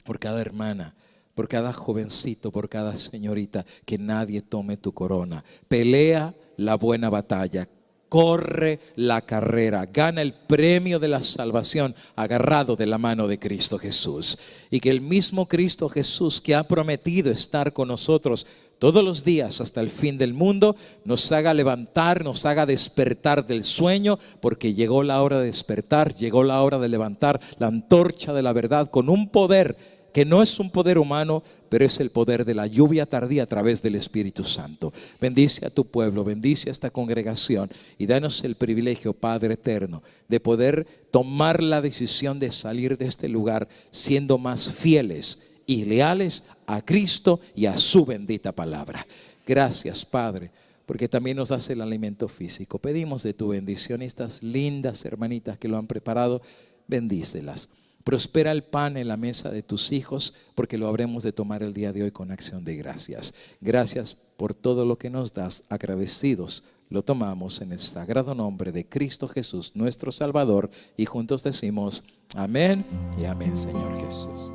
por cada hermana, por cada jovencito, por cada señorita, que nadie tome tu corona. Pelea la buena batalla. Corre la carrera, gana el premio de la salvación agarrado de la mano de Cristo Jesús. Y que el mismo Cristo Jesús, que ha prometido estar con nosotros todos los días hasta el fin del mundo, nos haga levantar, nos haga despertar del sueño, porque llegó la hora de despertar, llegó la hora de levantar la antorcha de la verdad con un poder que no es un poder humano, pero es el poder de la lluvia tardía a través del Espíritu Santo. Bendice a tu pueblo, bendice a esta congregación y danos el privilegio, Padre eterno, de poder tomar la decisión de salir de este lugar siendo más fieles y leales a Cristo y a su bendita palabra. Gracias, Padre, porque también nos das el alimento físico. Pedimos de tu bendición estas lindas hermanitas que lo han preparado, bendícelas. Prospera el pan en la mesa de tus hijos, porque lo habremos de tomar el día de hoy con acción de gracias. Gracias por todo lo que nos das, agradecidos. Lo tomamos en el sagrado nombre de Cristo Jesús, nuestro Salvador, y juntos decimos amén y amén, Señor Jesús.